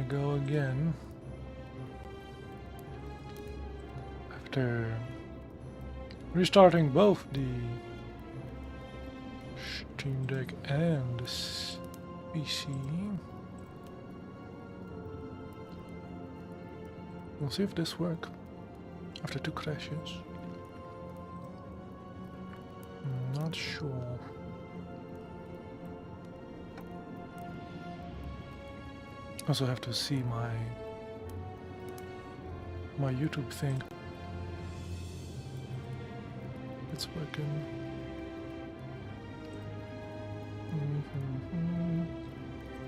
we go again. After restarting both the Steam Deck and the PC. We'll see if this works after 2 crashes. Not sure. Also have to see my YouTube thing. It's working.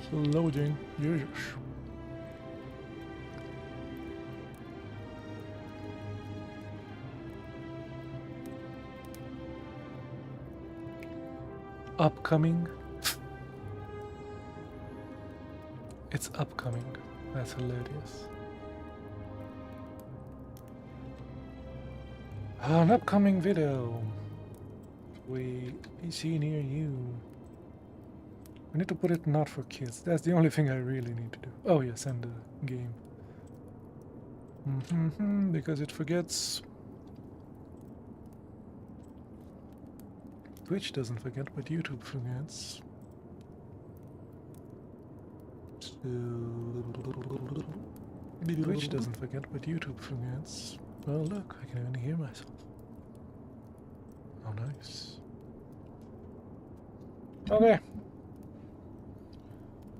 Still loading. Yes. Upcoming. It's upcoming. That's hilarious. An upcoming video. We see near you. I need to put it not for kids. That's the only thing I really need to do. Oh yes, and the game. Because it forgets. Twitch doesn't forget, but YouTube forgets. Twitch doesn't forget, but YouTube forgets. Oh look, I can even hear myself. Oh nice. Okay.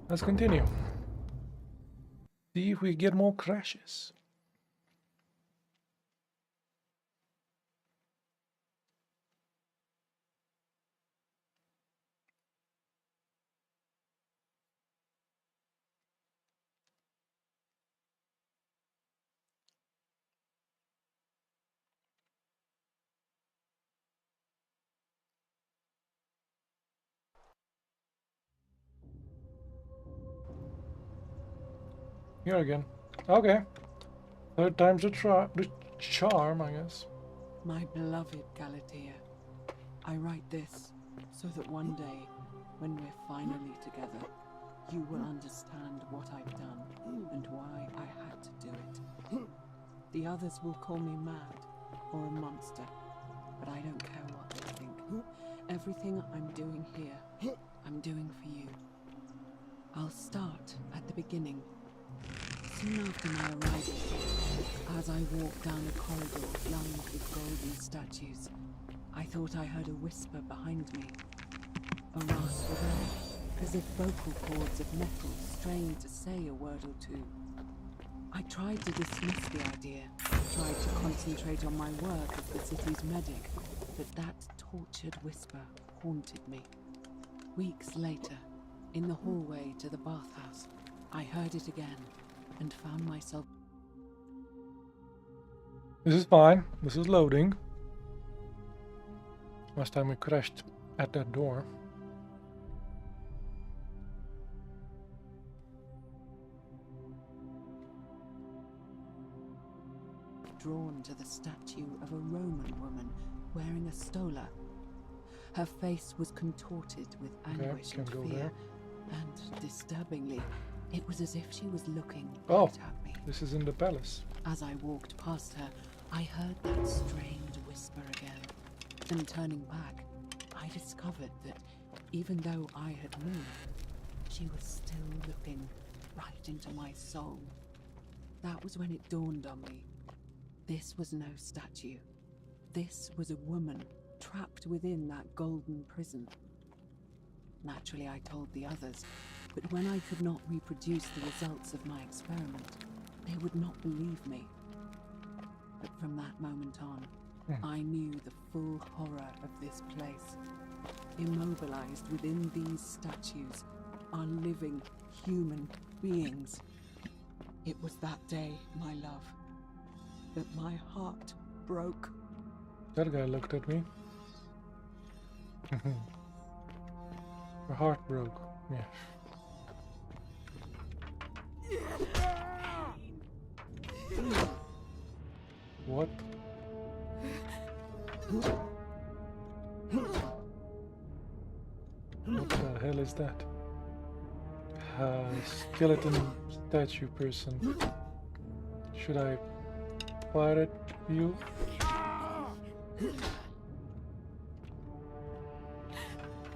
Let's continue. See if we get more crashes. Here again. Okay. Third time's the charm, I guess. My beloved Galatea, I write this so that one day, when we're finally together, you will understand what I've done and why I had to do it. The others will call me mad or a monster, but I don't care what they think. Everything I'm doing here, I'm doing for you. I'll start at the beginning. Soon after my arrival here, as I walked down a corridor lined with golden statues, I thought I heard a whisper behind me. A raspy note, as if vocal cords of metal strained to say a word or two. I tried to dismiss the idea, tried to concentrate on my work as the city's medic, but that tortured whisper haunted me. Weeks later, in the hallway to the bathhouse, I heard it again and found myself... This is fine. This is loading. Last time we crashed at that door. drawn to the statue of a Roman woman wearing a stola. Her face was contorted with anguish and fear, and disturbingly, it was as if she was looking right at me. This is in the palace. As I walked past her, I heard that strange whisper again. And turning back, I discovered that even though I had moved, she was still looking right into my soul. That was when it dawned on me. This was no statue. This was a woman trapped within that golden prison. Naturally, I told the others, but when I could not reproduce the results of my experiment, they would not believe me. But from that moment on, I knew the full horror of this place. Immobilized within these statues are living human beings. It was that day, my love, that my heart broke. That guy looked at me. Her heart broke, yes. What? What the hell is that? skeleton statue person. Should I fire at you?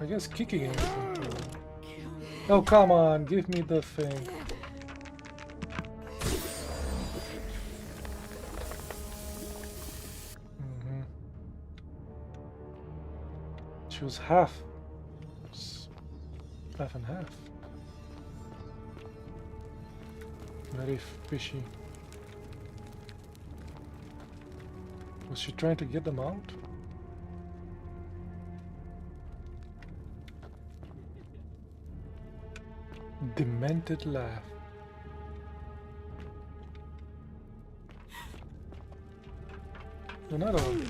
I guess kicking is control. Oh, come on, give me the thing. Choose half. Half and half. Very fishy. Was she trying to get them out? Demented laugh. Another one.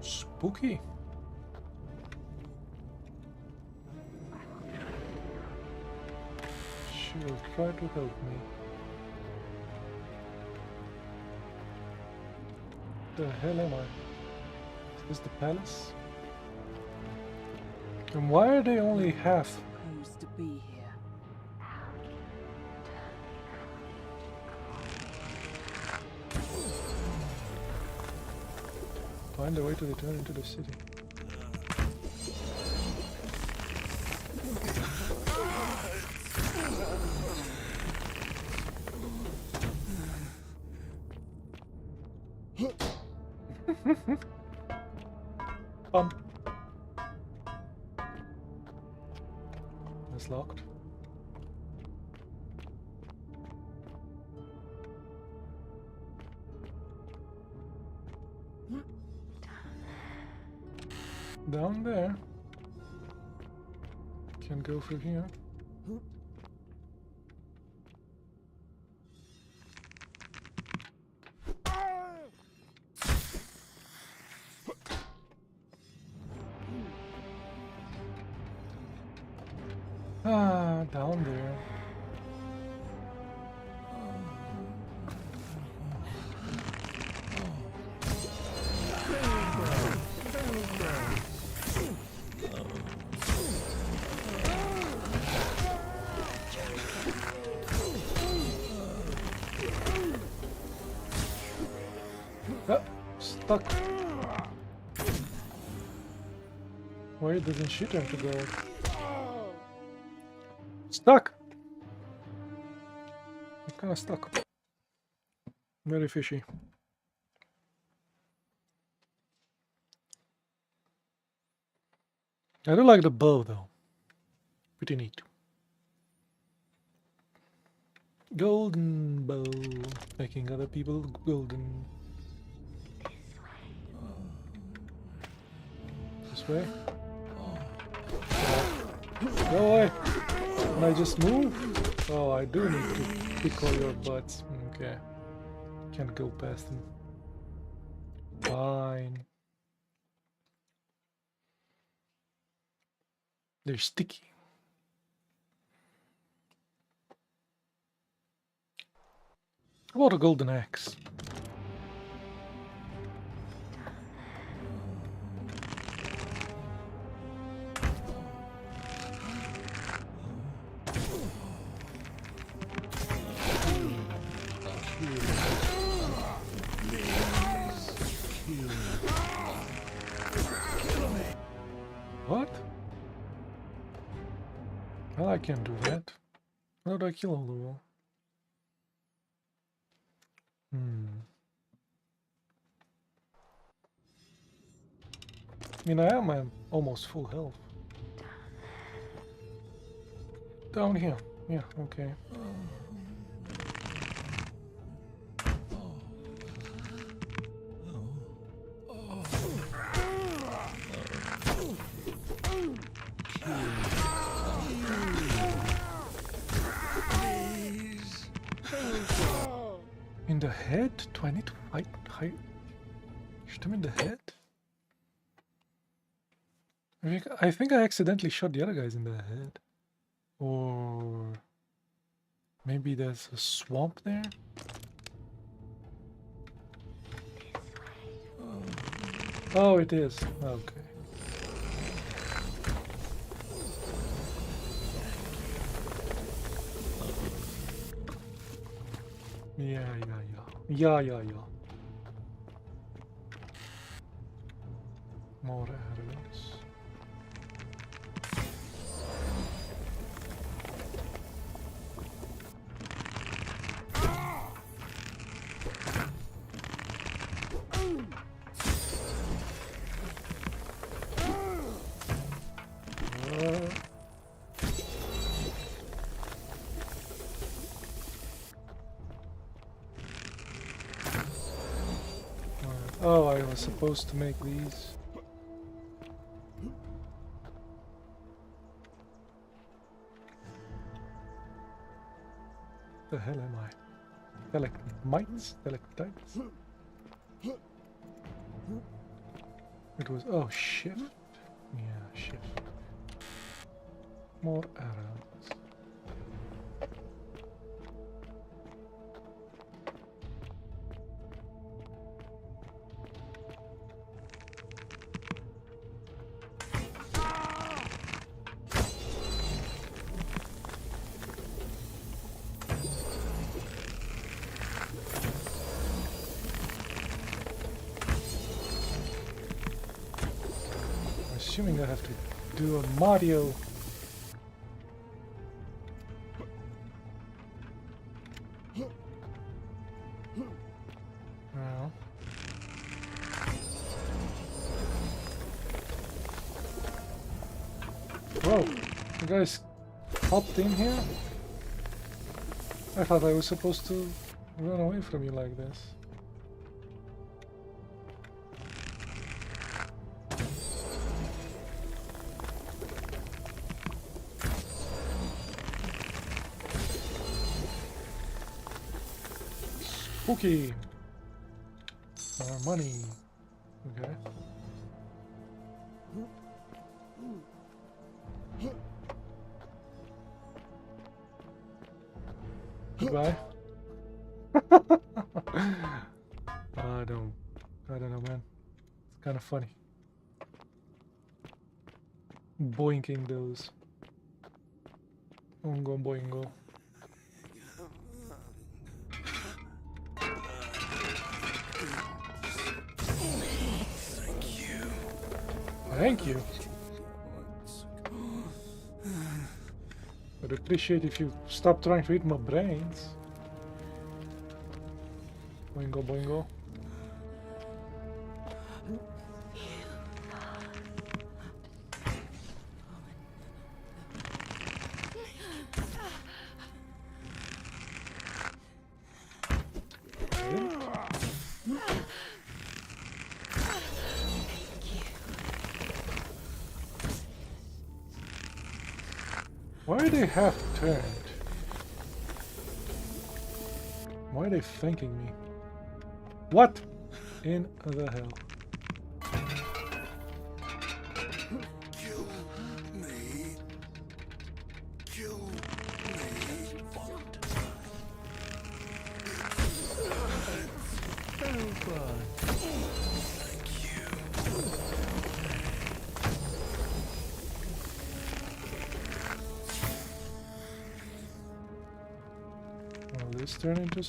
Spooky. She will try to help me. The hell am I? Is this the palace? And why are they only half? Supposed to be here. Find a way to return into the city. Bump. It's locked. Down there. Can go through here. Ah, down there. Ah, stuck. Why doesn't she turn to gold? Stuck! I'm kinda stuck. Very fishy. I do like the bow though. Pretty neat. Golden bow. Making other people golden. This way? Go away! Can I just move? Oh, I do need to tickle your butts. Okay. Can't go past them. Fine. They're sticky. How about a golden axe? What? Well, I can't do that. How do I kill all of them? I mean, I am at almost full health. Down here. Yeah, okay. In the head? Do I need to shoot him in the head? I think I accidentally shot the other guys in the head. Or maybe there's a swamp there? Oh, it is. Okay. Yeah. More arrows. Oh, I was supposed to make these. The hell am I? Stalactites? It was, oh, shift. Yeah, shift. More arrows. Assuming I have to do a Mario. No. Whoa, you guys hopped in here? I thought I was supposed to run away from you like this. Spooky! More money. Okay. Goodbye. I don't know, man. It's kind of funny. Boinking those. Oingo boingo. Thank you. I'd appreciate if you stop trying to eat my brains. Boingo boingo. Why are they half turned? Why are they thanking me? What in the hell? Kill me. Kill me. Thank you. Will this turn into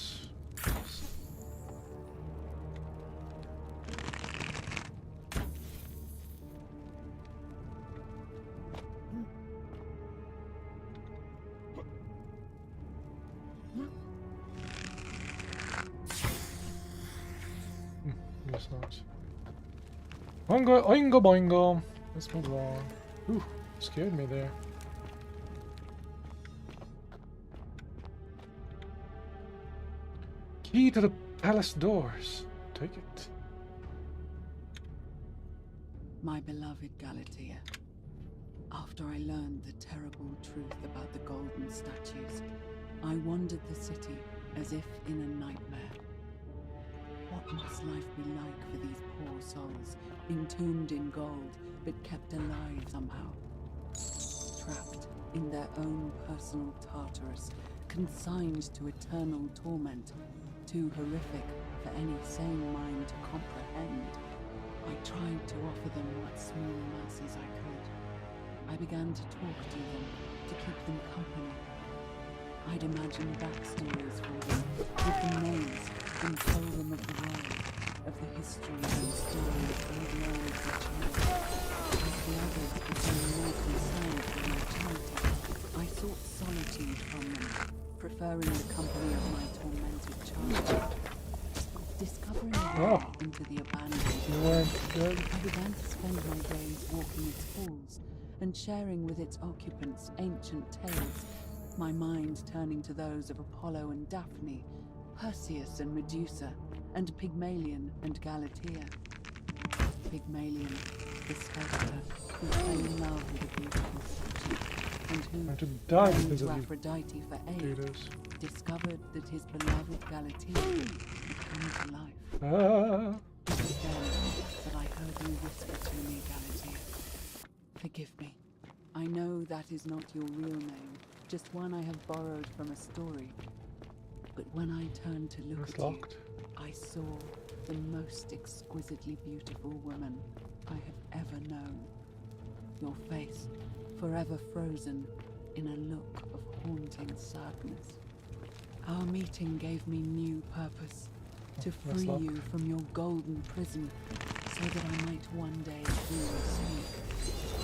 guess not. Oingo, oingo, boingo. Let's move on. Ooh, scared me there. Key to the palace doors. Take it. My beloved Galatea, after I learned the terrible truth about the golden statues, I wandered the city as if in a nightmare. What must life be like for these poor souls, entombed in gold, but kept alive somehow? Trapped in their own personal Tartarus, consigned to eternal torment, too horrific for any sane mind to comprehend. I tried to offer them what small mercies I could. I began to talk to them, to keep them company. I'd imagine backstories for them, give them names, and told them of the world, of the history and story they'd learned as a child. As the others became more concerned with my charity, I sought solitude from them, preferring the company of my tormented child. Discovering a way into the abandoned, You weren't dead? I began to spend my days walking its halls and sharing with its occupants ancient tales, my mind turning to those of Apollo and Daphne, Perseus and Medusa, and Pygmalion and Galatea. Pygmalion, the sculptor, who fell in love with a beautiful statue, and who, I'm to die turning because to of you Aphrodite for aid, potatoes. discovered that his beloved Galatea had come to life. Ah, It was then that I heard you whisper to me, Galatea. Forgive me. I know that is not your real name, just one I have borrowed from a story. But when I turned to look it's at you, locked. I saw the most exquisitely beautiful woman I have ever known. Your face, forever frozen in a look of haunting sadness. Our meeting gave me new purpose, to That's free locked. you from your golden prison, so that I might one day hear you speak,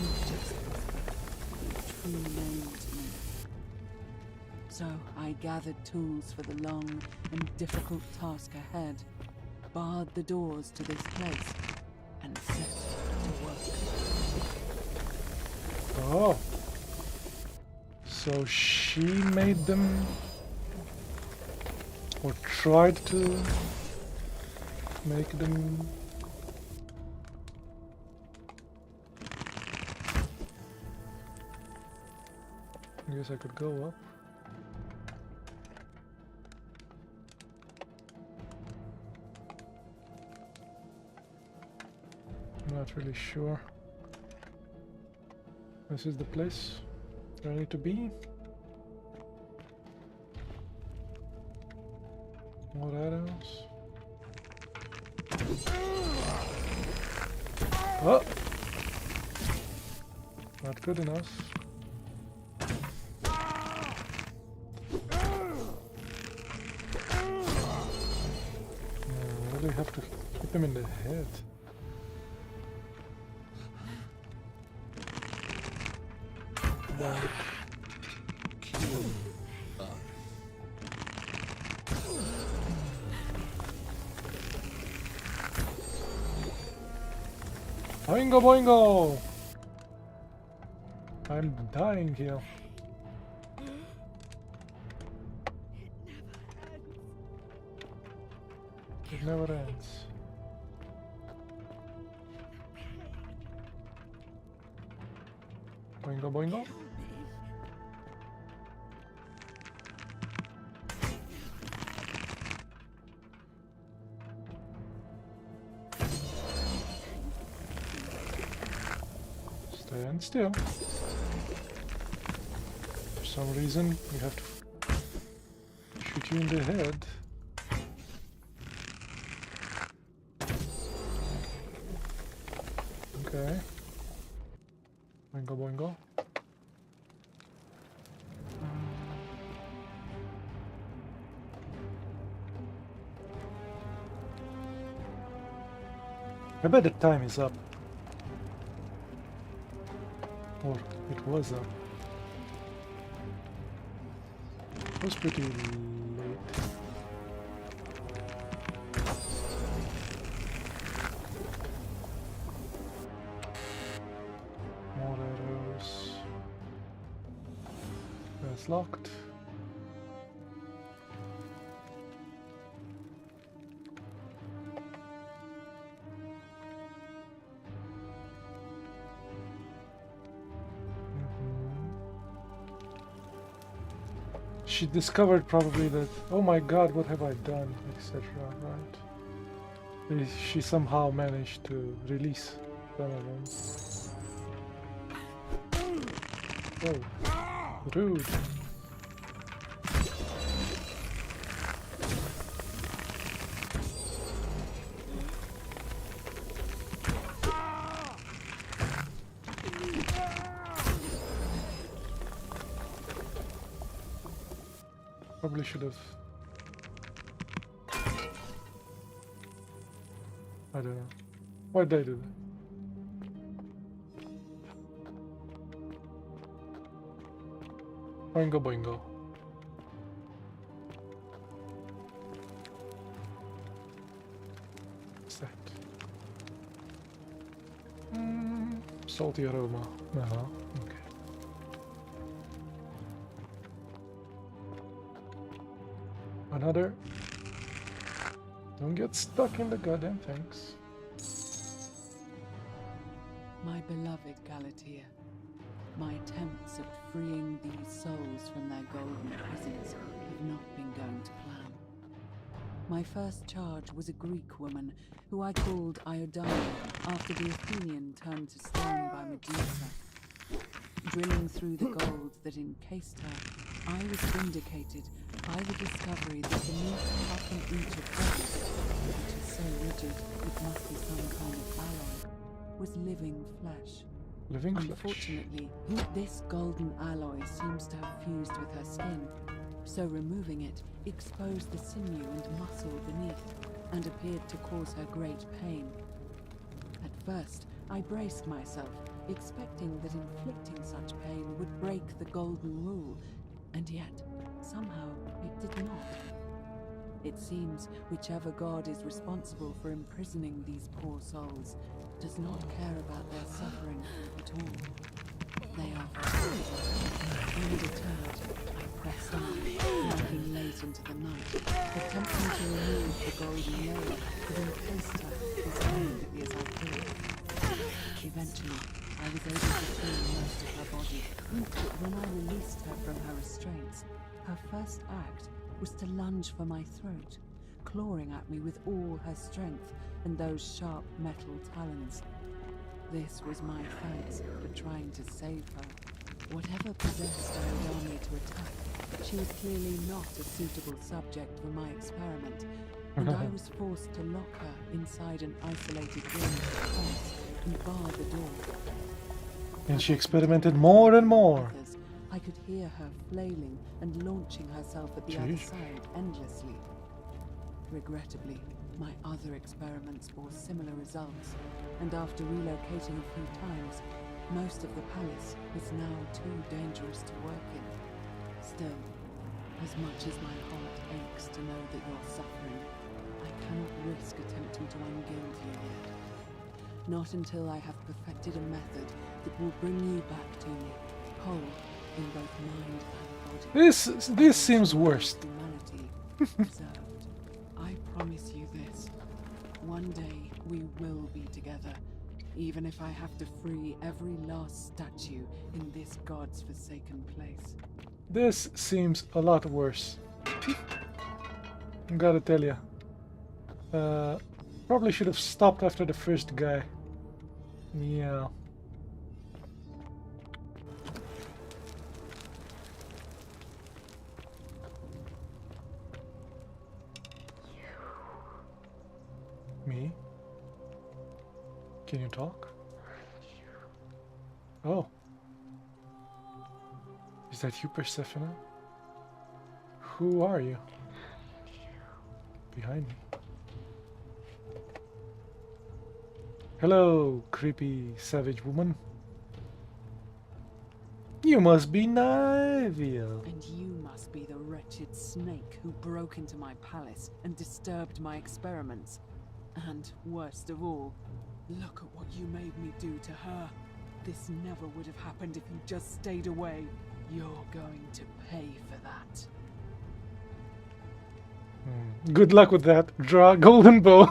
not just whisper, your true name to me. So I gathered tools for the long and difficult task ahead, barred the doors to this place, and set to work. Oh. So she made them, or tried to make them. I guess I could go up. I'm not really sure. This is the place where I need to be. More arrows. Oh! Not good enough. I really have to hit them in the head. Wow. Boingo boingo! I'm dying here. It never ends. Boingo boingo. Stand still. For some reason, we have to shoot you in the head. Okay. Boingo boingo. I bet the time is up. Or it was up. It was pretty late. More arrows. That's locked. She discovered probably that, oh my god, what have I done, etc., right? She somehow managed to release one of them. Oh, rude. Probably should have. I don't know. Why did I do that? Boingo boingo. What's that? Salty aroma. Uh-huh. Okay. Another. Don't get stuck in the goddamn things. My beloved Galatea, my attempts at freeing these souls from their golden prisons have not been going to plan. My first charge was a Greek woman who I called Iodine after the Athenian turned to stone by Medusa. Drilling through the gold that encased her, I was vindicated by the discovery that beneath half an inch of gold, which is so rigid it must be some kind of alloy, was living flesh. Living flesh. Unfortunately, this golden alloy seems to have fused with her skin, so removing it exposed the sinew and muscle beneath, and appeared to cause her great pain. At first, I braced myself, expecting that inflicting such pain would break the golden rule, and yet, somehow, it did not. It seems whichever god is responsible for imprisoning these poor souls does not care about their suffering at all. They are undeterred. I pressed on, working late into the night, attempting to remove the golden layer that encased her as delicately as I could. Eventually, I was able to free most of her body, but when I released her from her restraints, her first act was to lunge for my throat, clawing at me with all her strength and those sharp metal talons. This was my thanks for trying to save her. Whatever possessed Iodame to attack, she was clearly not a suitable subject for my experiment, and I was forced to lock her inside an isolated room of the fence and bar the door. And she experimented more and more. Others, I could hear her flailing and launching herself at the other side endlessly. Regrettably, my other experiments bore similar results, and after relocating a few times, most of the palace was now too dangerous to work in. Still, as much as my heart aches to know that you're suffering, I cannot risk attempting to ungild you yet. Not until I have perfected a method that will bring you back to me, whole in both mind and body. This seems worse. Humanity preserved. I promise you this. One day we will be together, even if I have to free every last statue in this god's forsaken place. This seems a lot worse. I gotta tell ya. Probably should have stopped after the first guy. Yeah. Me? Can you talk? Oh. Is that you, Persephone? Who are you? Behind me. Hello, creepy savage woman. You must be Nivea. And you must be the wretched snake who broke into my palace and disturbed my experiments. And worst of all, look at what you made me do to her. This never would have happened if you just stayed away. You're going to pay for that. Good luck with that. Draw a golden bow.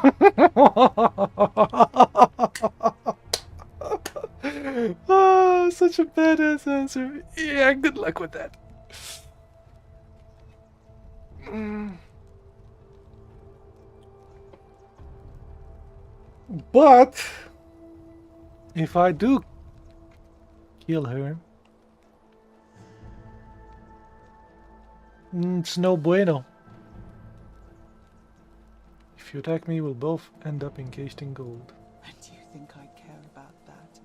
Oh, such a badass answer. Yeah, good luck with that. But if I do kill her, it's no bueno. If you attack me, we'll both end up encased in gold. And do you think I care about that?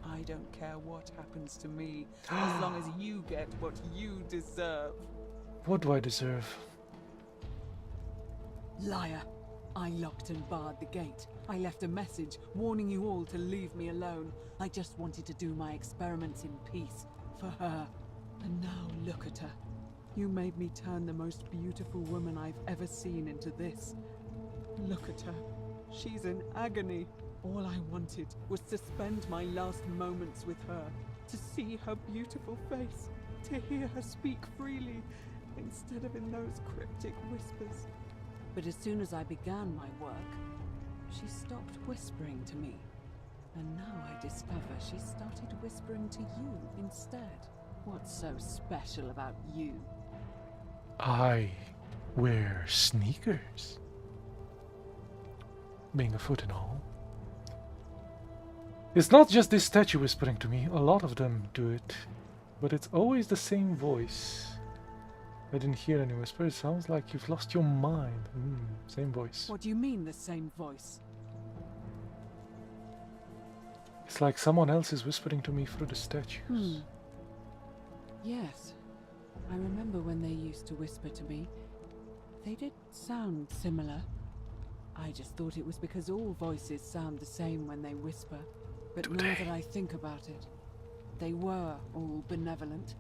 I don't care what happens to me, as long as you get what you deserve. What do I deserve? Liar! I locked and barred the gate. I left a message warning you all to leave me alone. I just wanted to do my experiments in peace, for her. And now look at her. You made me turn the most beautiful woman I've ever seen into this. Look at her. She's in agony. All I wanted was to spend my last moments with her, to see her beautiful face, to hear her speak freely, instead of in those cryptic whispers. But as soon as I began my work, she stopped whispering to me. And now I discover she started whispering to you instead. What's so special about you? I wear sneakers. Being a foot and all. It's not just this statue whispering to me, a lot of them do it. But it's always the same voice. I didn't hear any whisper, it sounds like you've lost your mind. Same voice. What do you mean, the same voice? It's like someone else is whispering to me through the statues. Yes. I remember when they used to whisper to me. They did sound similar. I just thought it was because all voices sound the same when they whisper. But now that I think about it, they were all benevolent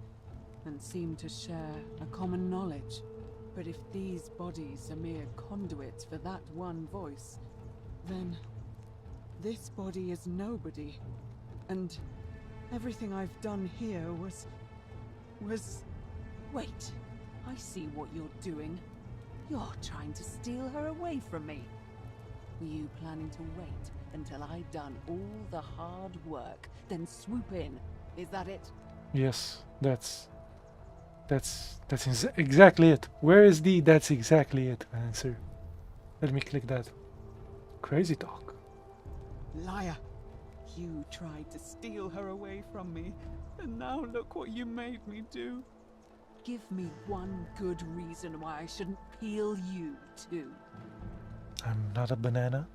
and seemed to share a common knowledge. But if these bodies are mere conduits for that one voice, then this body is nobody. And everything I've done here was... Wait, I see what you're doing. You're trying to steal her away from me. Were you planning to wait until I'd done all the hard work, then swoop in? Is that it? Yes, that's exactly it. Where is the "that's exactly it" answer? Let me click that. Crazy talk. Liar! You tried to steal her away from me, and now look what you made me do. Give me one good reason why I shouldn't peel you too. I'm not a banana.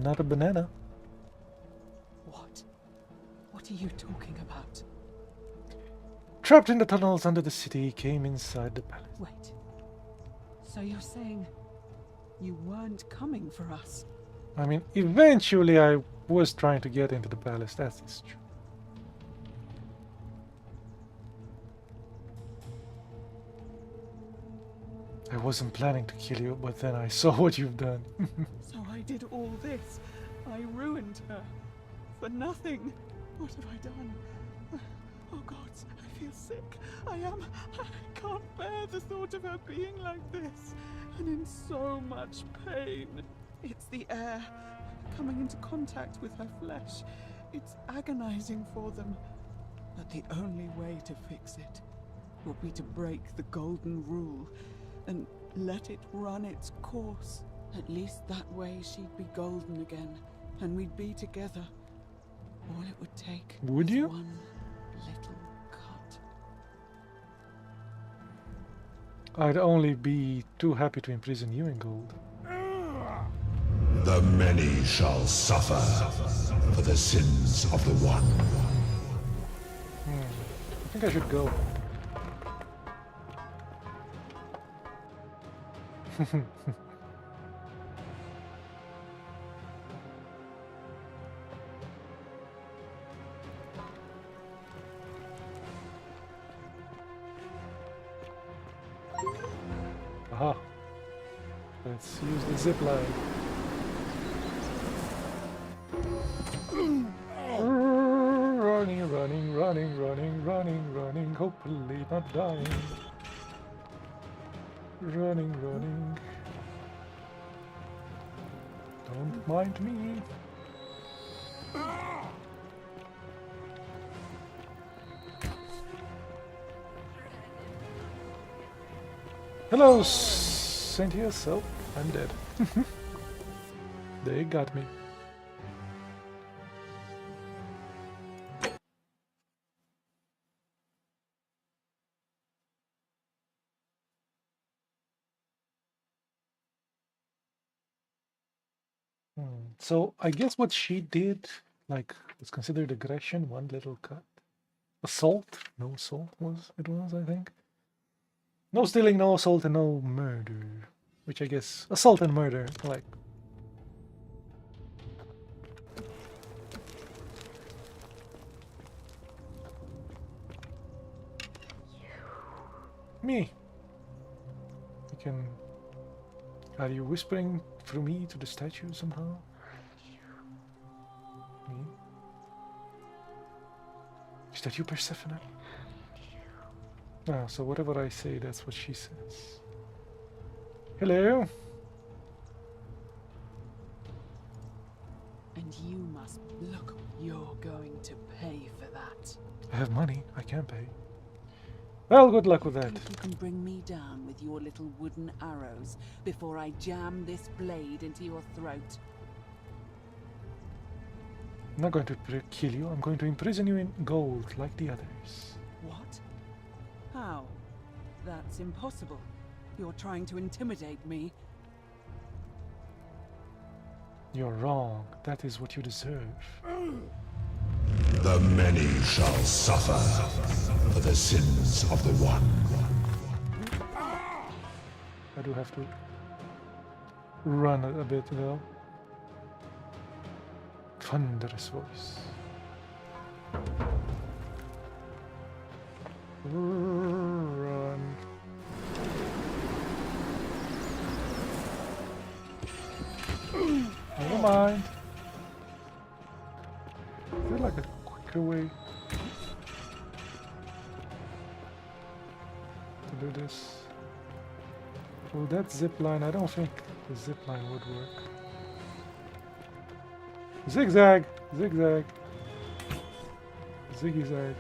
Not a banana. What? What are you talking about? Trapped in the tunnels under the city, came inside the palace. Wait. So you're saying you weren't coming for us? I mean, eventually I was trying to get into the palace, that's true. I wasn't planning to kill you, but then I saw what you've done. So I did all this. I ruined her. For nothing. What have I done? Oh God, I feel sick. I can't bear the thought of her being like this. And in so much pain. It's the air. Coming into contact with her flesh. It's agonizing for them. But the only way to fix it will be to break the golden rule and let it run its course. At least that way she'd be golden again, and we'd be together. All it would take Would was you? one little cut. I'd only be too happy to imprison you in gold. The many shall suffer for the sins of the one. I think I should go. Aha. Let's use the zip line. Running, hopefully not dying. Running. Don't mind me. Hello, Cynthia. So, I'm dead. They got me. So I guess what she did, like, was considered aggression. One little cut. Assault? No assault was I think. No stealing, no assault, and no murder. Which I guess assault and murder, like. Me. You can. Are you whispering through me to the statue somehow? Me? Is that you, Persephone? Ah, so whatever I say, that's what she says. Hello? And you must look. You're going to pay for that. I have money, I can pay. Well, good luck with that. Think you can bring me down with your little wooden arrows before I jam this blade into your throat? I'm not going to kill you, I'm going to imprison you in gold like the others. What? How? That's impossible. You're trying to intimidate me. You're wrong. That is what you deserve. The many shall suffer for the sins of the one. I do have to run a bit though. Thunderous voice. Run. Never mind. Is there like a quicker way to do this? Well, that zip line, I don't think the zip line would work. Zigzag! Zigzag! Ziggy zag.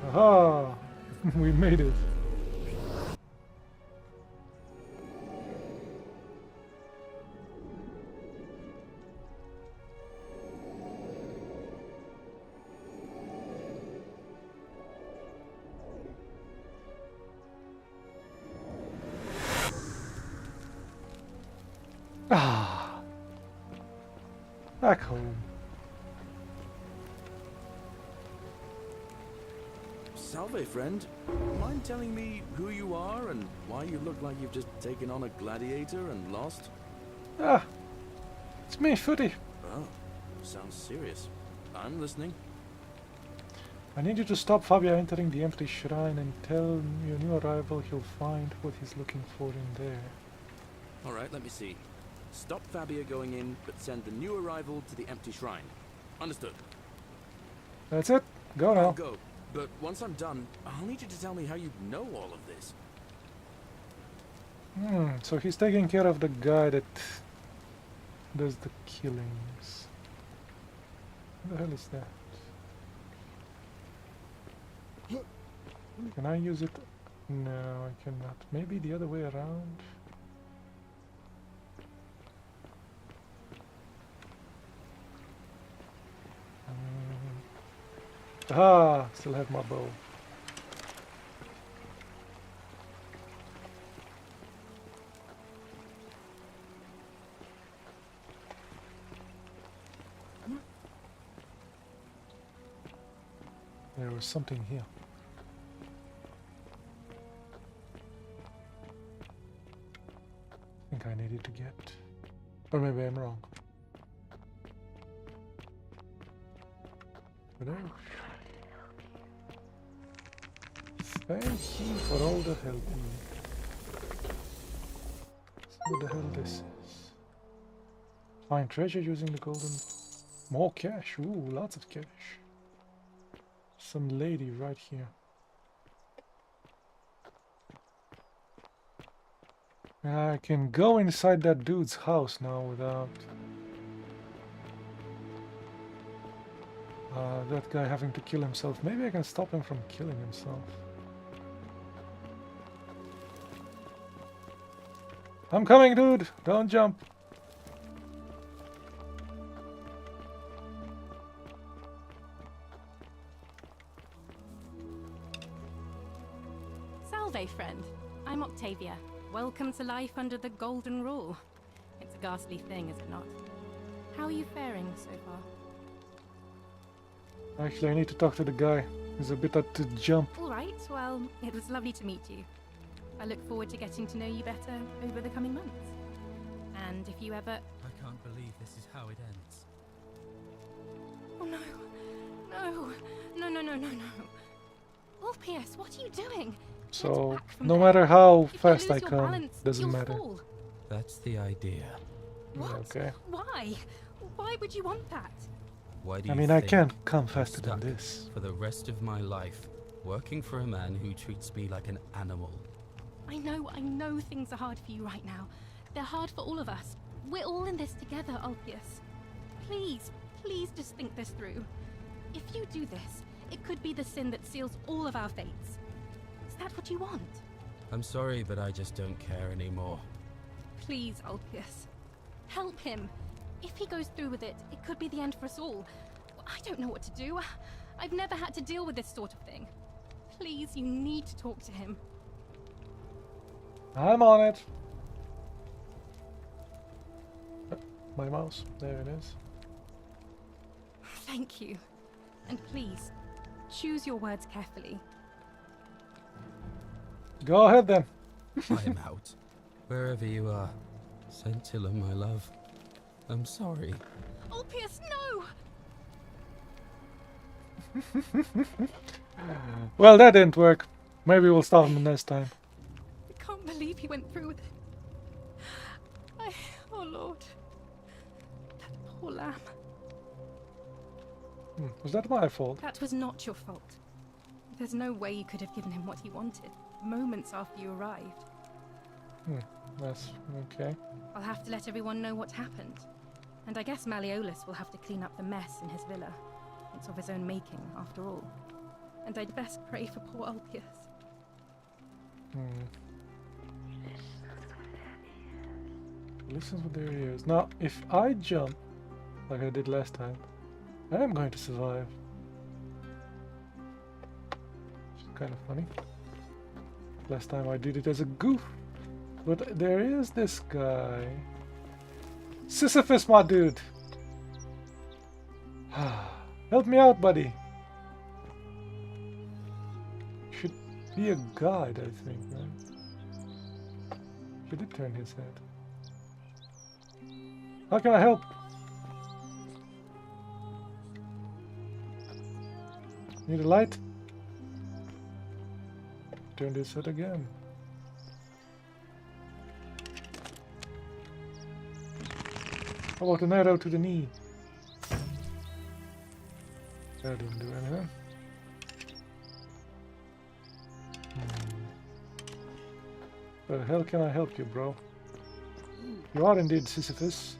Aha! We made it. Ah, back home. Salve, friend. Mind telling me who you are and why you look like you've just taken on a gladiator and lost? Ah, it's me, Footy. Oh, sounds serious. I'm listening. I need you to stop Fabia entering the empty shrine and tell your new arrival he'll find what he's looking for in there. Alright, let me see. Stop Fabia going in, but send the new arrival to the empty shrine. Understood. That's it. Go I'll now. go. But once I'm done, I'll need you to tell me how you know all of this. So he's taking care of the guy that does the killings. What the hell is that? Can I use it? No, I cannot. Maybe the other way around? Ah, still have my bow. There was something here. I think I needed to get. Or maybe I'm wrong. Hello. Thank you for all the help. What the hell this is? Find treasure using the golden... More cash. Ooh, lots of cash. Some lady right here. I can go inside that dude's house now without... that guy having to kill himself. Maybe I can stop him from killing himself. I'm coming, dude. Don't jump. Salve, friend. I'm Octavia. Welcome to life under the Golden Rule. It's a ghastly thing, is it not? How are you faring so far? Actually, I need to talk to the guy. He's a bit at the jump. All right, well, it was lovely to meet you. I look forward to getting to know you better over the coming months. And if you ever... I can't believe this is how it ends. Oh no. No. No, no, no, no, no. Ulpius, what are you doing? So, back from no there. matter how If you fast I lose your come, balance, doesn't you'll matter. fall. That's the idea. What? Okay. Why? Why would you want that? Why do I you mean, I think can't come I'm faster than stuck this. for the rest of my life, working for a man who treats me like an animal? I know things are hard for you right now. They're hard for all of us. We're all in this together, Ulpius. Please just think this through. If you do this, it could be the sin that seals all of our fates. Is that what you want? I'm sorry, but I just don't care anymore. Please, Ulpius. Help him. If he goes through with it, it could be the end for us all. I don't know what to do. I've never had to deal with this sort of thing. Please, you need to talk to him. I'm on it. My mouse. There it is. Thank you. And please, choose your words carefully. Go ahead then. I'm out. Wherever you are. Scintilla, my love. I'm sorry. Ulpius, no! Well, that didn't work. Maybe we'll stop him next time. I can't believe he went through with it. Oh Lord. That poor lamb. Was that my fault? That was not your fault. There's no way you could have given him what he wanted, moments after you arrived. That's okay. I'll have to let everyone know what happened. And I guess Malleolus will have to clean up the mess in his villa. It's of his own making, after all. And I'd best pray for poor Ulpius. Listen with their ears. Now, if I jump, like I did last time, I am going to survive. Which is kind of funny. Last time I did it as a goof. But there is this guy. Sisyphus, my dude! Help me out, buddy! Should be a guide, I think, right? He did turn his head. How can I help? Need a light? Turn this head again. How about an arrow to the knee? That didn't do anything. The hell can I help you, bro? You are indeed Sisyphus.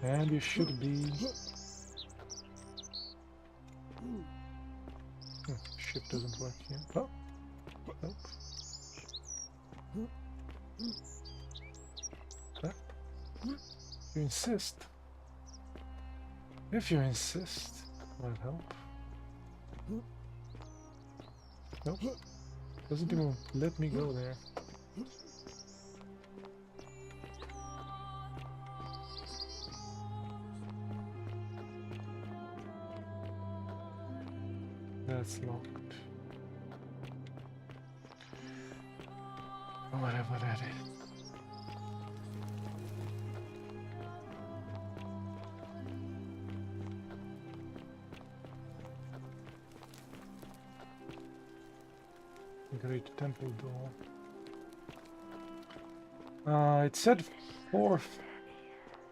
And you should be... Ship doesn't work here. Oh. Nope. Huh? You insist. If you insist, I'll help. Nope. Doesn't even let me go there. That's locked. Whatever that is. Great temple door. It said 4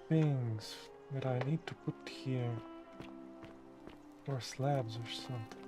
things that I need to put here. 4 slabs or something.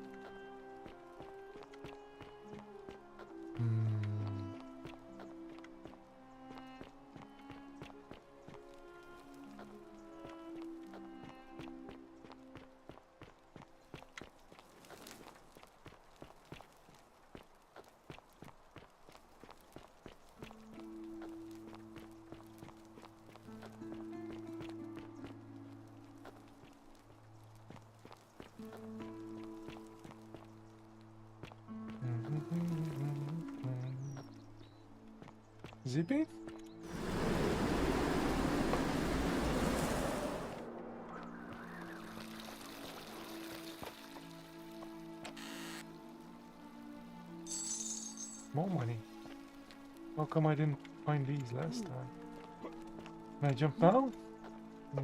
Zippy? More money. How come I didn't find these last time? Can I jump now? No.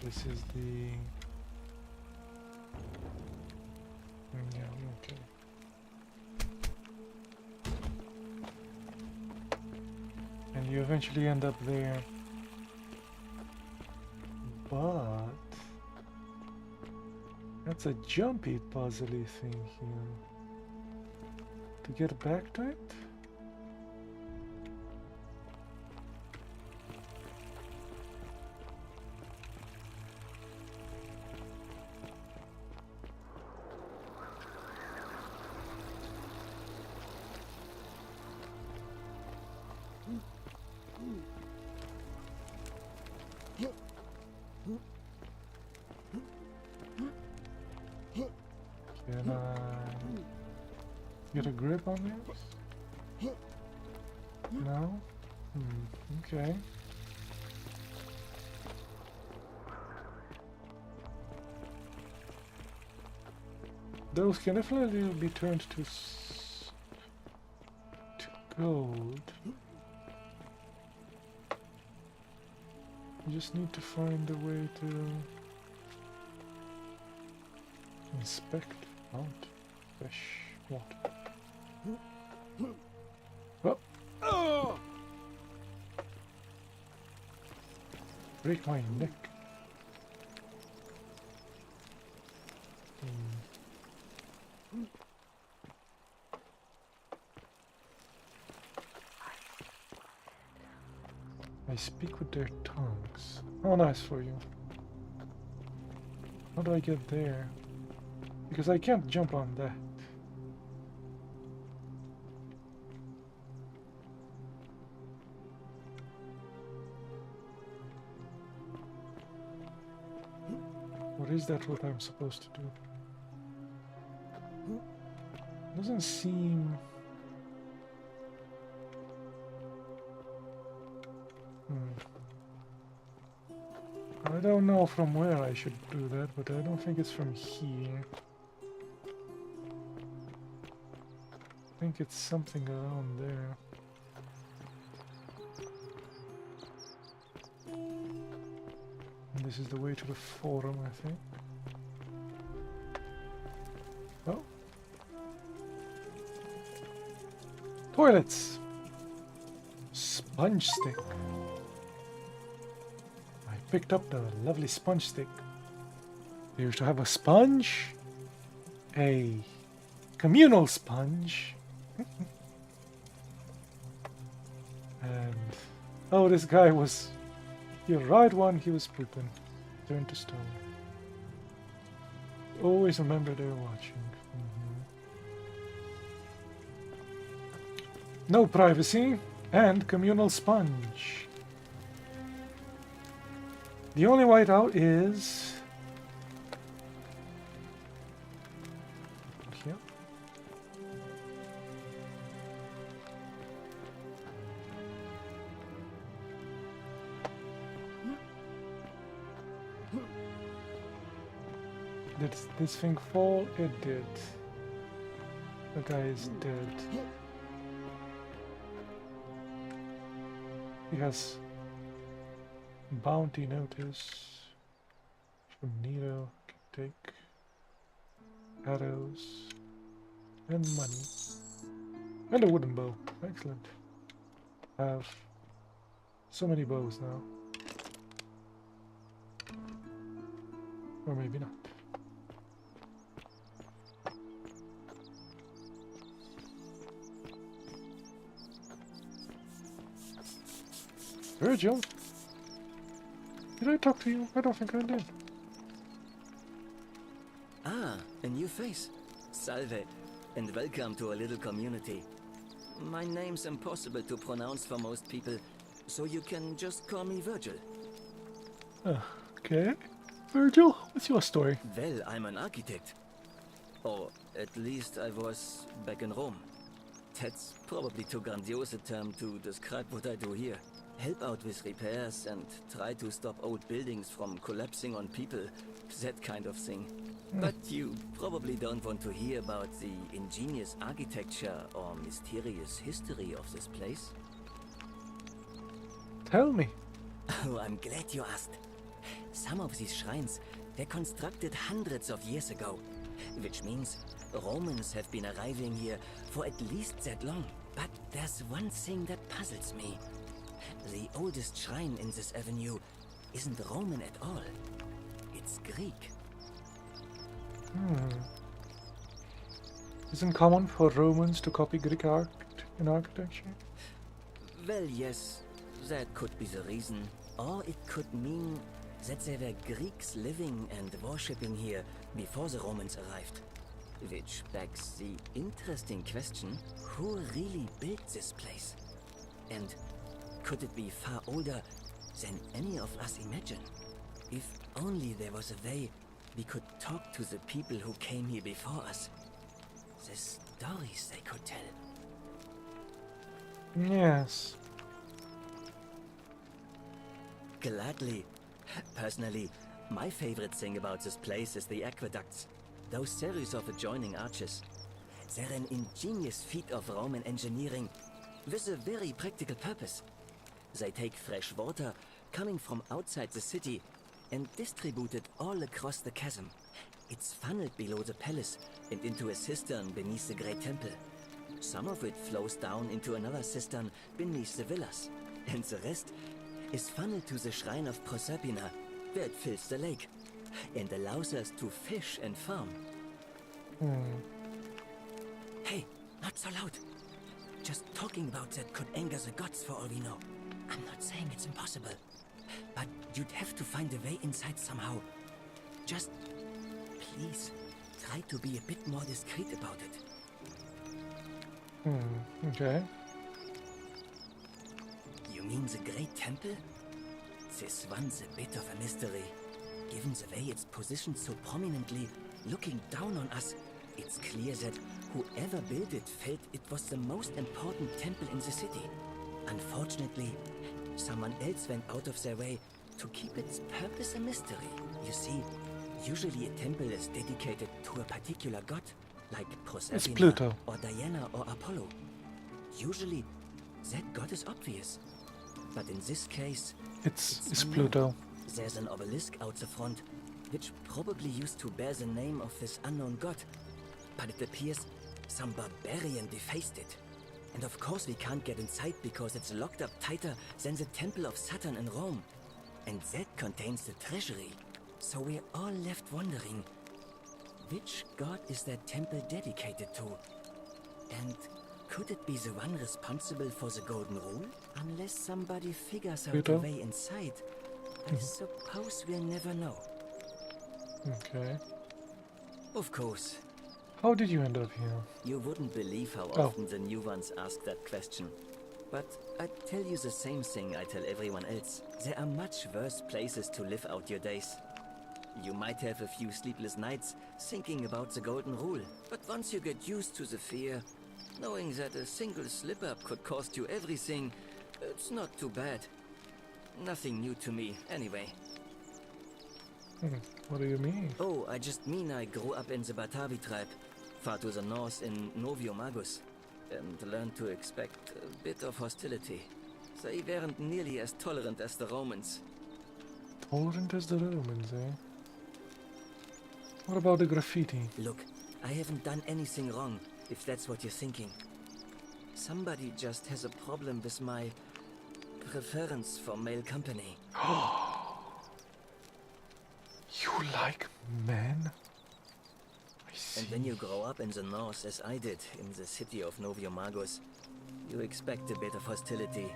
This is the... Yeah, okay. And you eventually end up there. But... that's a jumpy puzzly thing here. To get back to it? Can I get a grip on this? No? Okay. Those can definitely be turned to gold. You just need to find a way to inspect out fresh water. Oh! Break my neck. I speak with their tongues. Oh, nice for you. How do I get there? Because I can't jump on that. Or is that what I'm supposed to do? Doesn't seem... I don't know from where I should do that, but I don't think it's from here. I think it's something around there. And this is the way to the forum, I think. Oh. Toilets! Sponge stick. I picked up the lovely sponge stick. They used to have a sponge. A communal sponge. And oh, this guy was... You're right, one, he was pooping. Turned to stone. Always remember they're watching. No privacy and communal sponge. The only whiteout is here. Did this thing fall? It did. The guy is dead. He has bounty notice from Nito. Can take arrows and money and a wooden bow. Excellent. I have so many bows now, or maybe not. Virgil? Did I talk to you? I don't think I did. Ah, a new face. Salve, and welcome to our little community. My name's impossible to pronounce for most people, so you can just call me Virgil. Okay. Virgil, what's your story? Well, I'm an architect. Or at least I was back in Rome. That's probably too grandiose a term to describe what I do here. Help out with repairs and try to stop old buildings from collapsing on people. That kind of thing. But you probably don't want to hear about the ingenious architecture or mysterious history of this place. Tell me. Oh, I'm glad you asked. Some of these shrines were constructed hundreds of years ago, which means Romans have been arriving here for at least that long. But there's one thing that puzzles me. The oldest shrine in this avenue isn't Roman at all. It's Greek. Isn't common for Romans to copy Greek art in architecture? Well, yes, that could be the reason. Or it could mean that there were Greeks living and worshipping here before the Romans arrived. Which begs the interesting question, who really built this place? And could it be far older than any of us imagine? If only there was a way we could talk to the people who came here before us. The stories they could tell. Yes. Gladly. Personally, my favorite thing about this place is the aqueducts. Those series of adjoining arches. They're an ingenious feat of Roman engineering with a very practical purpose. They take fresh water coming from outside the city and distribute it all across the chasm. It's funneled below the palace and into a cistern beneath the Great Temple. Some of it flows down into another cistern beneath the villas, and the rest is funneled to the shrine of Proserpina, where it fills the lake and allows us to fish and farm. Hey, not so loud. Just talking about that could anger the gods for all we know. I'm not saying it's impossible, but you'd have to find a way inside somehow. Just, please, try to be a bit more discreet about it. Okay. You mean the Great Temple? This one's a bit of a mystery. Given the way it's positioned so prominently, looking down on us, it's clear that whoever built it felt it was the most important temple in the city. Unfortunately, someone else went out of their way to keep its purpose a mystery. You see, usually a temple is dedicated to a particular god, like Proserpina Pluto. or Diana or Apollo. Usually, that god is obvious. But in this case, It's unknown. Pluto. There's an obelisk out the front, which probably used to bear the name of this unknown god. But it appears some barbarian defaced it. And of course we can't get inside because it's locked up tighter than the Temple of Saturn in Rome. And that contains the treasury. So we're all left wondering, which god is that temple dedicated to? And could it be the one responsible for the Golden Rule? Unless somebody figures out Pluto? a way inside, I suppose we'll never know. Okay. Of course. How did you end up here? You wouldn't believe how Oh. often the new ones ask that question. But I'd tell you the same thing I tell everyone else. There are much worse places to live out your days. You might have a few sleepless nights thinking about the Golden Rule, but once you get used to the fear, knowing that a single slip-up could cost you everything, it's not too bad. Nothing new to me, anyway. What do you mean? Oh, I just mean I grew up in the Batavi tribe, far to the north in Noviomagus, and learned to expect a bit of hostility. They weren't nearly as tolerant as the Romans. Tolerant as the Romans, eh? What about the graffiti? Look, I haven't done anything wrong, if that's what you're thinking. Somebody just has a problem with my preference for male company. You like men? I see. And when you grow up in the north, as I did, in the city of Noviomagus, you expect a bit of hostility.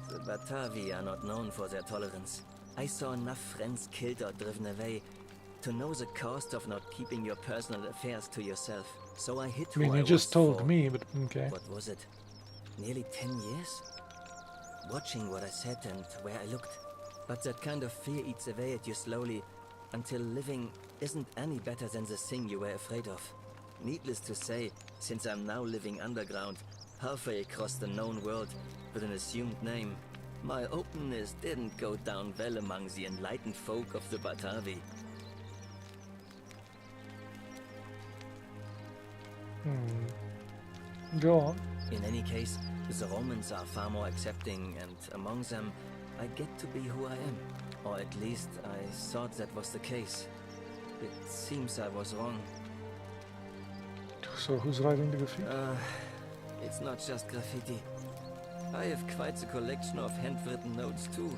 The Batavi are not known for their tolerance. I saw enough friends killed or driven away to know the cost of not keeping your personal affairs to yourself. So I hid I mean, who you I just was told for- me, but okay. What was it? Nearly 10 years? Watching what I said and where I looked. But that kind of fear eats away at you slowly, until living isn't any better than the thing you were afraid of. Needless to say, since I'm now living underground, halfway across the known world, with an assumed name, my openness didn't go down well among the enlightened folk of the Batavi. Go on. In any case, the Romans are far more accepting, and among them, I get to be who I am. Or at least I thought that was the case. It seems I was wrong. So who's writing the graffiti? It's not just graffiti. I have quite a collection of handwritten notes too.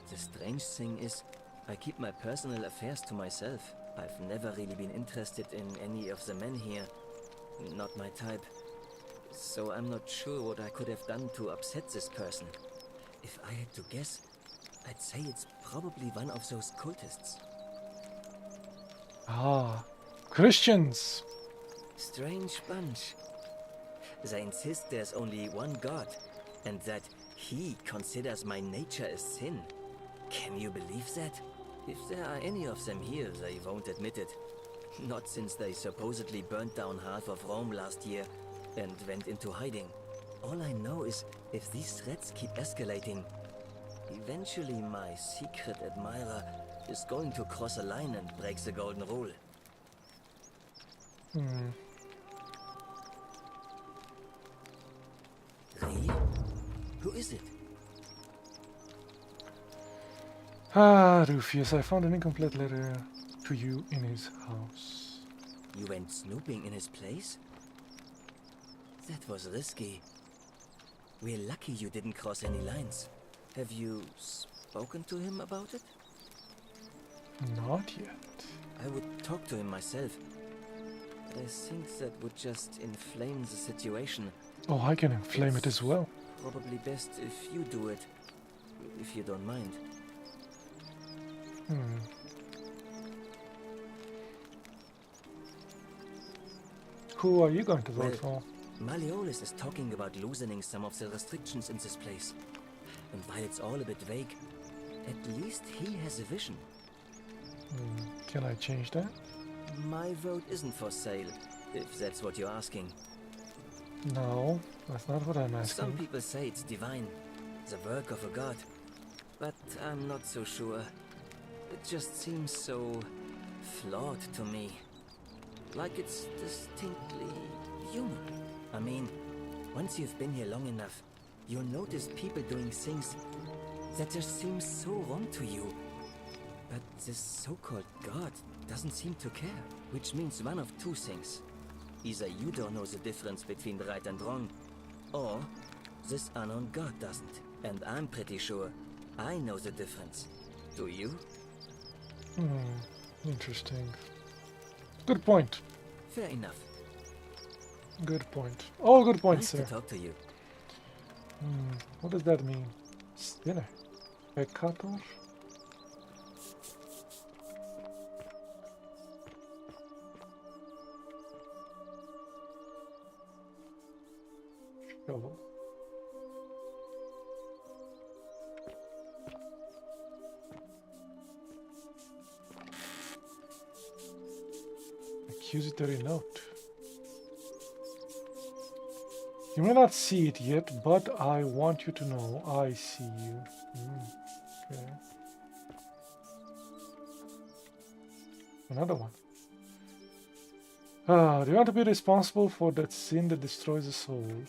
The strange thing is, I keep my personal affairs to myself. I've never really been interested in any of the men here. Not my type. So I'm not sure what I could have done to upset this person. If I had to guess, I'd say it's probably one of those cultists. Ah, Christians. Strange bunch. They insist there's only one God, and that he considers my nature a sin. Can you believe that? If there are any of them here, they won't admit it. Not since they supposedly burnt down half of Rome last year and went into hiding. All I know is, if these threats keep escalating, eventually my secret admirer is going to cross a line and break the golden rule. Rie? Who is it? Ah, Rufius, I found an incomplete letter to you in his house. You went snooping in his place? That was risky. We're lucky you didn't cross any lines. Have you spoken to him about it? Not yet. I would talk to him myself. But I think that would just inflame the situation. Oh, I can inflame it as well. Probably best if you do it. If you don't mind. Who are you going to vote for? Malleolus is talking about loosening some of the restrictions in this place. And while it's all a bit vague, at least he has a vision. Can I change that? My vote isn't for sale, if that's what you're asking. No, that's not what I'm asking. Some people say it's divine, the work of a god. But I'm not so sure. It just seems so flawed to me. Like it's distinctly human. I mean, once you've been here long enough, you'll notice people doing things that just seem so wrong to you. But this so-called god doesn't seem to care, which means one of two things. Either you don't know the difference between right and wrong, or this unknown god doesn't. And I'm pretty sure I know the difference. Do you? Interesting. Good point. Fair enough. Good point. All good points, Nice to sir. talk to you. What does that mean? Spinner. Peccator? Shovel. Accusatory note. You may not see it yet, but I want you to know I see you. Okay. Another one. Do you want to be responsible for that sin that destroys the soul?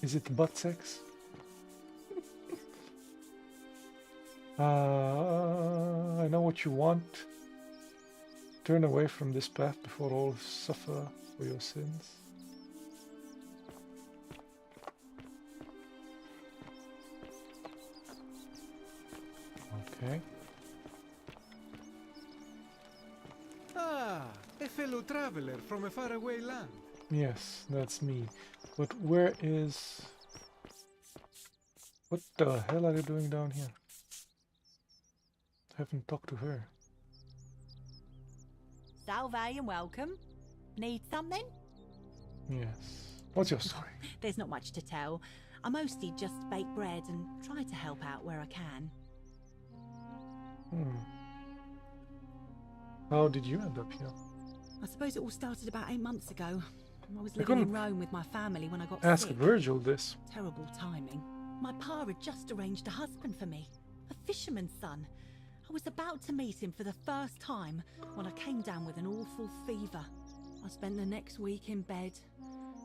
Is it butt sex? I know what you want. Turn away from this path before all suffer for your sins. Okay. Ah, a fellow traveler from a faraway land. Yes, that's me. But where is... What the hell are you doing down here? Haven't talked to her. Salve and welcome. Need something? Yes. What's your story? There's not much to tell. I mostly just bake bread and try to help out where I can. How did you end up here? I suppose it all started about 8 months ago. I was I living in couldn't Rome with my family when I got Ask sick. Virgil this. Terrible timing. My pa had just arranged a husband for me, a fisherman's son. I was about to meet him for the first time when I came down with an awful fever. I spent the next week in bed.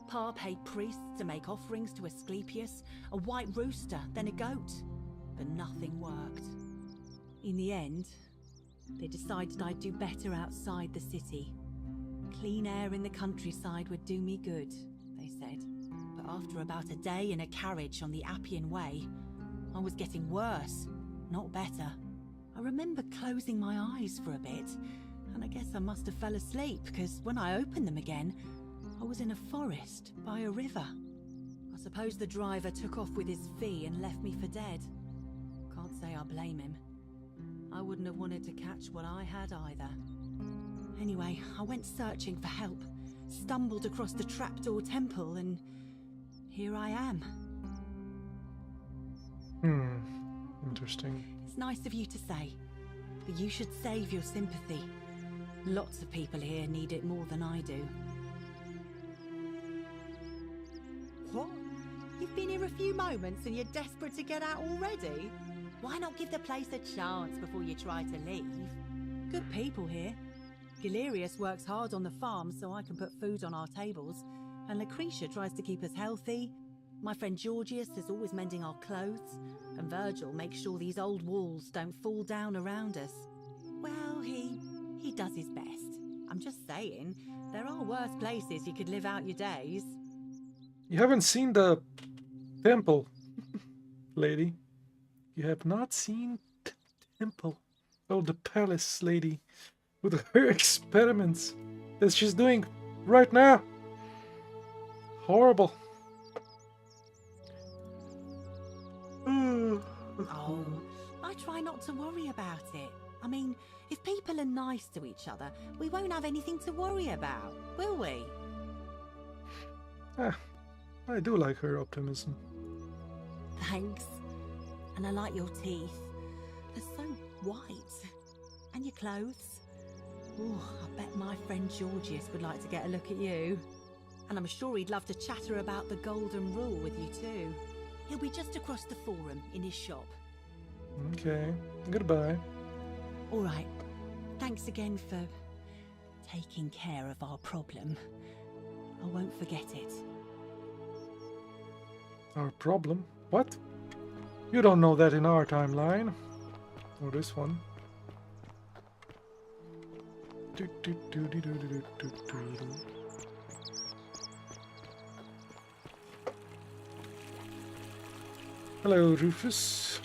Pa paid priests to make offerings to Asclepius, a white rooster, then a goat. But nothing worked. In the end, they decided I'd do better outside the city. Clean air in the countryside would do me good, they said. But after about a day in a carriage on the Appian Way, I was getting worse, not better. I remember closing my eyes for a bit, and I guess I must have fell asleep, because when I opened them again, I was in a forest by a river. I suppose the driver took off with his fee and left me for dead. Can't say I blame him. I wouldn't have wanted to catch what I had either. Anyway, I went searching for help, stumbled across the trapdoor temple, and here I am. Interesting. It's nice of you to say, but you should save your sympathy. Lots of people here need it more than I do. What? You've been here a few moments and you're desperate to get out already? Why not give the place a chance before you try to leave? Good people here. Galerius works hard on the farm so I can put food on our tables, and Lucretia tries to keep us healthy. My friend Georgius is always mending our clothes, and Virgil makes sure these old walls don't fall down around us. Well, he does his best. I'm just saying, there are worse places you could live out your days. You haven't seen the temple, lady. You have not seen the temple. Oh, the palace, lady. With her experiments that she's doing right now. Horrible. Oh, I try not to worry about it. I mean, if people are nice to each other, we won't have anything to worry about, will we? I do like her optimism. Thanks. And I like your teeth. They're so white. And your clothes. Oh, I bet my friend Georgius would like to get a look at you. And I'm sure he'd love to chatter about the Golden Rule with you too. He'll be just across the forum in his shop. Okay, goodbye. All right. Thanks again for taking care of our problem. I won't forget it. Our problem? What? You don't know that in our timeline. Or this one. Hello, Rufus.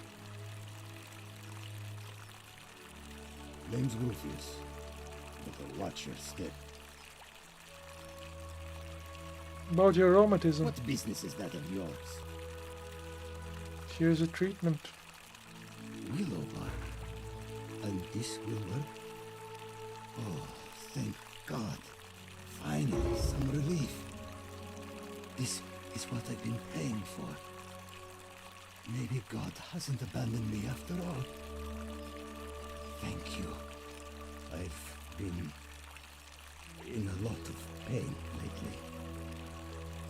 Name's Rufius, but watch your step. About your rheumatism. What business is that of yours? Here's a treatment. Willow bark. And this will work? Oh, thank God. Finally, some relief. This is what I've been paying for. Maybe God hasn't abandoned me after all. Thank you. I've been in a lot of pain lately.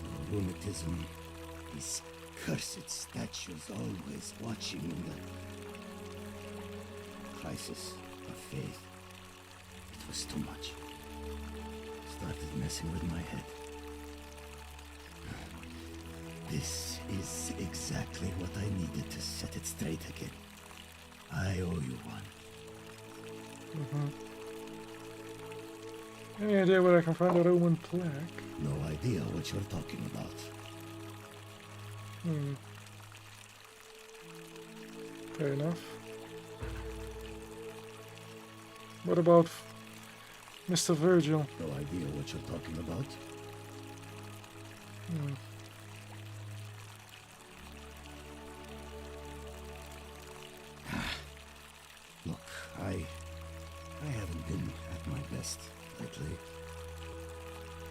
The rheumatism, these cursed statues always watching in the crisis of faith. It was too much. Started messing with my head. This is exactly what I needed to set it straight again. I owe you one. Any idea where I can find a Roman plaque? No idea what you're talking about. Fair enough. What about Mr. Virgil? No idea what you're talking about. Look, I haven't been at my best lately.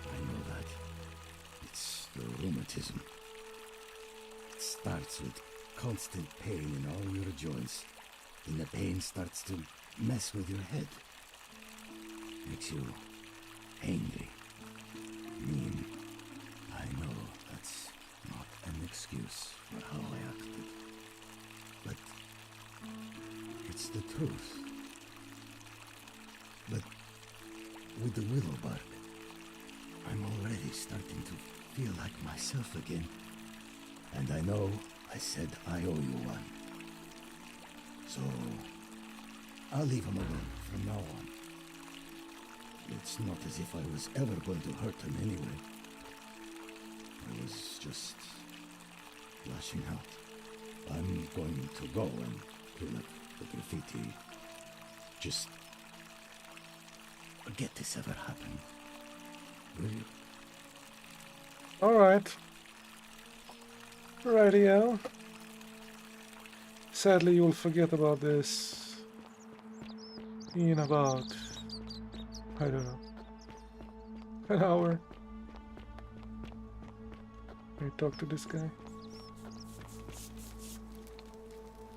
I know that. the rheumatism. It starts with constant pain in all your joints. Then the pain starts to mess with your head. Makes you angry, mean. I know that's not an excuse for how I acted. But it's the truth. But with the willow bark, I'm already starting to feel like myself again. And I know I said I owe you one. So I'll leave him alone from now on. It's not as if I was ever going to hurt him anyway. I was just lashing out. I'm going to go and clean up the graffiti. Just forget this ever happened. Will you? Alright. Rightio. Sadly, you'll forget about this in about, I don't know, an hour. Let me talk to this guy.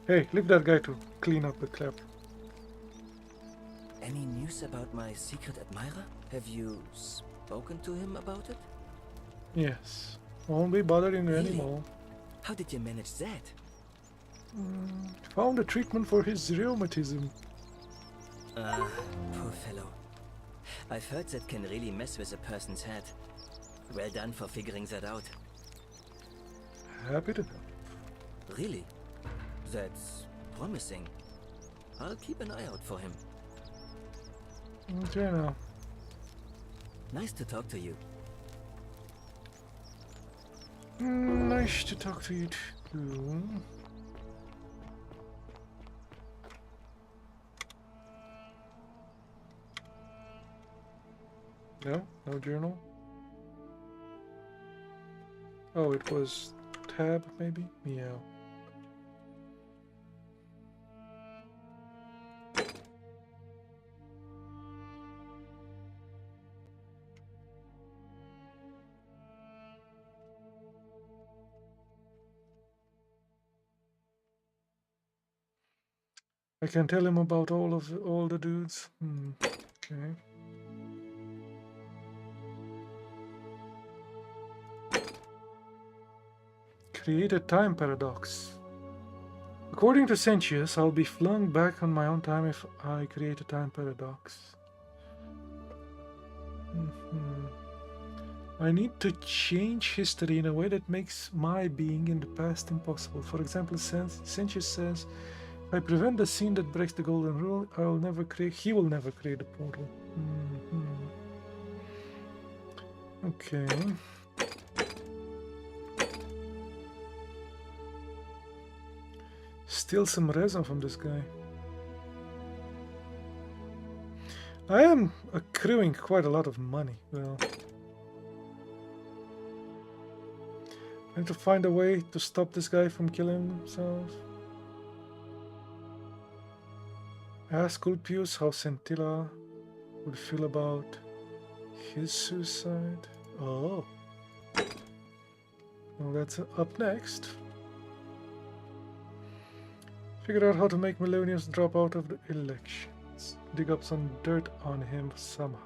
Hey, leave that guy to clean up the clap. Any news about my secret admirer? Have you spoken to him about it? Yes. Won't be bothering you Really? anymore. How did you manage that? Found a treatment for his rheumatism. Poor fellow. I've heard that can really mess with a person's head. Well done for figuring that out. Happy to help. Really? That's promising. I'll keep an eye out for him. Okay now. Nice to talk to you. Nice to talk to you too. No? No journal? Oh, it was tab, maybe? Meow. I can tell him about all the dudes. Okay. Create a time paradox. According to Sentius, I'll be flung back on my own time if I create a time paradox. I need to change history in a way that makes my being in the past impossible. For example, Sentius says, if I prevent the scene that breaks the golden rule, he will never create a portal. Okay. Steal some resin from this guy. I am accruing quite a lot of money. Well, I need to find a way to stop this guy from killing himself. Ask Ulpius how Scintilla would feel about his suicide. Oh. Well, that's up next. Figure out how to make Melonius drop out of the elections. Dig up some dirt on him somehow.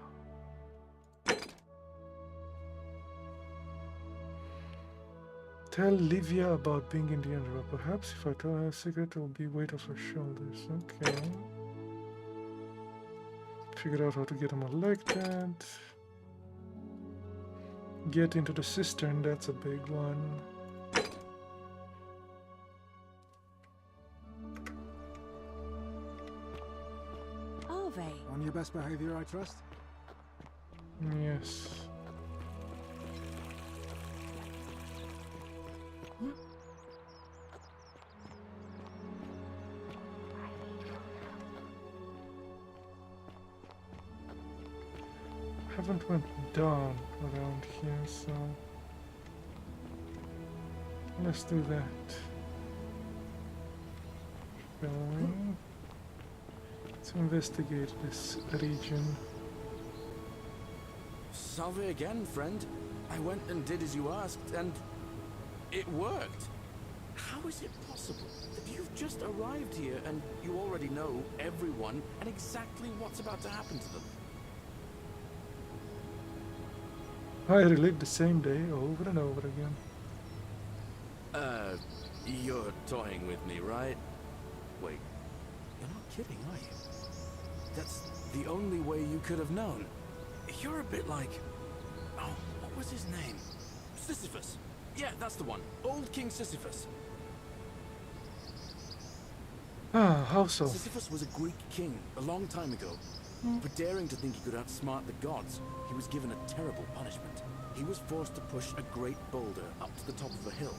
Tell Livia about being in the underworld. Perhaps if I tell her a secret, it will be weight off her shoulders. Okay. Figure out how to get him elected. Get into the cistern, that's a big one. On your best behavior, I trust? Yes. Haven't went down around here, so let's do that. Shall we? Let's investigate this region. Salve again, friend. I went and did as you asked, and it worked. How is it possible that you've just arrived here and you already know everyone and exactly what's about to happen to them? I relived the same day over and over again. You're toying with me, right? Wait, you're not kidding, are you? That's the only way you could have known. You're a bit like... Oh, what was his name? Sisyphus. Yeah, that's the one. Old King Sisyphus. Ah, how so? Sisyphus was a Greek king a long time ago. For daring to think he could outsmart the gods, he was given a terrible punishment. He was forced to push a great boulder up to the top of a hill.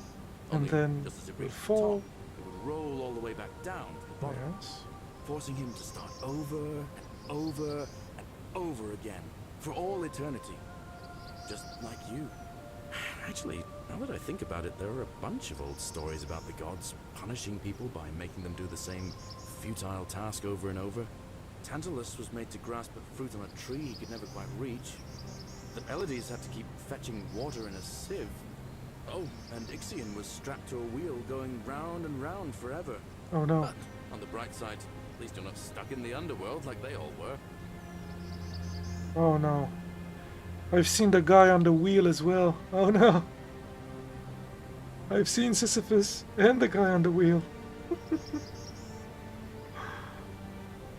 And Only, then just as it will reached the fall. top, it would roll all the way back down to the bottom, Yes. forcing him to start over and over and over again for all eternity. Just like you. Actually, now that I think about it, there are a bunch of old stories about the gods punishing people by making them do the same futile task over and over. Tantalus was made to grasp a fruit on a tree he could never quite reach. The Pleiades had to keep fetching water in a sieve. Oh, and Ixion was strapped to a wheel going round and round forever. Oh no. But on the bright side, at least you're not stuck in the underworld like they all were. Oh no. I've seen the guy on the wheel as well. Oh no. I've seen Sisyphus and the guy on the wheel.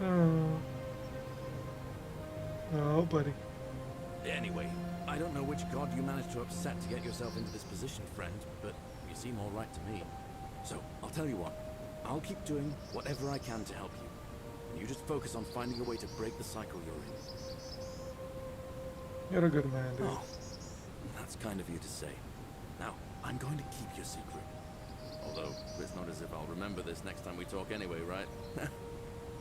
Oh. Oh, buddy. Anyway, I don't know which god you managed to upset to get yourself into this position, friend, but you seem all right to me. So, I'll tell you what. I'll keep doing whatever I can to help you. And you just focus on finding a way to break the cycle you're in. You're a good man, dude. Oh, that's kind of you to say. Now, I'm going to keep your secret. Although, it's not as if I'll remember this next time we talk anyway, right?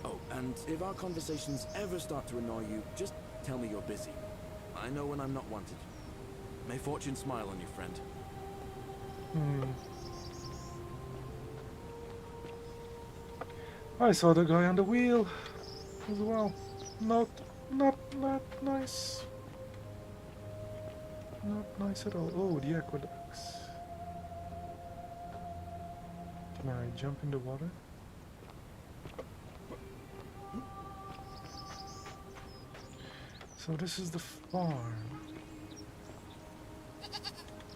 Oh, and if our conversations ever start to annoy you, just tell me you're busy. I know when I'm not wanted. May fortune smile on you, friend. I saw the guy on the wheel as well. Not nice. Not nice at all. Oh, the aqueducts. Can I jump in the water? So this is the farm.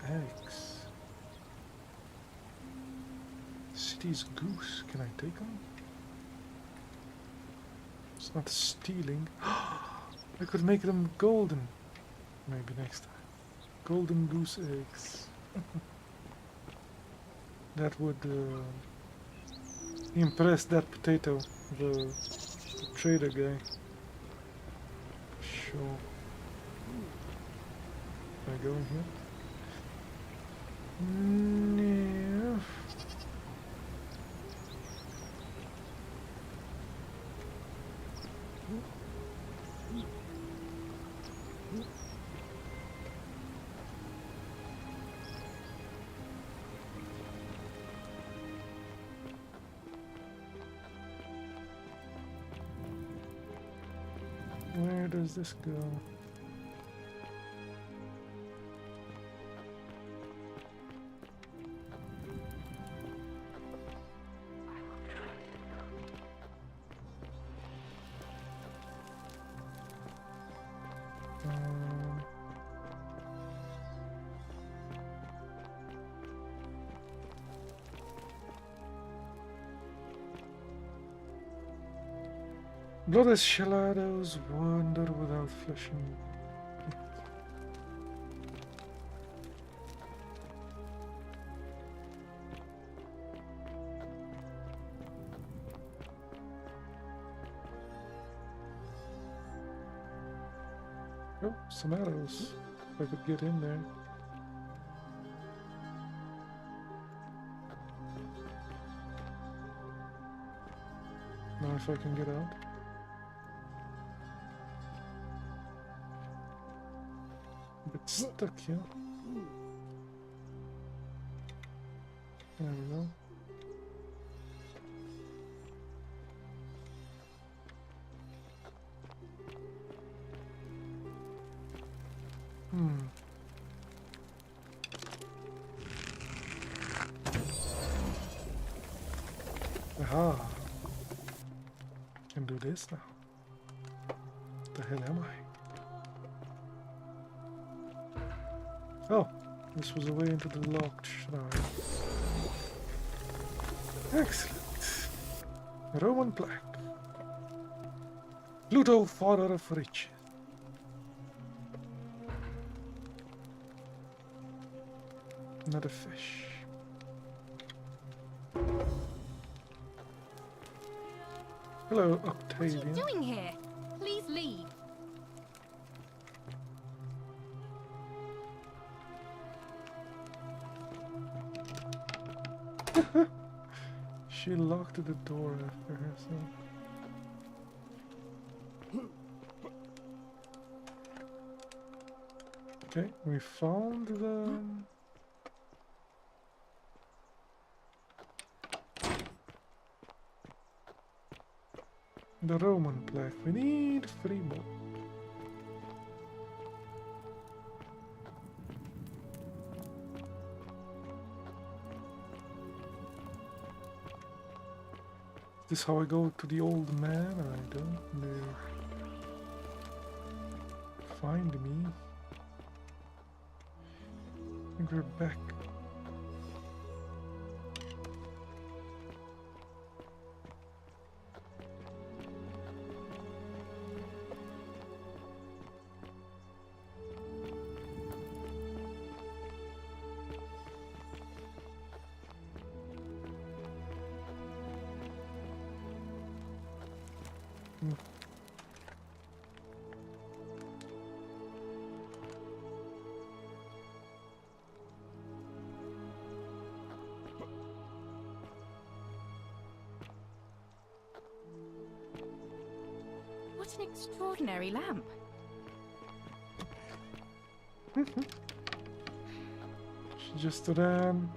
Eggs. City's goose. Can I take them? It's not stealing. I could make them golden. Maybe next time. Golden goose eggs. That would impress that potato, the trader guy. Sure. Can I go in here? No. Where does this go? Bloodless shadows wander without flashing. Oh, some arrows. If I could get in there. Now if I can get out. A bit stuck here. There we go. Aha. Can do this now. The hell am I? Oh, this was a way into the locked shrine. Excellent. Roman plaque. Pluto, father of riches. Another fish. Hello, What are Octavian. you doing here? Please leave. She locked the door after herself. Okay, we found the Roman plaque. We need 3 more. Is this how I go to the old man? I don't know. Find me. I think we're back. What an extraordinary lamp. She just ran.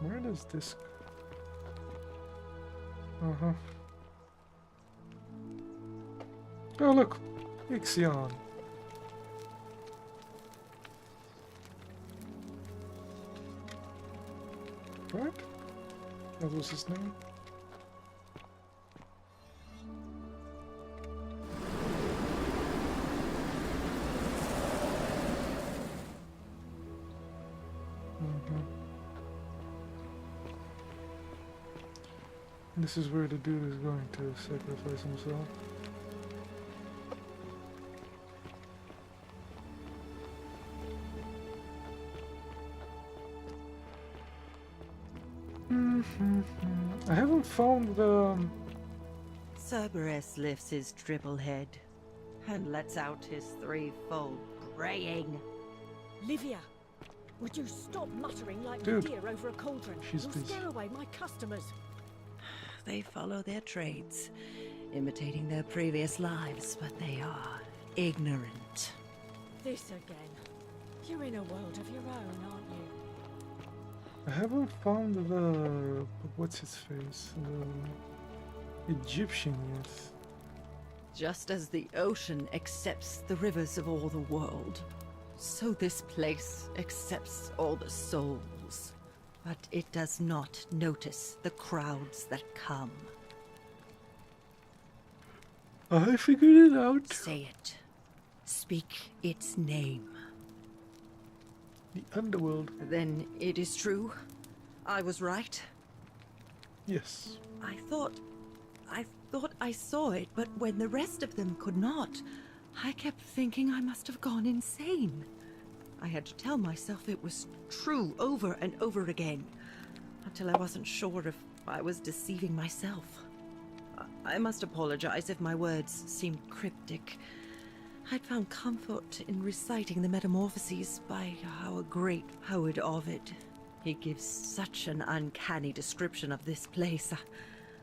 Where does this go? Oh look, Ixion. Right? That was his name. This is where the dude is going to sacrifice himself. I haven't found the... Cerberus lifts his triple head and lets out his threefold braying. Livia, would you stop muttering like Dude, a deer over a cauldron? she's You'll busy. scare away my customers. They follow their trades, imitating their previous lives, but they are ignorant. This again. You're in a world of your own, aren't you? I haven't found the... what's his face? The Egyptian yet. Just as the ocean accepts the rivers of all the world, so this place accepts all the souls. But it does not notice the crowds that come. I figured it out. Say it. Speak its name. The underworld. Then it is true. I was right. Yes. I thought I saw it, but when the rest of them could not, I kept thinking I must have gone insane. I had to tell myself it was true over and over again, until I wasn't sure if I was deceiving myself. I must apologize if my words seemed cryptic. I'd found comfort in reciting the Metamorphoses by our great poet Ovid. He gives such an uncanny description of this place.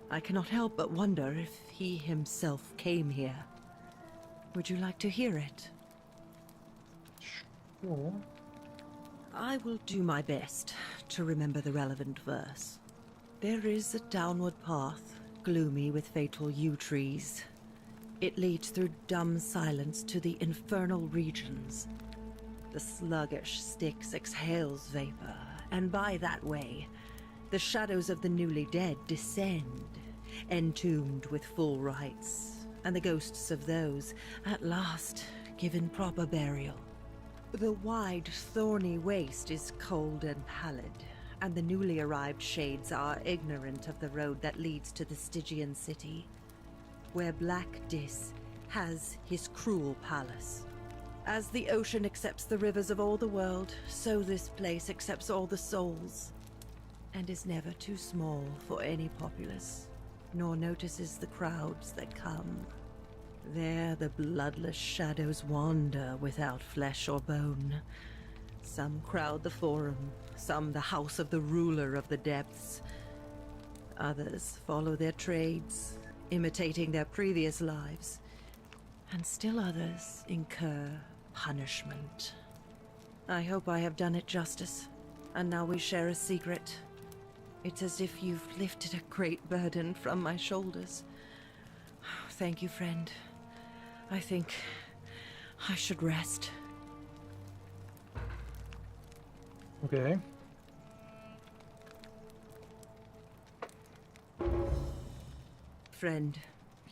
I cannot help but wonder if he himself came here. Would you like to hear it? Sure. I will do my best to remember the relevant verse. There is a downward path, gloomy with fatal yew trees. It leads through dumb silence to the infernal regions. The sluggish Styx exhales vapor, and by that way, the shadows of the newly dead descend, entombed with full rites, and the ghosts of those, at last, given proper burial. The wide, thorny waste is cold and pallid, and the newly arrived shades are ignorant of the road that leads to the Stygian city, where Black Dis has his cruel palace. As the ocean accepts the rivers of all the world, so this place accepts all the souls, and is never too small for any populace, nor notices the crowds that come. There the bloodless shadows wander without flesh or bone. Some crowd the forum, some the house of the ruler of the depths. Others follow their trades, imitating their previous lives. And still others incur punishment. I hope I have done it justice, and now we share a secret. It's as if you've lifted a great burden from my shoulders. Thank you, friend. I think I should rest. Okay. Friend,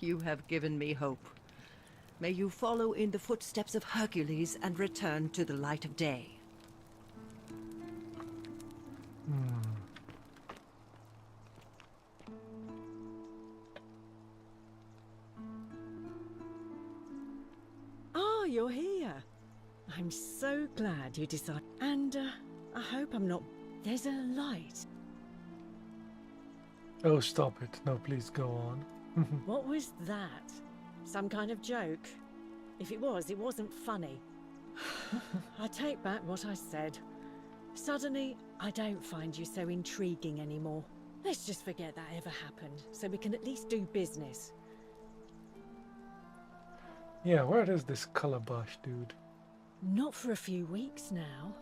you have given me hope. May you follow in the footsteps of Hercules and return to the light of day. Oh, you're here. I'm so glad you decided. And I hope I'm not. There's a light. Oh, stop it. No, please go on. What was that? Some kind of joke? If it was, it wasn't funny. I take back what I said. Suddenly, I don't find you so intriguing anymore. Let's just forget that ever happened, so we can at least do business. Yeah, where is this Calabash dude? Not for a few weeks now.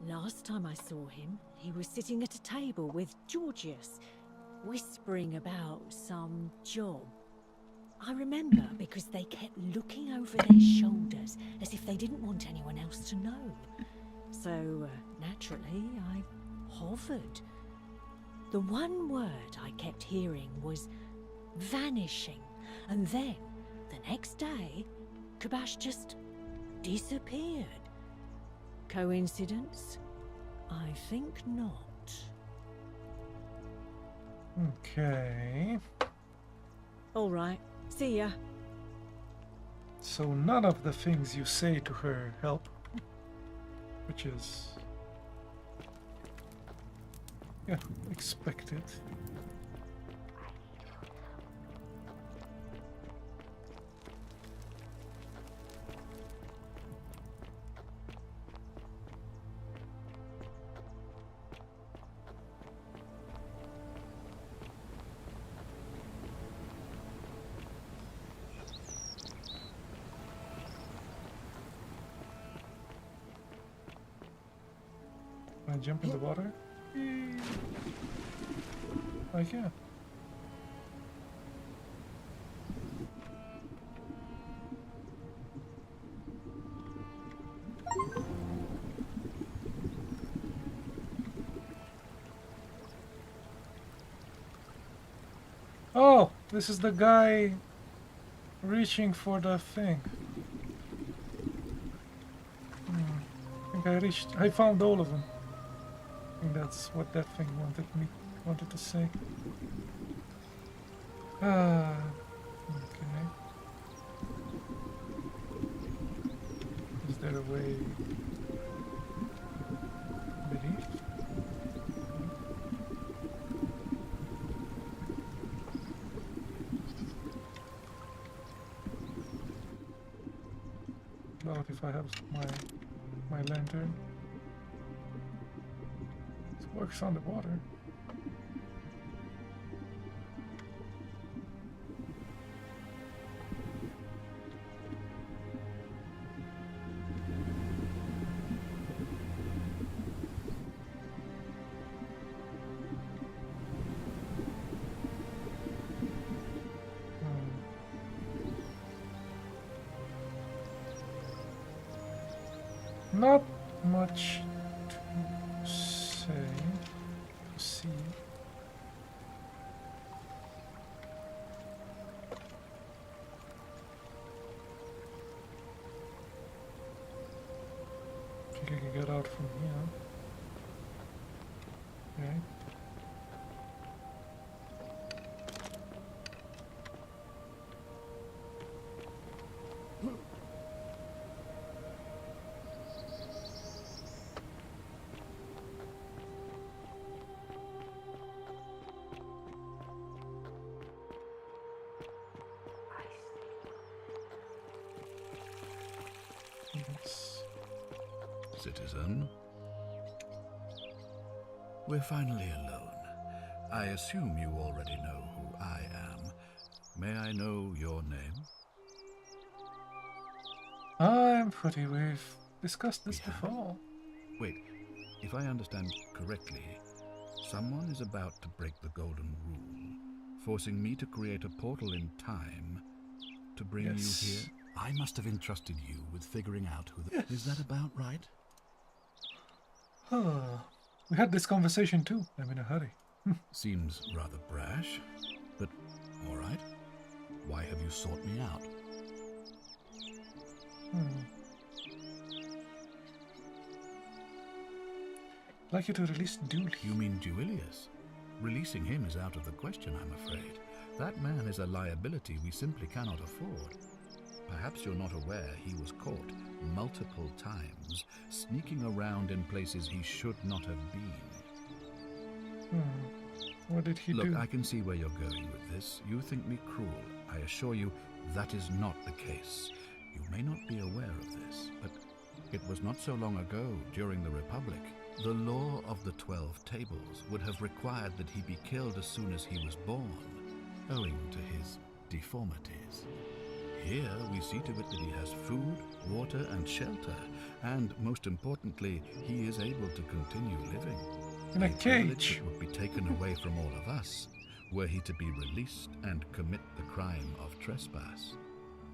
Last time I saw him, he was sitting at a table with Georgius, whispering about some job. I remember because they kept looking over their shoulders as if they didn't want anyone else to know. So, naturally, I hovered. The one word I kept hearing was vanishing, and then, the next day, Kabash just disappeared. Coincidence? I think not. Okay. All right. See ya. So none of the things you say to her help, which is, yeah, expected. Can I jump in the water? I can. Oh, this is the guy reaching for the thing. I think I found all of them. I think that's what that thing wanted to say. Okay. Is there a way beneath? About if I have my lantern. It works on the water. Not much to say. To see. I think I can get out from here. Okay. Yes. Citizen, we're finally alone. I assume you already know who I am. May I know your name? I'm pretty. We've discussed this before. Wait, if I understand correctly, someone is about to break the Golden Rule, forcing me to create a portal in time to bring you here. I must have entrusted you with figuring out who the... Is that about right? We had this conversation too. I'm in a hurry. Seems rather brash, but all right. Why have you sought me out? I'd like you to release Dooley. You mean Duilius? Releasing him is out of the question, I'm afraid. That man is a liability we simply cannot afford. Perhaps you're not aware he was caught multiple times, sneaking around in places he should not have been. What did he do? Look, I can see where you're going with this. You think me cruel. I assure you that is not the case. You may not be aware of this, but it was not so long ago, during the Republic, the law of the 12 Tables would have required that he be killed as soon as he was born, owing to his deformities. Here we see to it that he has food, water and shelter, and most importantly, he is able to continue living. In a cage. It would be taken away from all of us, were he to be released and commit the crime of trespass.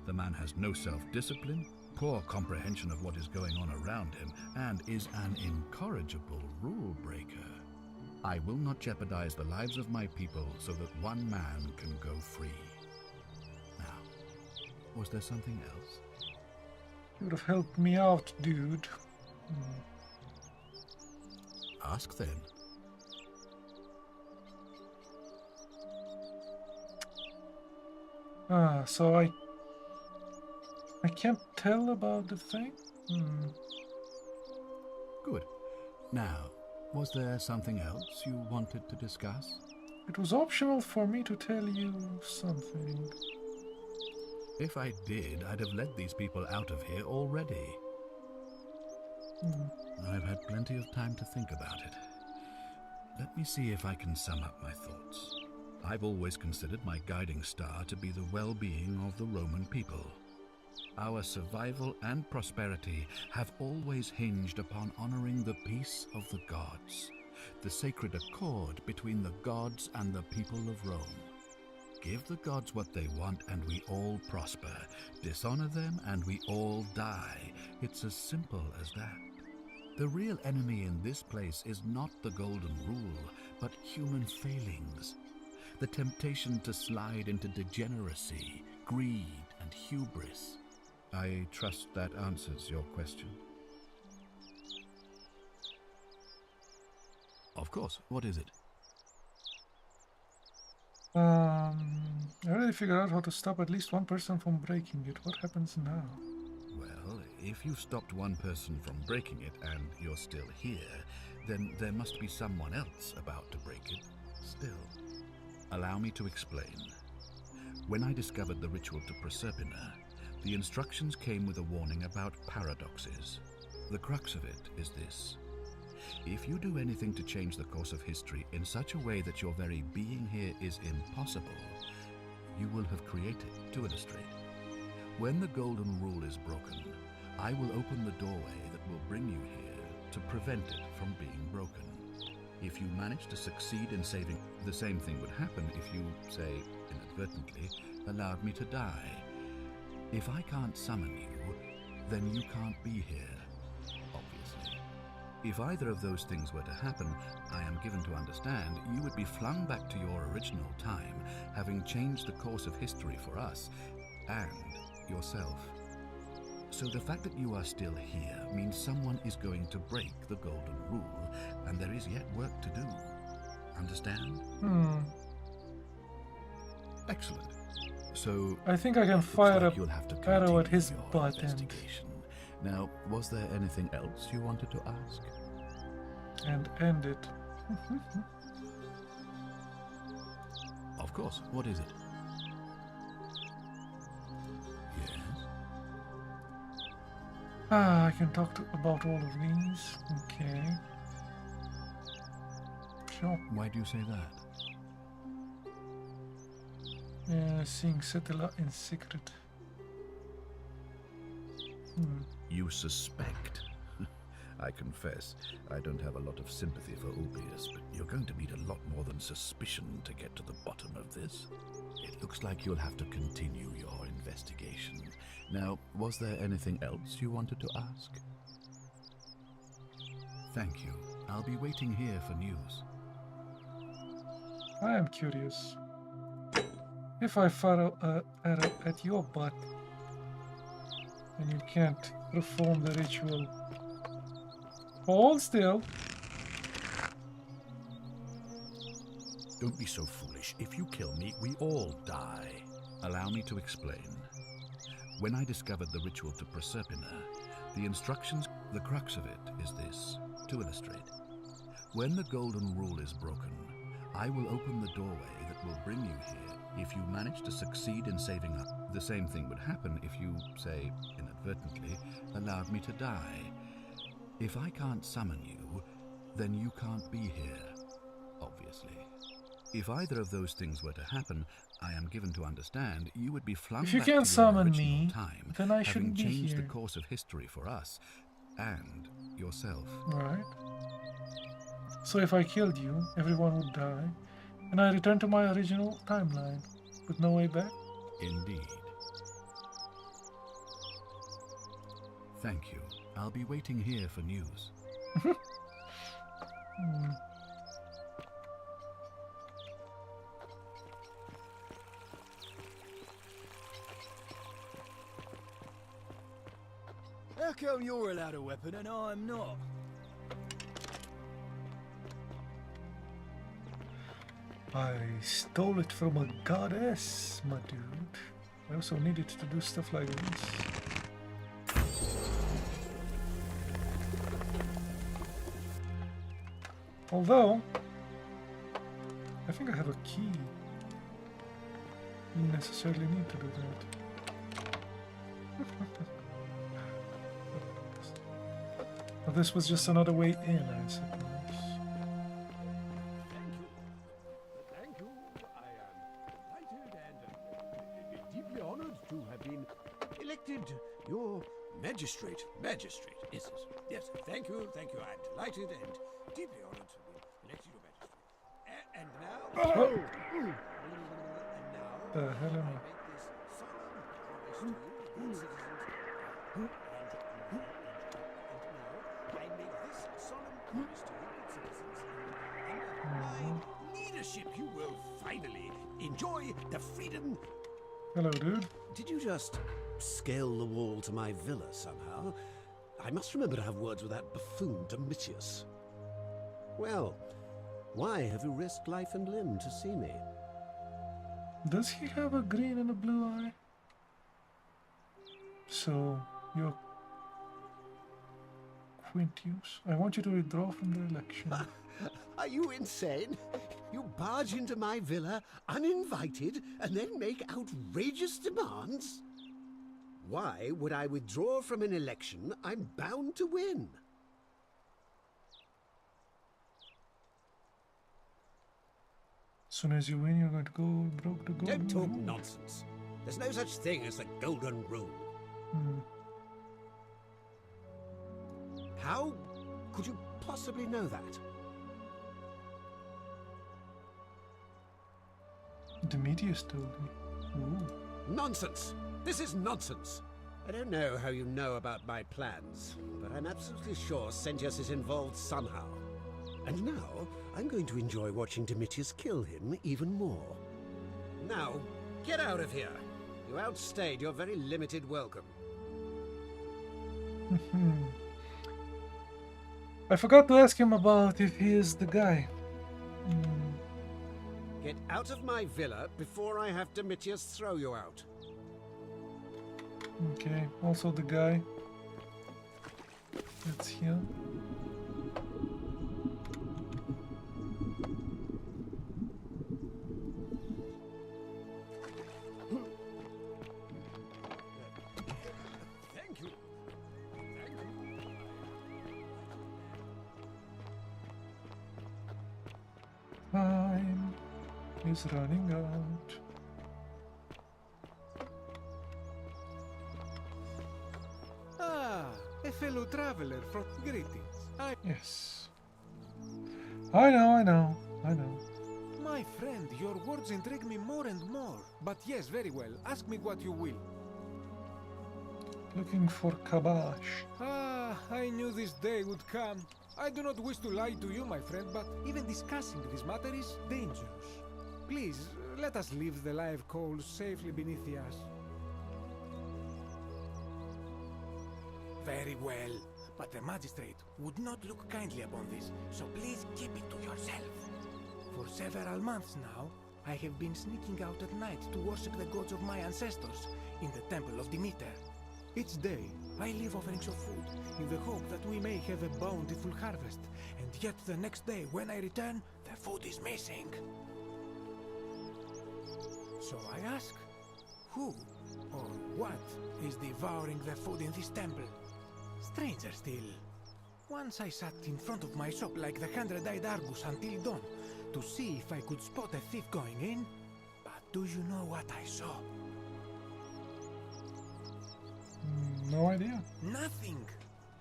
The man has no self-discipline, poor comprehension of what is going on around him, and is an incorrigible rule breaker. I will not jeopardize the lives of my people so that one man can go free. Was there something else? You would have helped me out, dude. Ask then. So I can't tell about the thing? Good. Now, was there something else you wanted to discuss? It was optional for me to tell you something. If I did, I'd have led these people out of here already. I've had plenty of time to think about it. Let me see if I can sum up my thoughts. I've always considered my guiding star to be the well-being of the Roman people. Our survival and prosperity have always hinged upon honoring the peace of the gods, the sacred accord between the gods and the people of Rome. Give the gods what they want and we all prosper. Dishonor them and we all die. It's as simple as that. The real enemy in this place is not the Golden Rule, but human failings. The temptation to slide into degeneracy, greed, and hubris. I trust that answers your question. Of course. What is it? I already figured out how to stop at least one person from breaking it. What happens now? Well, if you've stopped one person from breaking it and you're still here, then there must be someone else about to break it still. Allow me to explain. When I discovered the ritual to Proserpina, the instructions came with a warning about paradoxes. The crux of it is this. If you do anything to change the course of history in such a way that your very being here is impossible, you will have created, to illustrate. When the Golden Rule is broken, I will open the doorway that will bring you here to prevent it from being broken. If you manage to succeed in saving, the same thing would happen if you, say, inadvertently, allowed me to die. If I can't summon you, then you can't be here. If either of those things were to happen, I am given to understand you would be flung back to your original time, having changed the course of history for us and yourself. So the fact that you are still here means someone is going to break the Golden Rule, and there is yet work to do. Understand? Excellent. So I think I can looks fire like a you'll have to arrow at continue his your butt and investigation. Now, was there anything else you wanted to ask? end it. Of course. What is it? Yes? I can talk about all of these. Okay. Sure. Why do you say that? Seeing Settler in secret. You suspect? I confess, I don't have a lot of sympathy for Ulpius, but you're going to need a lot more than suspicion to get to the bottom of this. It looks like you'll have to continue your investigation. Now, was there anything else you wanted to ask? Thank you. I'll be waiting here for news. I am curious. If I fire an arrow at your butt and you can't perform the ritual, hold still. Don't be so foolish. If you kill me, we all die. Allow me to explain. When I discovered the ritual to Proserpina, the instructions, the crux of it is this, to illustrate. When the Golden Rule is broken, I will open the doorway that will bring you here if you manage to succeed in saving us. The same thing would happen if you, say, inadvertently, allowed me to die. If I can't summon you, then you can't be here, obviously. If either of those things were to happen, I am given to understand you would be flung If you back can't to your summon original me, time, then I having shouldn't be changed the here. course of history for us and yourself. Right. So if I killed you, everyone would die, and I return to my original timeline with no way back? Indeed. Thank you. I'll be waiting here for news. How come you're allowed a weapon and I'm not? I stole it from a goddess, my dude. I also needed to do stuff like this. Although, I think I have a key. You necessarily need to do that. But this was just another way in, I suppose. Thank you. I am delighted and deeply honored to have been elected your magistrate. Magistrate, yes, yes. Thank you. I'm delighted and deeply honored to be elected your magistrate. And now... The hell am I? Leadership, you will finally enjoy the freedom. Hello, dude. Did you just scale the wall to my villa somehow? I must remember to have words with that buffoon Domitius. Well, why have you risked life and limb to see me? Does he have a green and a blue eye? So, you're Quintius. I want you to withdraw from the election. Are you insane? You barge into my villa uninvited and then make outrageous demands? Why would I withdraw from an election I'm bound to win? As soon as you win, you're going to go broke the golden Don't talk rule. nonsense. There's no such thing as the Golden Rule. How could you possibly know that? Demetrius told me. Ooh. Nonsense! This is nonsense! I don't know how you know about my plans, but I'm absolutely sure Sentius is involved somehow. And now, I'm going to enjoy watching Domitius kill him even more. Now, get out of here! You outstayed your very limited welcome. I forgot to ask him about if he is the guy. Get out of my villa before I have Domitius throw you out. Okay, also the guy that's here. Thank you. Time is running out. Ah, a fellow traveler from greetings. Yes. I know. My friend, your words intrigue me more and more. But yes, very well. Ask me what you will. Looking for Kabash. Ah, I knew this day would come. I do not wish to lie to you, my friend, but even discussing this matter is dangerous. Please, let us leave the live coals safely beneath the ash. Very well, but the magistrate would not look kindly upon this, so please keep it to yourself. For several months now, I have been sneaking out at night to worship the gods of my ancestors in the temple of Demeter. Each day, I leave offerings of food in the hope that we may have a bountiful harvest, and yet the next day when I return, the food is missing. So I ask, who or what is devouring the food in this temple? Stranger still. Once I sat in front of my shop like the 100-eyed Argus until dawn to see if I could spot a thief going in, but do you know what I saw? No idea. Nothing!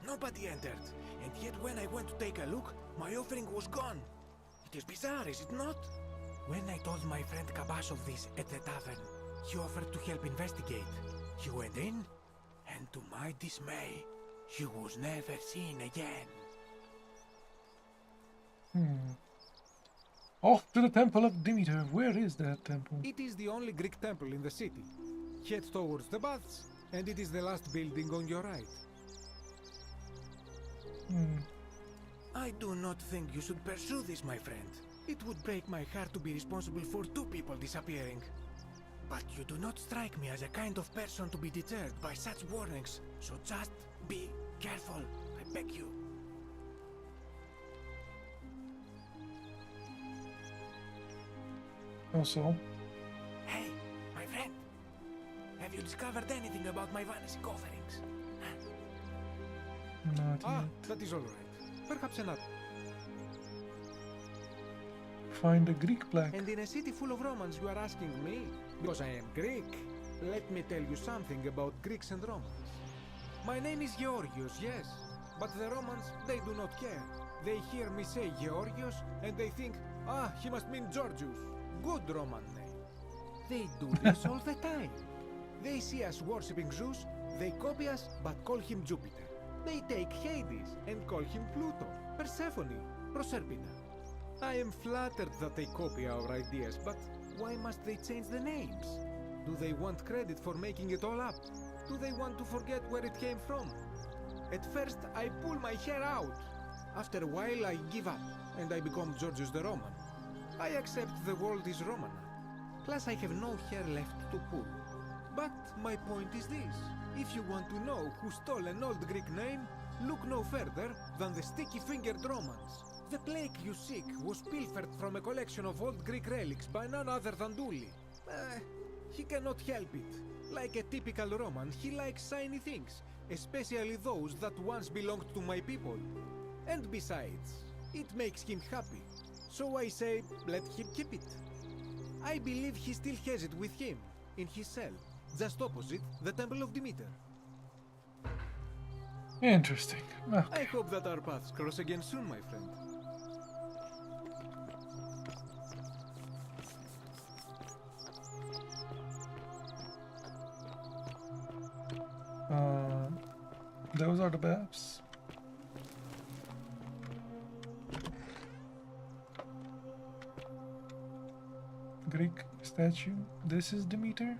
Nobody entered, and yet when I went to take a look, my offering was gone. It is bizarre, is it not? When I told my friend Kabash of this at the tavern, he offered to help investigate. He went in, and to my dismay, he was never seen again. Off to the Temple of Demeter. Where is that temple? It is the only Greek temple in the city. Head towards the baths, and it is the last building on your right. I do not think you should pursue this, my friend. It would break my heart to be responsible for 2 people disappearing. But you do not strike me as a kind of person to be deterred by such warnings, so just be careful, I beg you. Also, Hey, my friend. Have you discovered anything about my vanishing offerings? not yet. That is all right. Perhaps another. Find a Greek plaque. And in a city full of Romans, you are asking me? Because I am Greek. Let me tell you something about Greeks and Romans. My name is Georgios, yes. But the Romans, they do not care. They hear me say Georgios, and they think, he must mean Georgius. Good Roman name. They do this all the time. They see us worshipping Zeus, they copy us, but call him Jupiter. They take Hades and call him Pluto, Persephone, Proserpina. I am flattered that they copy our ideas, but why must they change the names? Do they want credit for making it all up? Do they want to forget where it came from? At first, I pull my hair out. After a while, I give up, and I become Georgius the Roman. I accept the world is Roman. Plus, I have no hair left to pull. But my point is this. If you want to know who stole an old Greek name, look no further than the sticky-fingered Romans. The plague you seek was pilfered from a collection of old Greek relics by none other than Dully. He cannot help it. Like a typical Roman, he likes shiny things, especially those that once belonged to my people. And besides, it makes him happy. So I say, let him keep it. I believe he still has it with him, in his cell, just opposite the Temple of Demeter. Interesting. Okay. I hope that our paths cross again soon, my friend. Those are the maps. Greek statue. This is Demeter.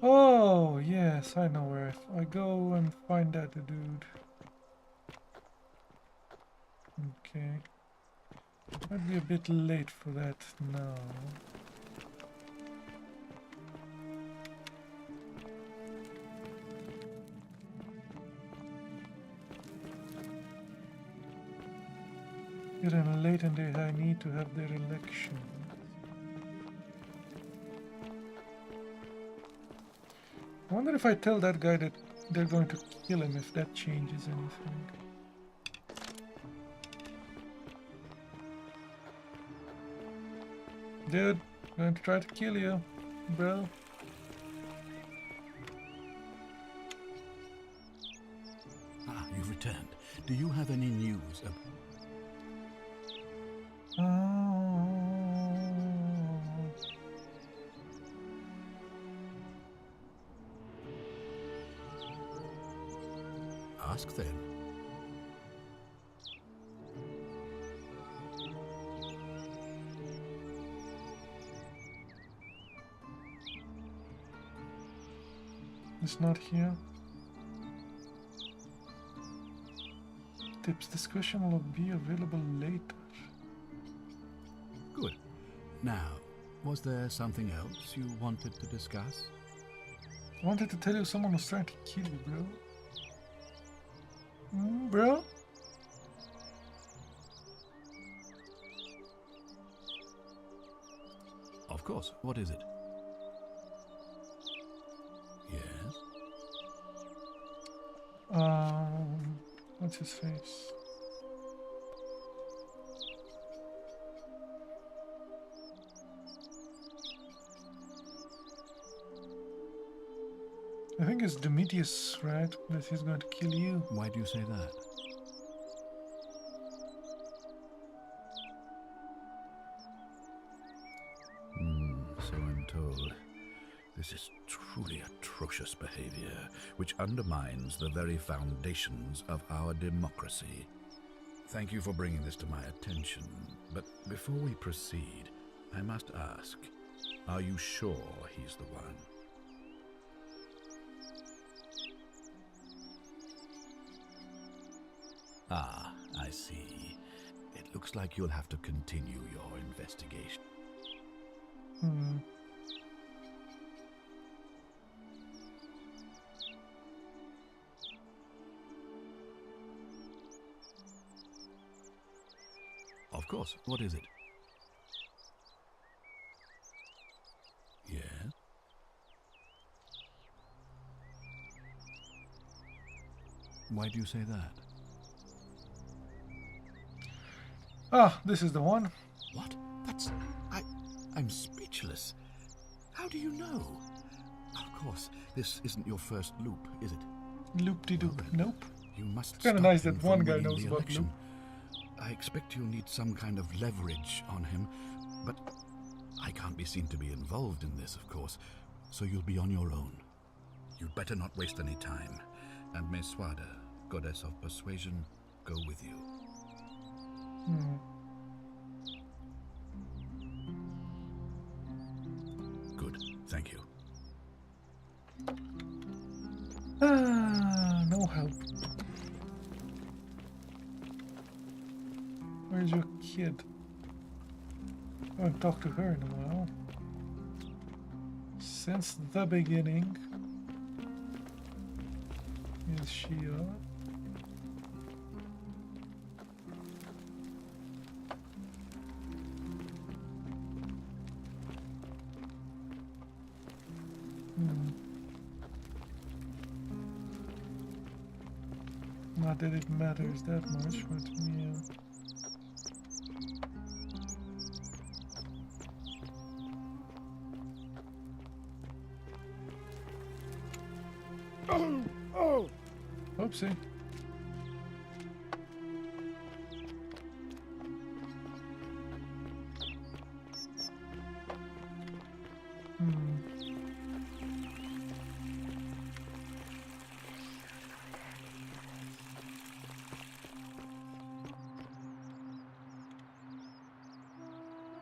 Oh, yes, I know where I go and find that dude. Okay. Might be a bit late for that now. Getting late and I need to have their election. I wonder if I tell that guy that they're going to kill him, if that changes anything. Dude, I'm going to try to kill you, bro. Ah, you've returned. Do you have any news of... Ask then. It's not here. Tips discussion will be available later. Good. Now, was there something else you wanted to discuss? I wanted to tell you someone was trying to kill you, bro. Bro? Of course. What is it? Yes? What's his face? I think it's Demetrius, right? That he's going to kill you. Why do you say that? So I'm told. This is truly atrocious behavior, which undermines the very foundations of our democracy. Thank you for bringing this to my attention, but before we proceed, I must ask, are you sure he's the one? Ah, I see. It looks like you'll have to continue your investigation. Of course. What is it? Yes? Why do you say that? Ah, this is the one. What? That's... I'm speechless. How do you know? Of course, this isn't your first loop, is it? Loop-de-doop. Nope. You must It's kind of stop nice him that from one guy winning knows the about election. loop. I expect you'll need some kind of leverage on him, but I can't be seen to be involved in this, of course, so you'll be on your own. You'd better not waste any time, and may Swada, goddess of persuasion, go with you. Good, thank you. No help. Where's your kid? I haven't talked to her in a while. Since the beginning. Is she up? Not that it matters that much, but yeah. Oopsie.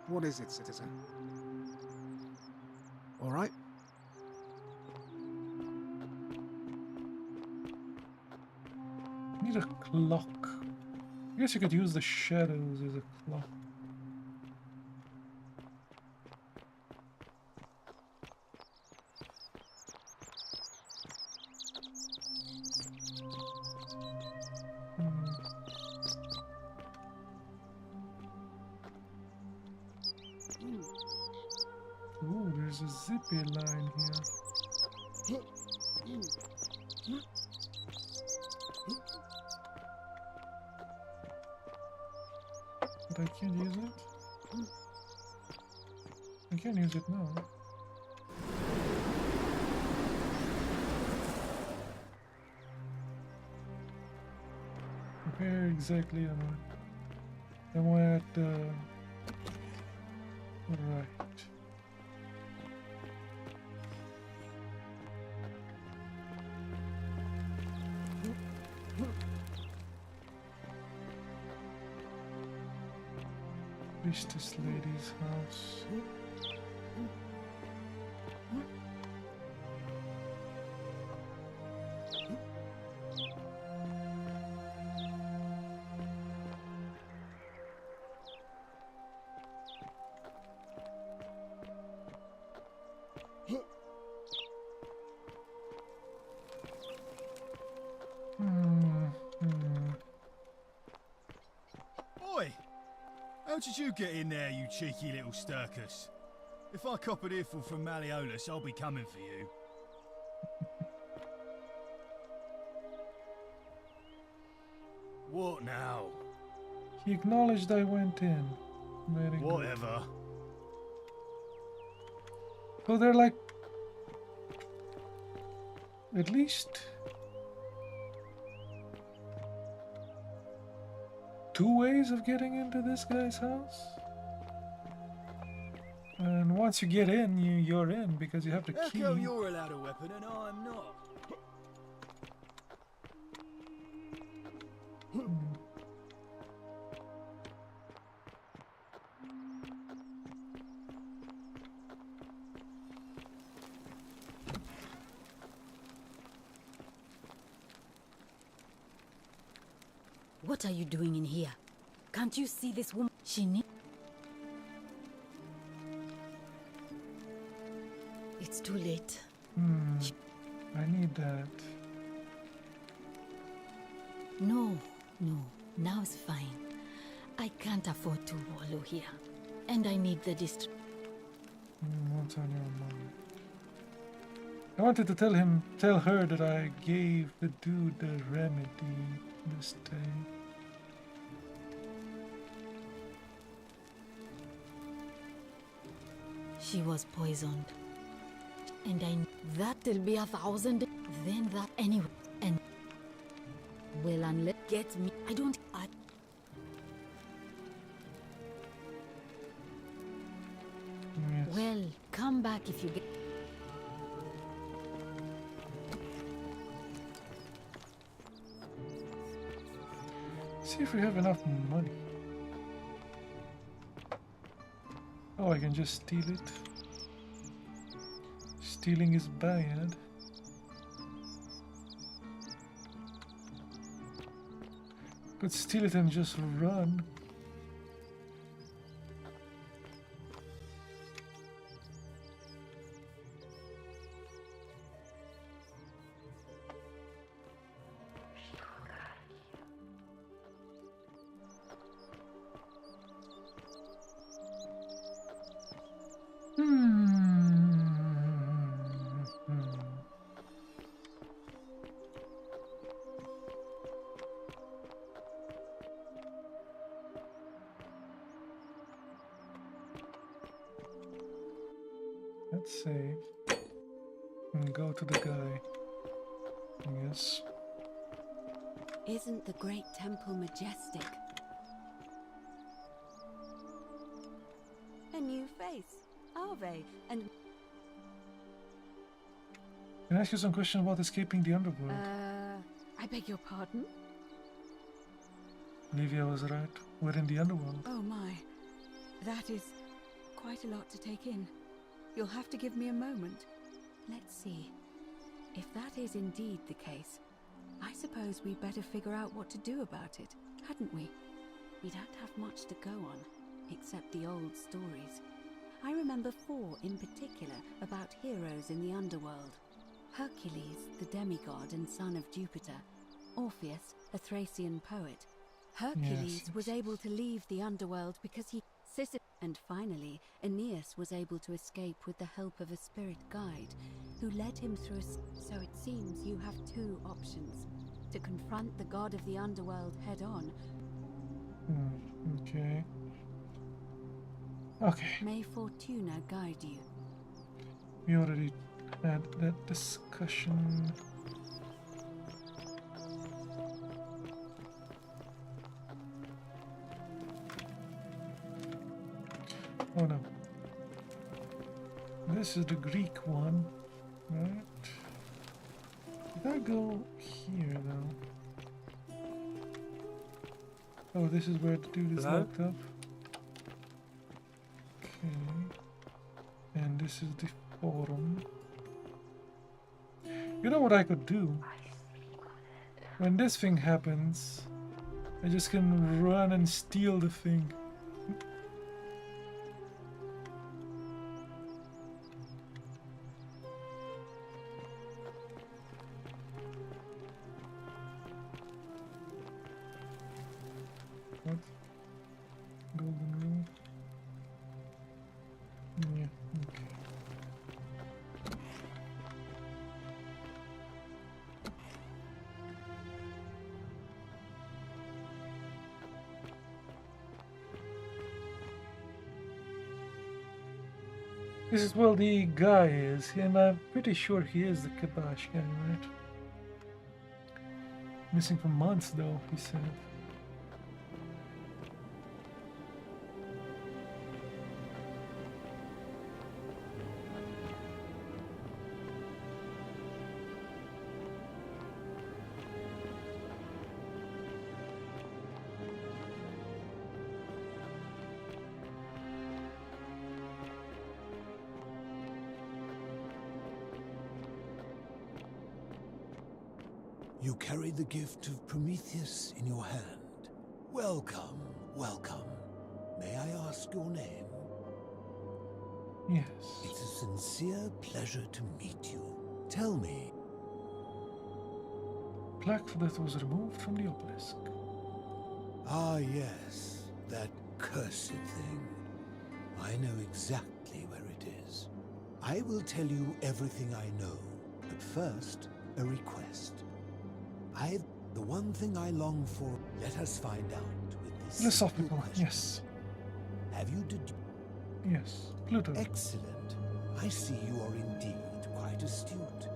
What is it, citizen? All right. Need a clock. I guess you could use the shadows as a clock. Ooh, there's a zippy line here. But I can't use it. I can't use it now. Where exactly am I? Am I at the right? Priestess lady's house. Oi! How did you get in there, you cheeky little Sturkus? If I cop an earful from Malleolus, I'll be coming for you. What now? He acknowledged I went in. Very good. Whatever. So they're like at least two ways of getting into this guy's house. And once you get in, you're in because you have the How key. come you're allowed a weapon and I'm not? What are you doing in here? Can't you see this woman? She needs... It's too late. I need that. No, now's fine. I can't afford to wallow here. And I need the district. What's on your mind? I wanted to tell her that I gave the dude the remedy this time. She was poisoned. And that'll be 1,000. Then that anyway. And well, unless get me. I don't. Yes. Well, come back if you get. See if we have enough money. Oh, I can just steal it. Stealing is bad. Could steal it and just run. Let's save and go to the guy. Yes. Isn't the great temple majestic? A new face, Ave, and Can I ask you some question about escaping the underworld? I beg your pardon? Olivia was right. We're in the underworld. Oh my. That is quite a lot to take in. You'll have to give me a moment. Let's see. If that is indeed the case, I suppose we'd better figure out what to do about it, hadn't we? We don't have much to go on, except the old stories. I remember 4 in particular about heroes in the underworld. Hercules, the demigod and son of Jupiter. Orpheus, a Thracian poet. Hercules was able to leave the underworld because he... And finally, Aeneas was able to escape with the help of a spirit guide, who led him through So it seems you have 2 options. To confront the god of the underworld head-on. Okay. Okay. May Fortuna guide you. We already had that discussion. Oh no. This is the Greek one, right? Did I go here though? Oh, this is where the dude is Hello? locked up. Okay. And this is the forum. You know what I could do? When this thing happens, I just can run and steal the thing. What? Golden rule? Yeah, okay. This is where the guy is, and I'm pretty sure he is the Kibash guy, right? Missing for months though, he said. You carry the gift of Prometheus in your hand. Welcome, welcome. May I ask your name? Yes. It's a sincere pleasure to meet you. Tell me. Plaque that was removed from the obelisk. Ah, yes, that cursed thing. I know exactly where it is. I will tell you everything I know, but first, a request. The one thing I long for, let us find out with this Philosophical, question. yes. Have you Yes, Pluto. Excellent. I see you are indeed quite astute.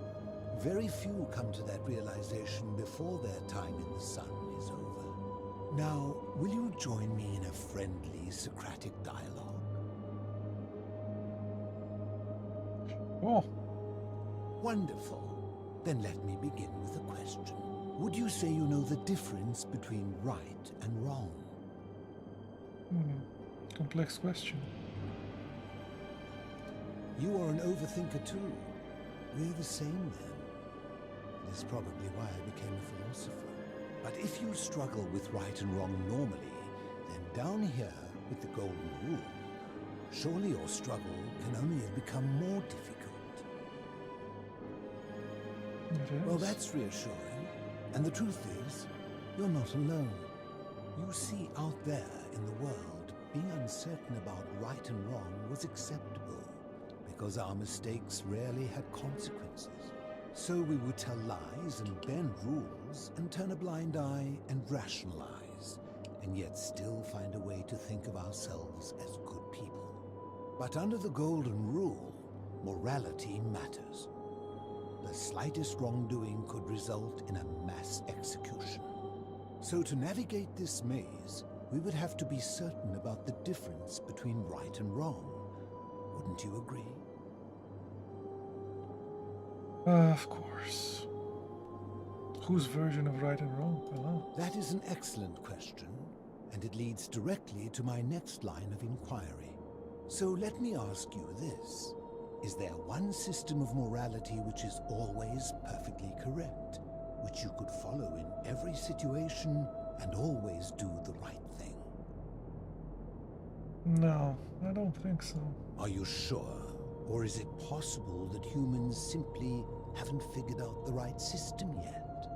Very few come to that realization before their time in the sun is over. Now, will you join me in a friendly Socratic dialogue? Oh. Wonderful. Then let me begin with a question. Would you say you know the difference between right and wrong? Complex question. You are an overthinker too. We're the same then. This is probably why I became a philosopher. But if you struggle with right and wrong normally, then down here with the golden rule, surely your struggle can only have become more difficult. Well, that's reassuring. And the truth is, you're not alone. You see, out there in the world, being uncertain about right and wrong was acceptable, because our mistakes rarely had consequences. So we would tell lies and bend rules and turn a blind eye and rationalize, and yet still find a way to think of ourselves as good people. But under the golden rule, morality matters. The slightest wrongdoing could result in a mass execution. So to navigate this maze, we would have to be certain about the difference between right and wrong. Wouldn't you agree? Of course. Whose version of right and wrong? Hello? That is an excellent question, and it leads directly to my next line of inquiry. So let me ask you this. Is there one system of morality which is always perfectly correct, which you could follow in every situation and always do the right thing? No, I don't think so. Are you sure? Or is it possible that humans simply haven't figured out the right system yet?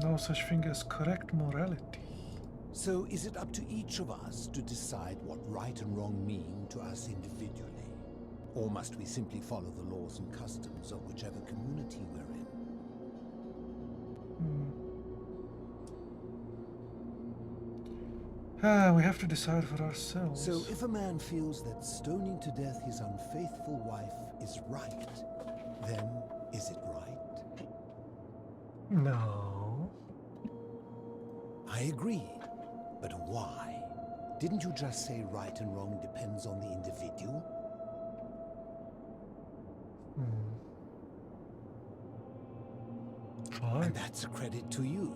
No such thing as correct morality. So is it up to each of us to decide what right and wrong mean to us individually? Or must we simply follow the laws and customs of whichever community we're in? We have to decide for ourselves. So if a man feels that stoning to death his unfaithful wife is right, then is it right? No. I agree. But why? Didn't you just say right and wrong depends on the individual? Fine. And that's a credit to you.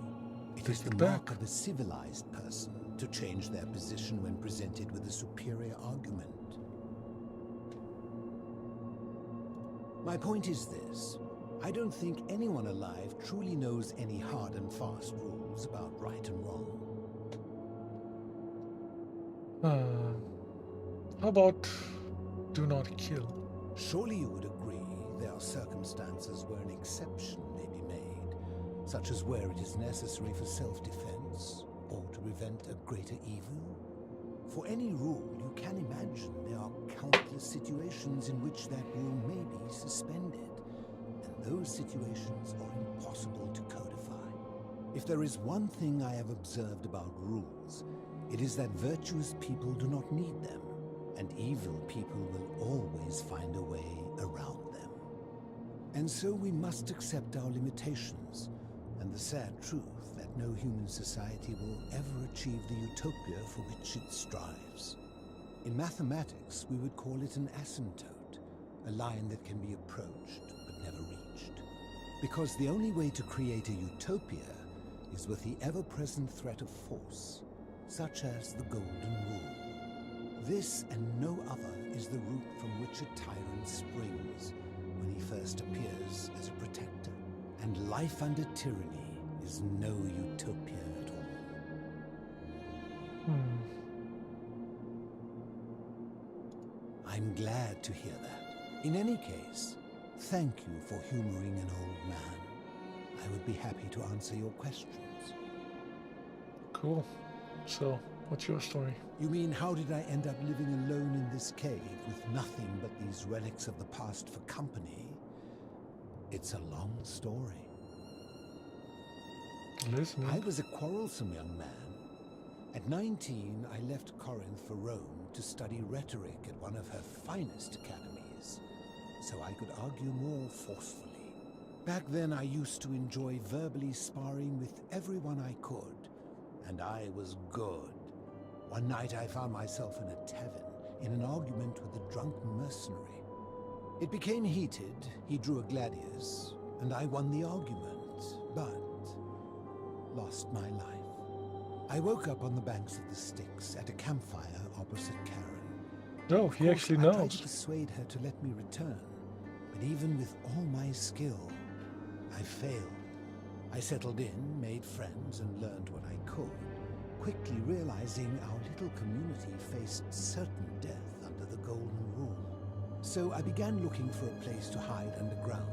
It is the mark of a civilized person to change their position when presented with a superior argument. My point is this. I don't think anyone alive truly knows any hard and fast rules about right and wrong. How about do not kill? Surely you would agree there are circumstances where an exception may be made, such as where it is necessary for self-defense or to prevent a greater evil. For any rule, you can imagine there are countless situations in which that rule may be suspended, and those situations are impossible to codify. If there is one thing I have observed about rules, it is that virtuous people do not need them, and evil people will always find a way around them. And so we must accept our limitations, and the sad truth that no human society will ever achieve the utopia for which it strives. In mathematics, we would call it an asymptote, a line that can be approached but never reached. Because the only way to create a utopia is with the ever-present threat of force, such as the Golden Rule. This and no other is the root from which a tyrant springs when he first appears as a protector. And life under tyranny is no utopia at all. I'm glad to hear that. In any case, thank you for humoring an old man. I would be happy to answer your questions. Cool. So, what's your story? You mean, how did I end up living alone in this cave with nothing but these relics of the past for company? It's a long story. Listen. I was a quarrelsome young man. At 19, I left Corinth for Rome to study rhetoric at one of her finest academies, so I could argue more forcefully. Back then, I used to enjoy verbally sparring with everyone I could, and I was good. One night I found myself in a tavern, in an argument with a drunk mercenary. It became heated, he drew a gladius, and I won the argument, but lost my life. I woke up on the banks of the Styx at a campfire opposite Karen. Oh, he actually I tried knows. to persuade her to let me return, but even with all my skill, I failed. I settled in, made friends, and learned what I could, quickly realizing our little community faced certain death under the Golden Rule. So I began looking for a place to hide underground.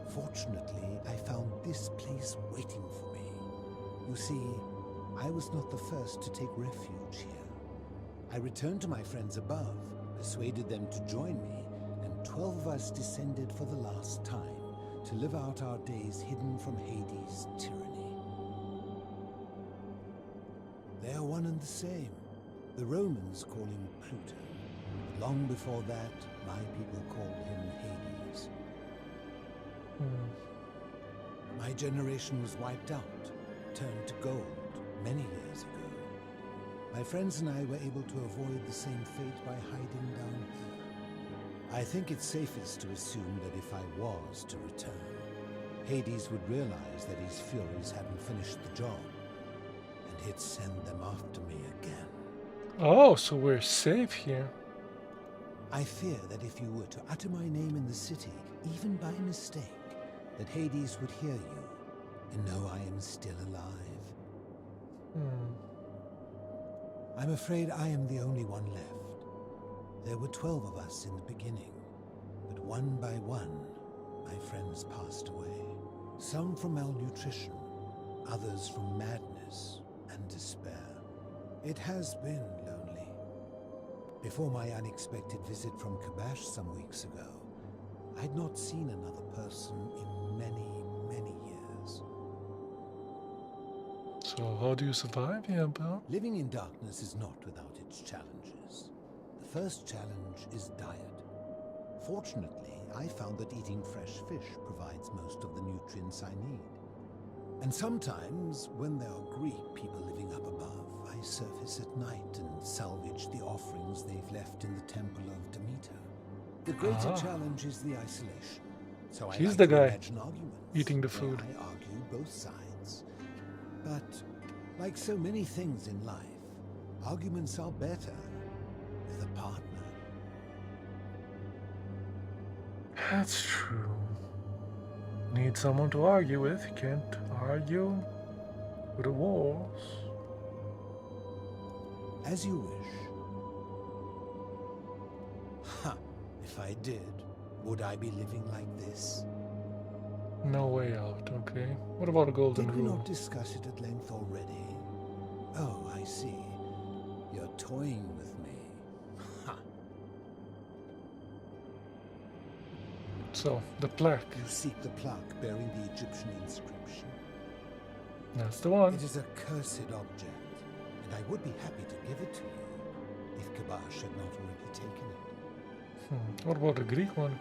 Fortunately, I found this place waiting for me. You see, I was not the first to take refuge here. I returned to my friends above, persuaded them to join me, and 12 of us descended for the last time to live out our days hidden from Hades' tyranny. They are one and the same. The Romans call him Pluto. But long before that, my people called him Hades. My generation was wiped out, turned to gold, many years ago. My friends and I were able to avoid the same fate by hiding down here. I think it's safest to assume that if I was to return, Hades would realize that his furies hadn't finished the job, and he'd send them after me again. Oh, so we're safe here. I fear that if you were to utter my name in the city, even by mistake, that Hades would hear you and know I am still alive. I'm afraid I am the only one left. There were 12 of us in the beginning, but one by one, my friends passed away. Some from malnutrition, others from madness and despair. It has been lonely. Before my unexpected visit from Kabash some weeks ago, I'd not seen another person in many, many years. So how do you survive here, Belle? Living in darkness is not without its challenges. The first challenge is diet. Fortunately, I found that eating fresh fish provides most of the nutrients I need. And sometimes, when there are Greek people living up above, I surface at night and salvage the offerings they've left in the temple of Demeter. The greater challenge is the isolation. So I He's like the to guy imagine arguments eating the where food. I argue both sides. But like so many things in life, arguments are better with a partner. That's true. Need someone to argue with. You can't argue with the walls. As you wish. Ha! If I did, would I be living like this? No way out, okay. What about a golden Did we rule? not discuss it at length already? Oh, I see. You're toying with me. Ha! So, the plaque. You seek the plaque bearing the Egyptian inscription. That's the one. It is a cursed object, and I would be happy to give it to you if Kabash had not already taken it. What about the Greek one?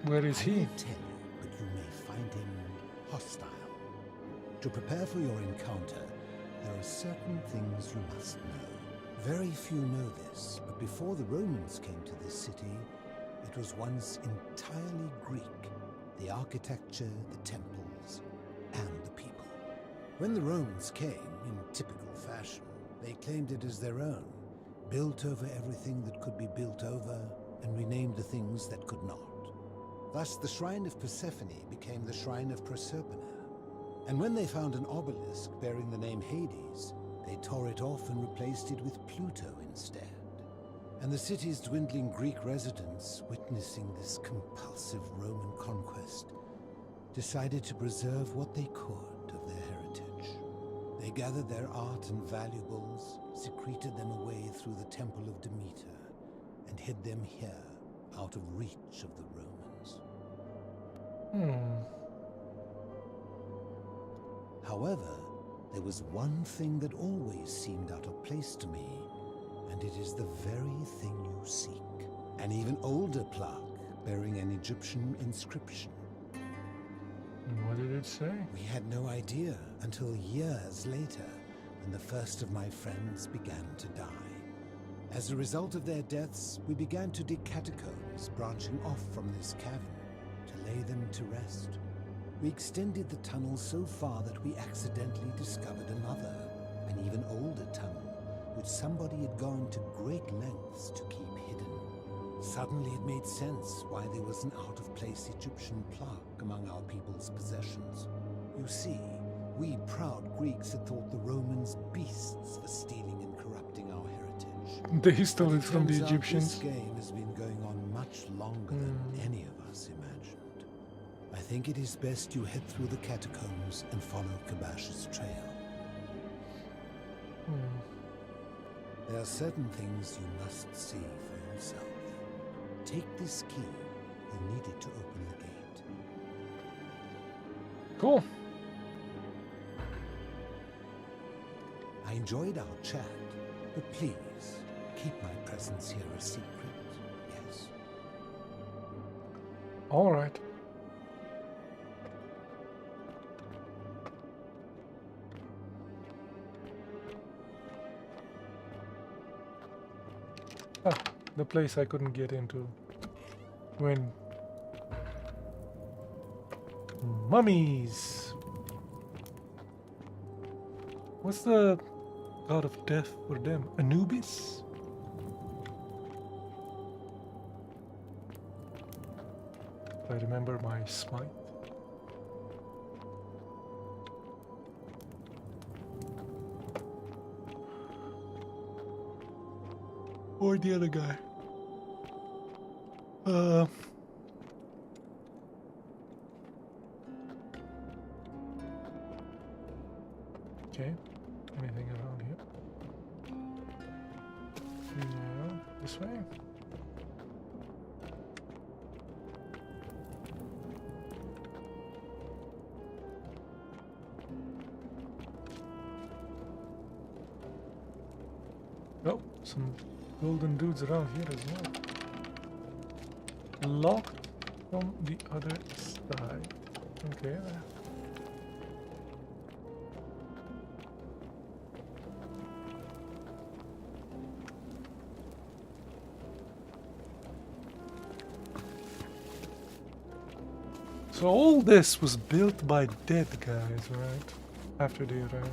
Where is I he? will tell you, but you may find him hostile. To prepare for your encounter, there are certain things you must know. Very few know this, but before the Romans came to this city, it was once entirely Greek. The architecture, the temples, and the people. When the Romans came, in typical fashion, they claimed it as their own, built over everything that could be built over, and renamed the things that could not. Thus, the Shrine of Persephone became the Shrine of Proserpina. And when they found an obelisk bearing the name Hades, they tore it off and replaced it with Pluto instead. And the city's dwindling Greek residents, witnessing this compulsive Roman conquest, decided to preserve what they could of their heritage. They gathered their art and valuables, secreted them away through the Temple of Demeter, and hid them here, out of reach of the Romans. However, there was one thing that always seemed out of place to me, and it is the very thing you seek. An even older plaque bearing an Egyptian inscription. What did it say? We had no idea until years later, when the first of my friends began to die. As a result of their deaths, we began to dig catacombs branching off from this cavern to lay them to rest. We extended the tunnel so far that we accidentally discovered another, an even older tunnel, which somebody had gone to great lengths to keep hidden. Suddenly it made sense why there was an out-of-place Egyptian plaque among our people's possessions. You see, we proud Greeks had thought the Romans beasts for stealing and corrupting our heritage. They stole But it from the turns out Egyptians. This game has been going on much longer than any of us imagined. I think it is best you head through the catacombs and follow Kabash's trail. There are certain things you must see for yourself. Take this key. You need it to open the gate. Cool. I enjoyed our chat, but please, keep my presence here a secret, yes? Alright. Ah, the place I couldn't get into when mummies. What's the god of death for them? Anubis? If I remember my smite. Or the other guy. Okay. Anything around here? No. This way? Oh, some golden dudes around here as well. Locked from the other side. Okay. So all this was built by dead guys, right? After they arrived.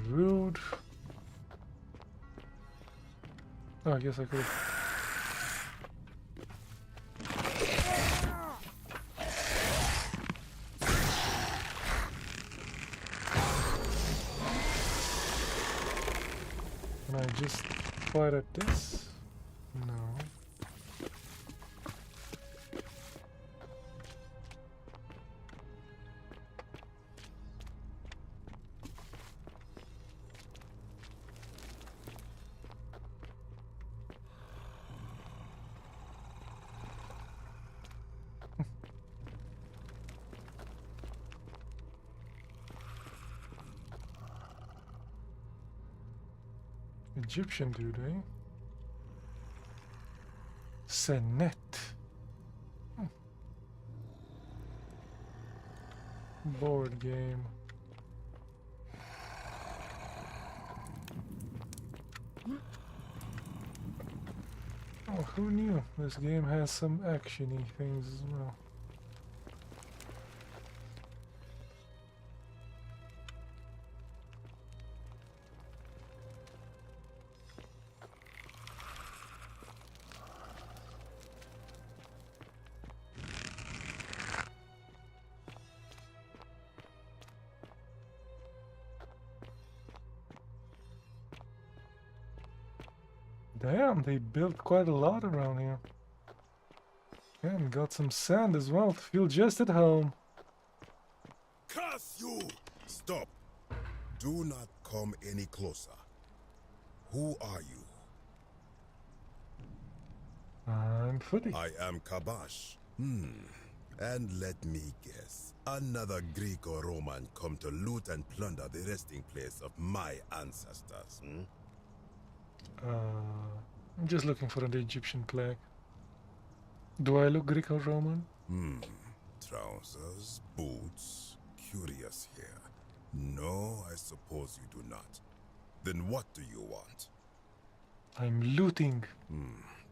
Rude. Oh, I guess I could. Can I just fire at this? No. Egyptian dude, eh? Senet. Board game. Oh, who knew? This game has some action-y things as well. Damn, they built quite a lot around here. And got some sand as well to feel just at home. Curse you! Stop. Do not come any closer. Who are you? I'm Footy. I am Kabash. And let me guess. Another Greek or Roman come to loot and plunder the resting place of my ancestors, I'm just looking for the Egyptian flag. Do I look Greek or Roman? Trousers, boots, curious here. No, I suppose you do not. Then what do you want? I'm looting.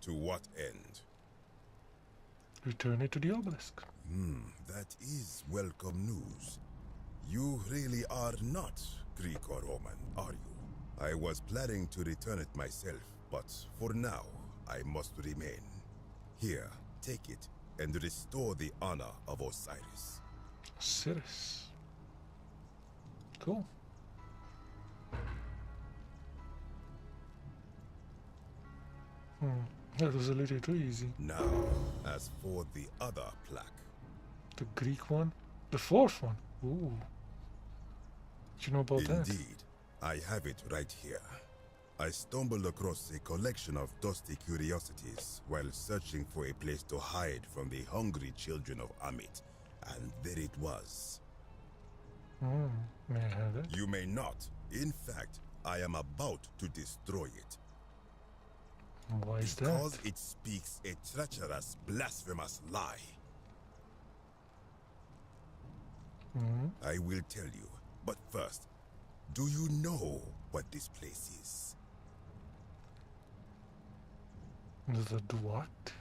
To what end? Return it to the obelisk. That is welcome news. You really are not Greek or Roman, are you? I was planning to return it myself, but for now, I must remain. Here, take it, and restore the honor of Osiris. Osiris. Cool. That was a little too easy. Now, as for the other plaque, The Greek one? The fourth one? Ooh. Did you know about that? Indeed. I have it right here. I stumbled across a collection of dusty curiosities while searching for a place to hide from the hungry children of Amit. And there it was. May I have it? You may not. In fact, I am about to destroy it. Why is Because that? it speaks a treacherous, blasphemous lie. I will tell you, but first, do you know what this place is? The Duat?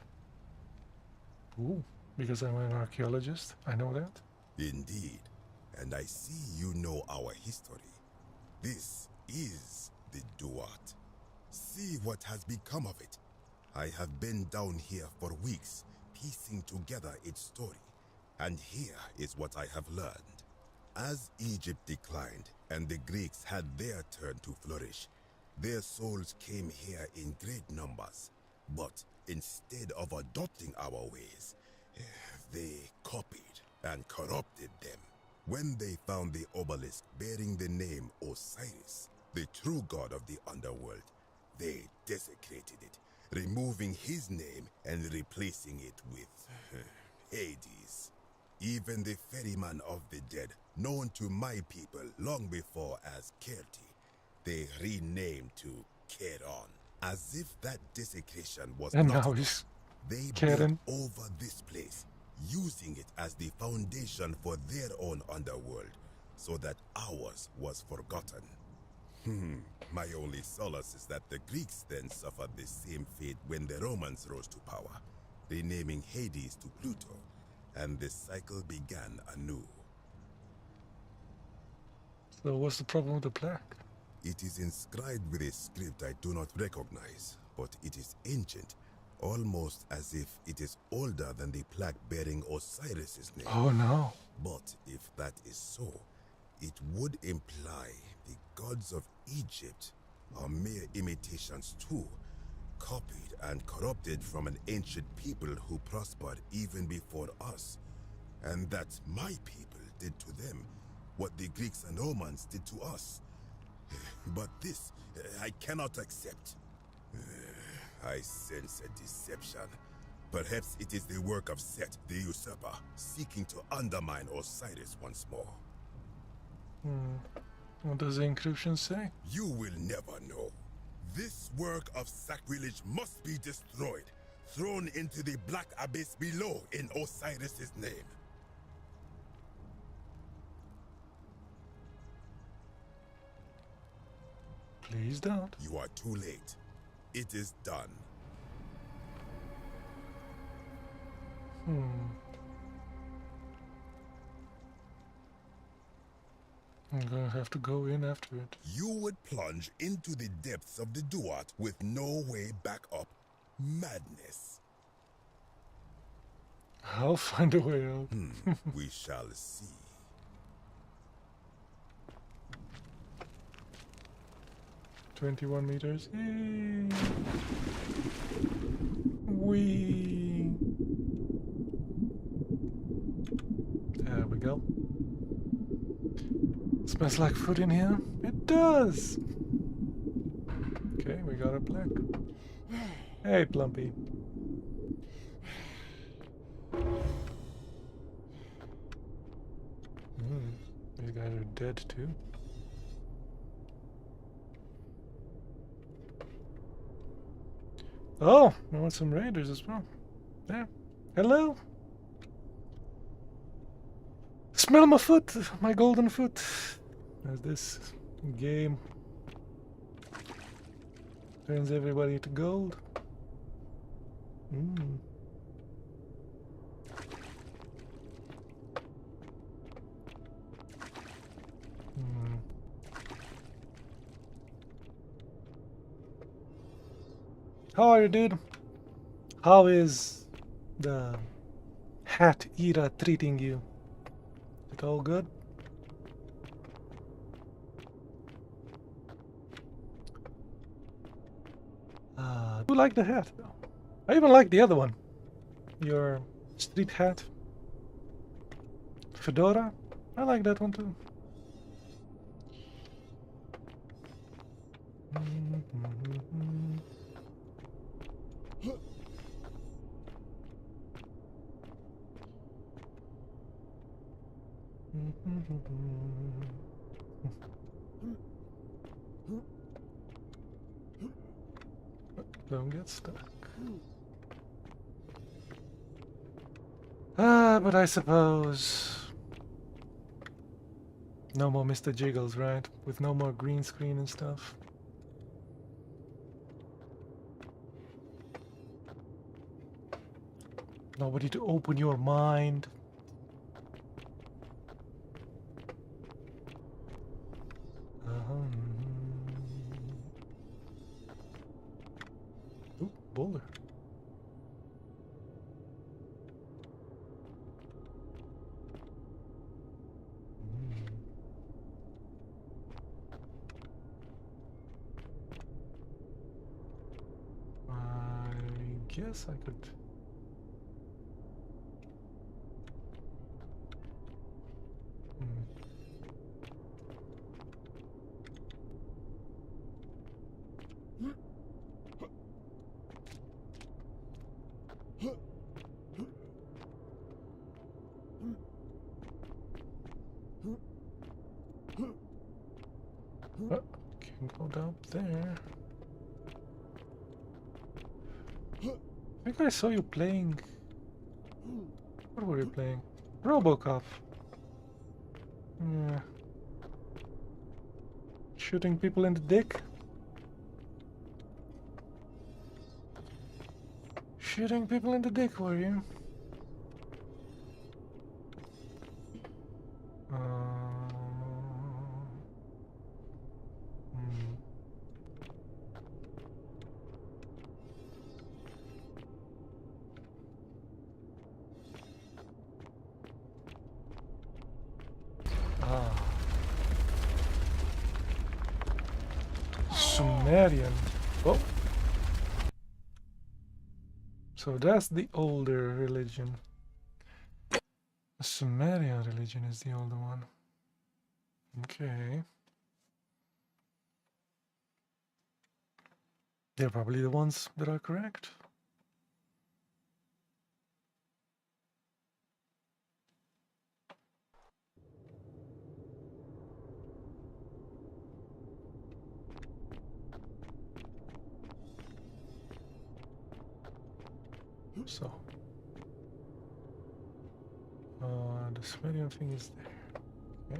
Ooh, because I'm an archaeologist, I know that. Indeed, and I see you know our history. This is the Duat. See what has become of it. I have been down here for weeks, piecing together its story. And here is what I have learned. As Egypt declined and the Greeks had their turn to flourish, their souls came here in great numbers. But instead of adopting our ways, they copied and corrupted them. When they found the obelisk bearing the name Osiris, the true god of the underworld, they desecrated it, removing his name and replacing it with Hades. Even the ferryman of the dead, known to my people long before as Kerti, they renamed to Keron. As if that desecration was And not now enough, he's they Karen. built over this place, using it as the foundation for their own underworld, so that ours was forgotten. My only solace is that the Greeks then suffered the same fate when the Romans rose to power, renaming Hades to Pluto, and the cycle began anew. So what's the problem with the plaque? It is inscribed with a script I do not recognize, but it is ancient, almost as if it is older than the plaque bearing Osiris's name. Oh no. But if that is so, it would imply the gods of Egypt are mere imitations too, copied and corrupted from an ancient people who prospered even before us, and that my people did to them what the Greeks and Romans did to us. But this, I cannot accept. I sense a deception. Perhaps it is the work of Set, the usurper, seeking to undermine Osiris once more. What does the encryption say? You will never know. This work of sacrilege must be destroyed, thrown into the black abyss below in Osiris's name. Please don't. You are too late. It is done. I'm gonna have to go in after it. You would plunge into the depths of the Duat with no way back up. Madness. I'll find a way out. We shall see. $21 meters. Yay. Whee. There we go. Smells like food in here? It does! Okay, we got a plaque. Hey, Plumpy. These guys are dead too. Oh, I want some raiders as well. There. Hello. Smell my foot, my golden foot. As this game turns everybody to gold. How are you, dude? How is the hat era treating you? It all good? I do like the hat, though. I even like the other one. Your street hat. Fedora. I like that one too. Don't get stuck. But I suppose no more Mr. Jiggles, right? With no more green screen and stuff. Nobody to open your mind. Ooh, boulder. I guess I could. Can go down there. I think I saw you playing. What were you playing? RoboCop. Yeah. Shooting people in the dick. Shooting people in the dick, were you? Sumerian. Oh. So that's the older religion. The Sumerian religion is the older one. Okay. They're probably the ones that are correct. So, the Sumerian thing is there.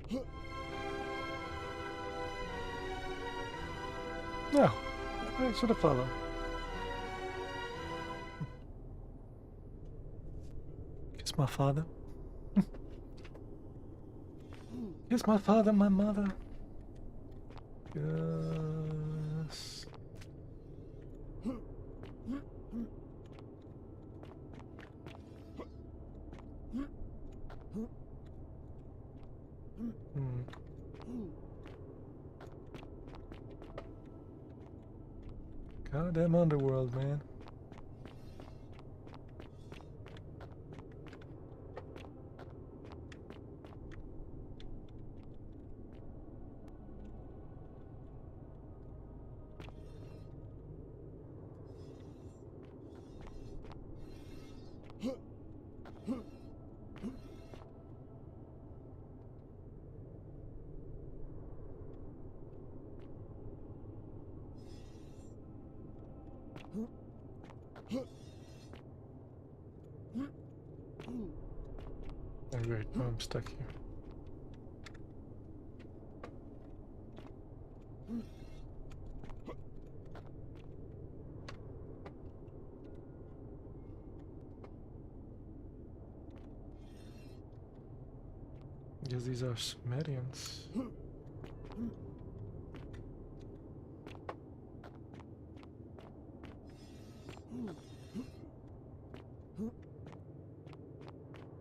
Okay. No, I should have followed. Kiss my father. Kiss my father, my mother. Yes. Goddamn underworld, man. Oh, great, I'm stuck here. Yes, these are Sumerians.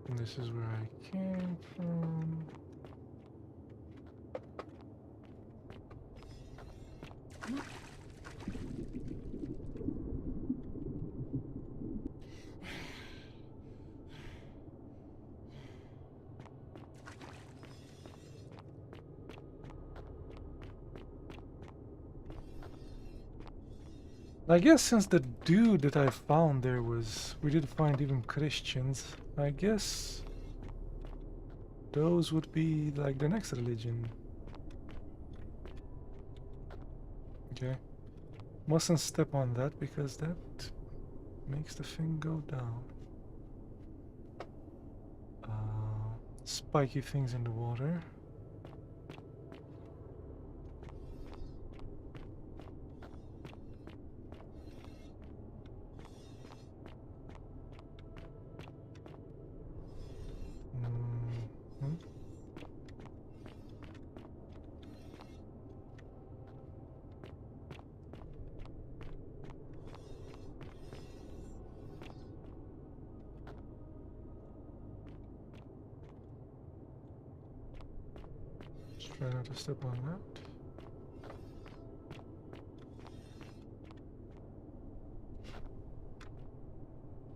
And this is where I came from. I guess since the dude that I found there was... We did find even Christians. I guess... those would be like the next religion. Okay. Mustn't step on that because that makes the thing go down. Spiky things in the water. Try not to step on that.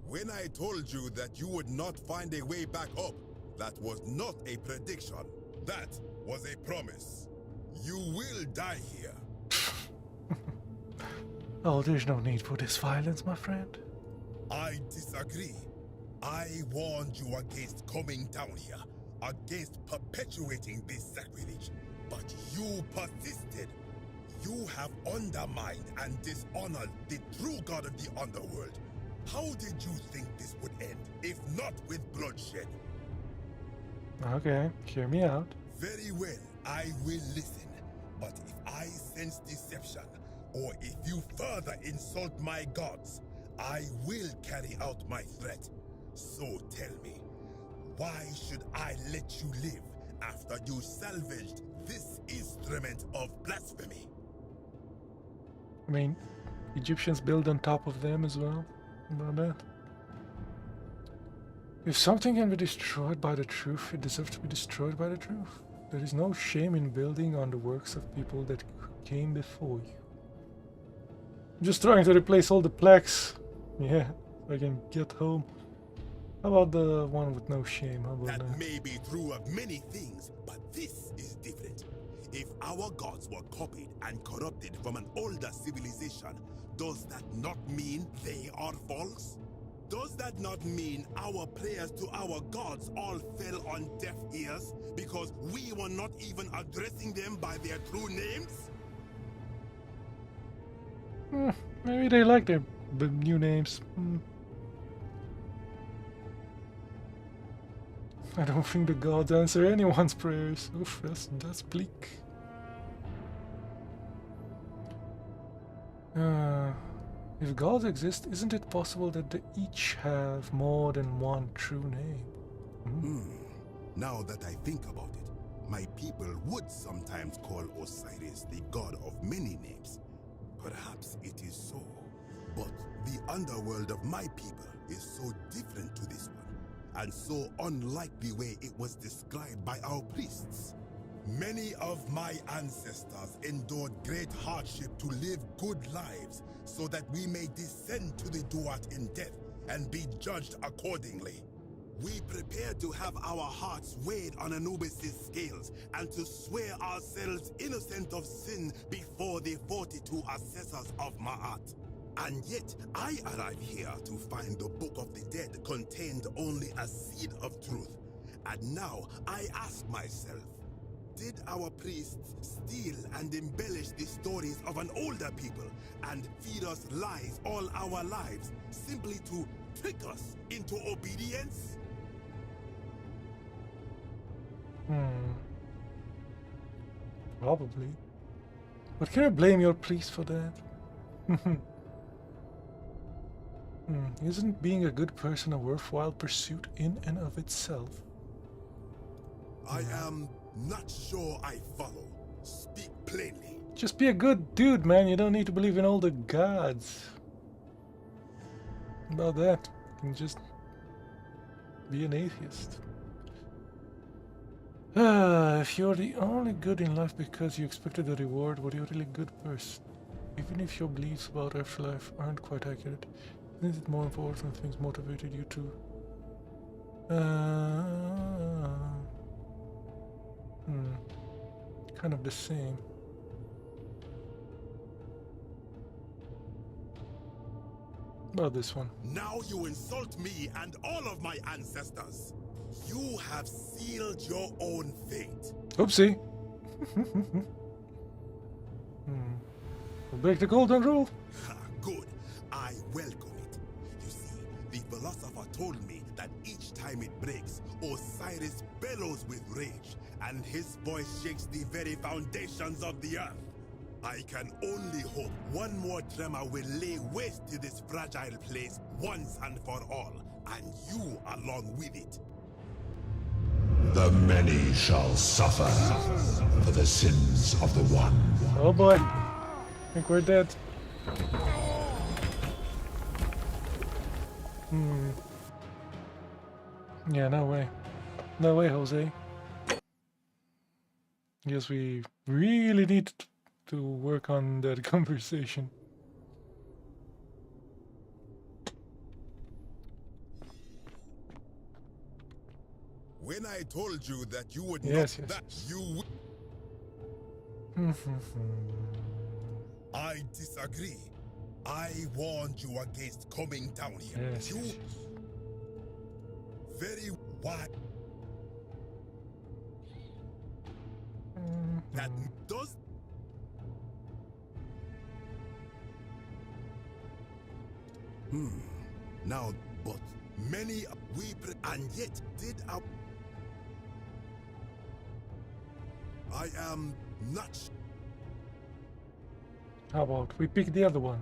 When I told you that you would not find a way back up, that was not a prediction. That was a promise. You will die here. Oh, there's no need for this violence, my friend. I disagree. I warned you against coming down here, against perpetuating this sacrilege, but you persisted. You have undermined and dishonored the true god of the underworld. How did you think this would end, if not with bloodshed? Okay, hear me out. Very well, I will listen. But if I sense deception, or if you further insult my gods, I will carry out my threat. So tell me, why should I let you live after you salvaged this instrument of blasphemy? I mean, Egyptians build on top of them as well. Brother. If something can be destroyed by the truth, it deserves to be destroyed by the truth. There is no shame in building on the works of people that came before you. I'm just trying to replace all the plaques. Yeah, so I can get home. How about the one with no shame? How about that? May be true of many things, but this is different. If our gods were copied and corrupted from an older civilization, does that not mean they are false? Does that not mean our prayers to our gods all fell on deaf ears because we were not even addressing them by their true names? Maybe they like their new names. I don't think the gods answer anyone's prayers. Oof, that's bleak. If gods exist, isn't it possible that they each have more than one true name? Now that I think about it, my people would sometimes call Osiris the god of many names. Perhaps it is so. But the underworld of my people is so different to this one, and so unlike the way it was described by our priests. Many of my ancestors endured great hardship to live good lives so that we may descend to the Duat in death and be judged accordingly. We prepared to have our hearts weighed on Anubis' scales and to swear ourselves innocent of sin before the 42 assessors of Ma'at. And yet, I arrive here to find the Book of the Dead contained only a seed of truth. And now I ask myself, did our priests steal and embellish the stories of an older people and feed us lies all our lives simply to trick us into obedience? Probably. But can I blame your priest for that? Isn't being a good person a worthwhile pursuit in and of itself? I am not sure I follow. Speak plainly. Just be a good dude, man. You don't need to believe in all the gods. How about that? You can just be an atheist. If you're the only good in life because you expected a reward, were you really a good person? Even if your beliefs about afterlife aren't quite accurate, isn't it more important things motivated you to? Kind of the same. about this one? Now you insult me and all of my ancestors. You have sealed your own fate. Oopsie. We'll break the golden rule. Good. I welcome it. You see, the philosopher told me that each time it breaks, Osiris bellows with rage, and his voice shakes the very foundations of the earth. I can only hope one more tremor will lay waste to this fragile place once and for all, and you along with it. The many shall suffer for the sins of the one. Oh boy. I think we're dead. Yeah, no way. No way, Jose. Guess we really need to work on that conversation. When I told you that you would Yes, not, yes, that yes. you would. I disagree. I warned you against coming down here. Yes, you yes, very wide. That does. Now, but many and yet did our. I am not. How about we pick the other one?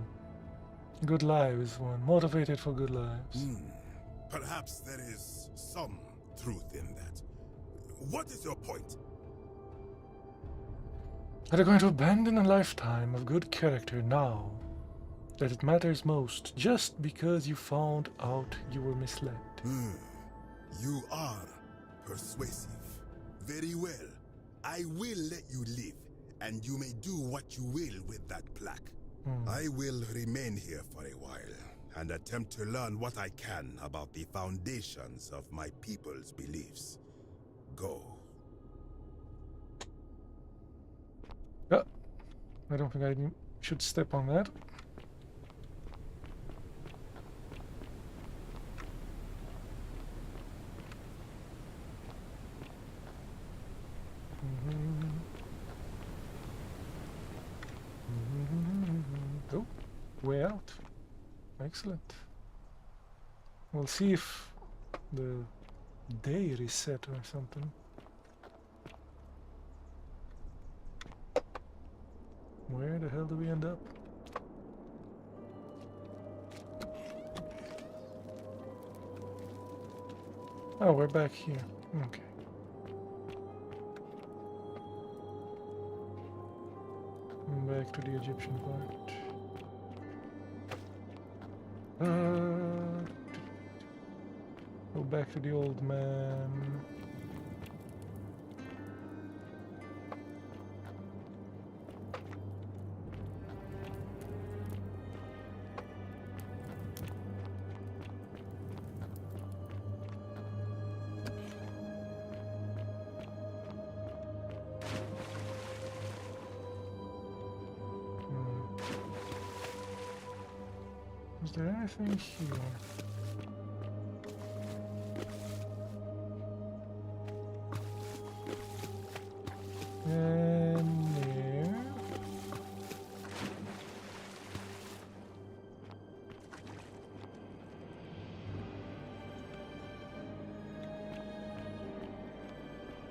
Good lives one. Motivated for good lives. Perhaps there is some truth in that. What is your point? Are you going to abandon a lifetime of good character now that it matters most just because you found out you were misled? You are persuasive. Very well. I will let you live, and you may do what you will with that plaque. I will remain here for a while and attempt to learn what I can about the foundations of my people's beliefs. Go. Yeah, I don't think I should step on that. Oh, way out. Excellent. We'll see if the day reset or something. Where the hell do we end up? Oh, we're back here. Okay. Back to the Egyptian part. Go back to the old man. Is there anything here? No.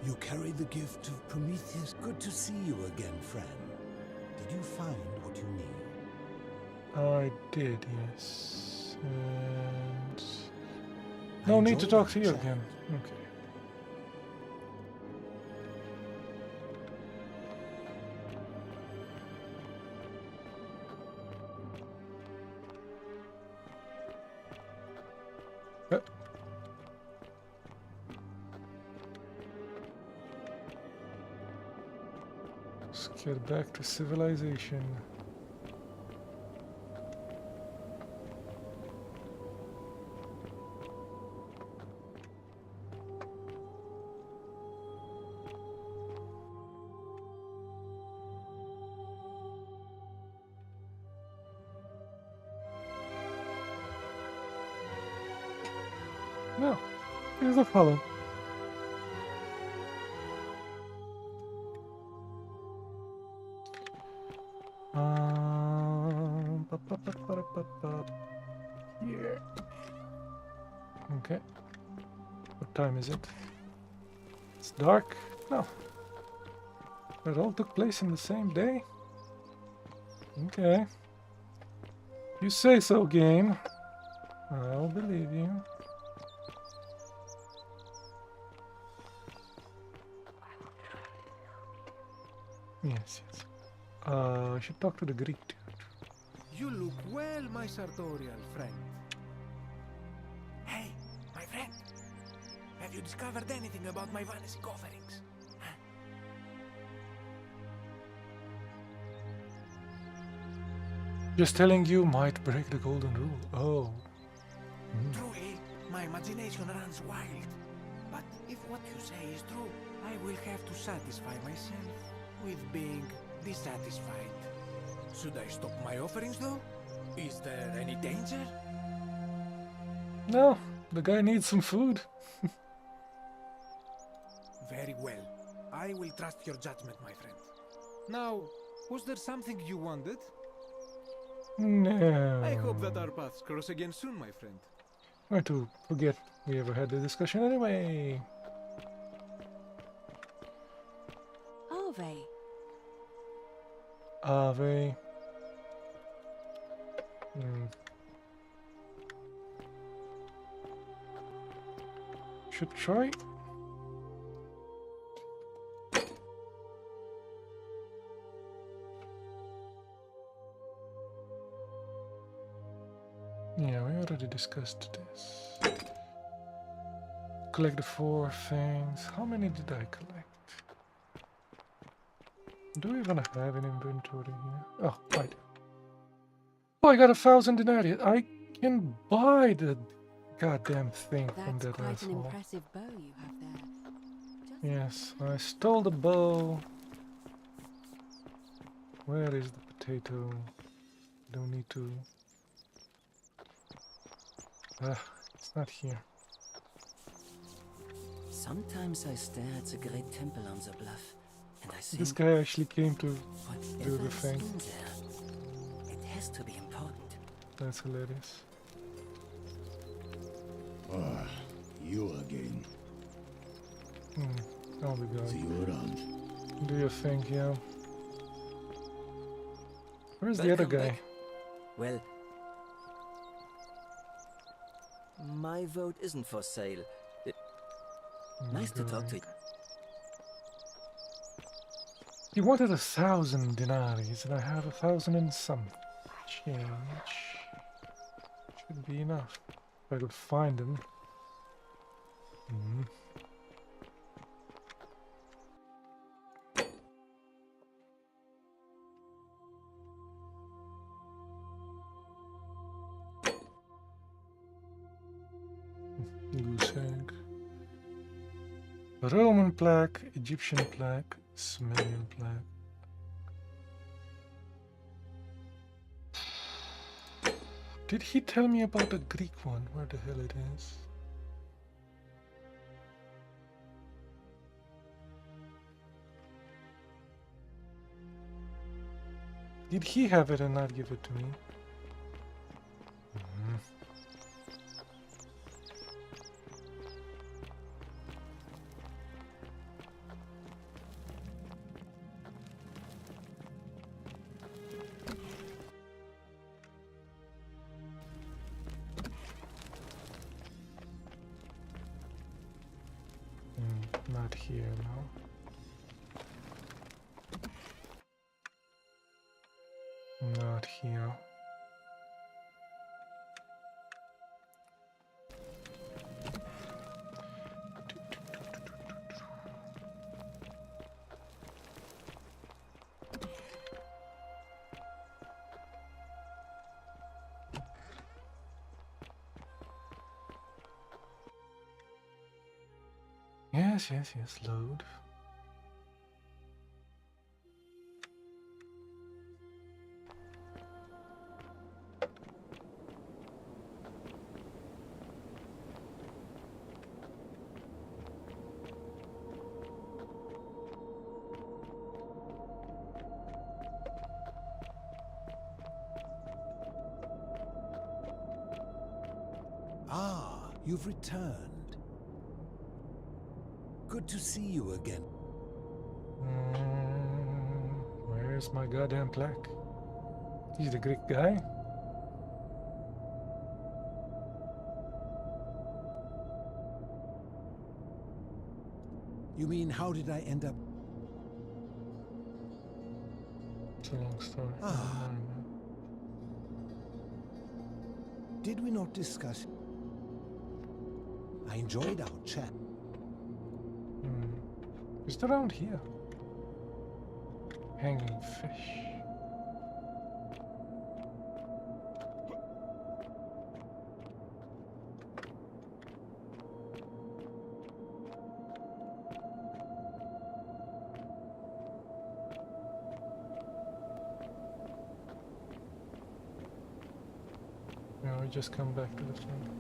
You carry the gift of Prometheus. Good to see you again, friend. Did you find what you need? I did, yes. And no need to talk to you again. Okay. Let's get back to civilization. Here's a follow. Yeah. Okay. What time is it? It's dark. No. It all took place in the same day? Okay. You say so, game. I'll believe you. Yes, yes. I should talk to the Greek dude. You look well, my sartorial friend. Hey, my friend. Have you discovered anything about my vanishing offerings? Just telling you might break the golden rule. Oh. Truly, my imagination runs wild. But if what you say is true, I will have to satisfy myself with being dissatisfied. Should I stop my offerings though? Is there any danger? No, the guy needs some food. Very well. I will trust your judgment, my friend. Now, was there something you wanted? No. I hope that our paths cross again soon, my friend. Going to forget we ever had the discussion anyway. Ave. Ave. Should try. Yeah, we already discussed this. Collect the 4 things. How many did I collect? Do we even have an inventory here? Oh, I do. Oh, I got 1,000 denarii. I can buy the goddamn thing from that Quite an asshole. impressive bow you have there. Yes, I stole the bow. Where is the potato? Don't need to. It's not here. Sometimes I stare at the great temple on the bluff, and I think This guy actually came to do whatever the is thing. in there, it has to be important. That's hilarious. Ah, you again. I'll be gone. See you around. Do your thing, yeah. Where's the other Welcome guy? back. Well, my vote isn't for sale. Nice to talk to you. He wanted 1,000 denaries, and I have 1,000 and some change. Should be enough. If I could find him. Goose egg. Roman plaque, Egyptian plaque, Sumerian plaque. Did he tell me about the Greek one? Where the hell it is? Did he have it and not give it to me? Not here, no. Not here. Yes, load. you've returned. Good to see you again. Where's my goddamn plaque? He's the Greek guy? You mean, how did I end up? It's a long story. Did we not discuss? I enjoyed our chat. It's around here. Hanging fish. No, we just come back to the thing.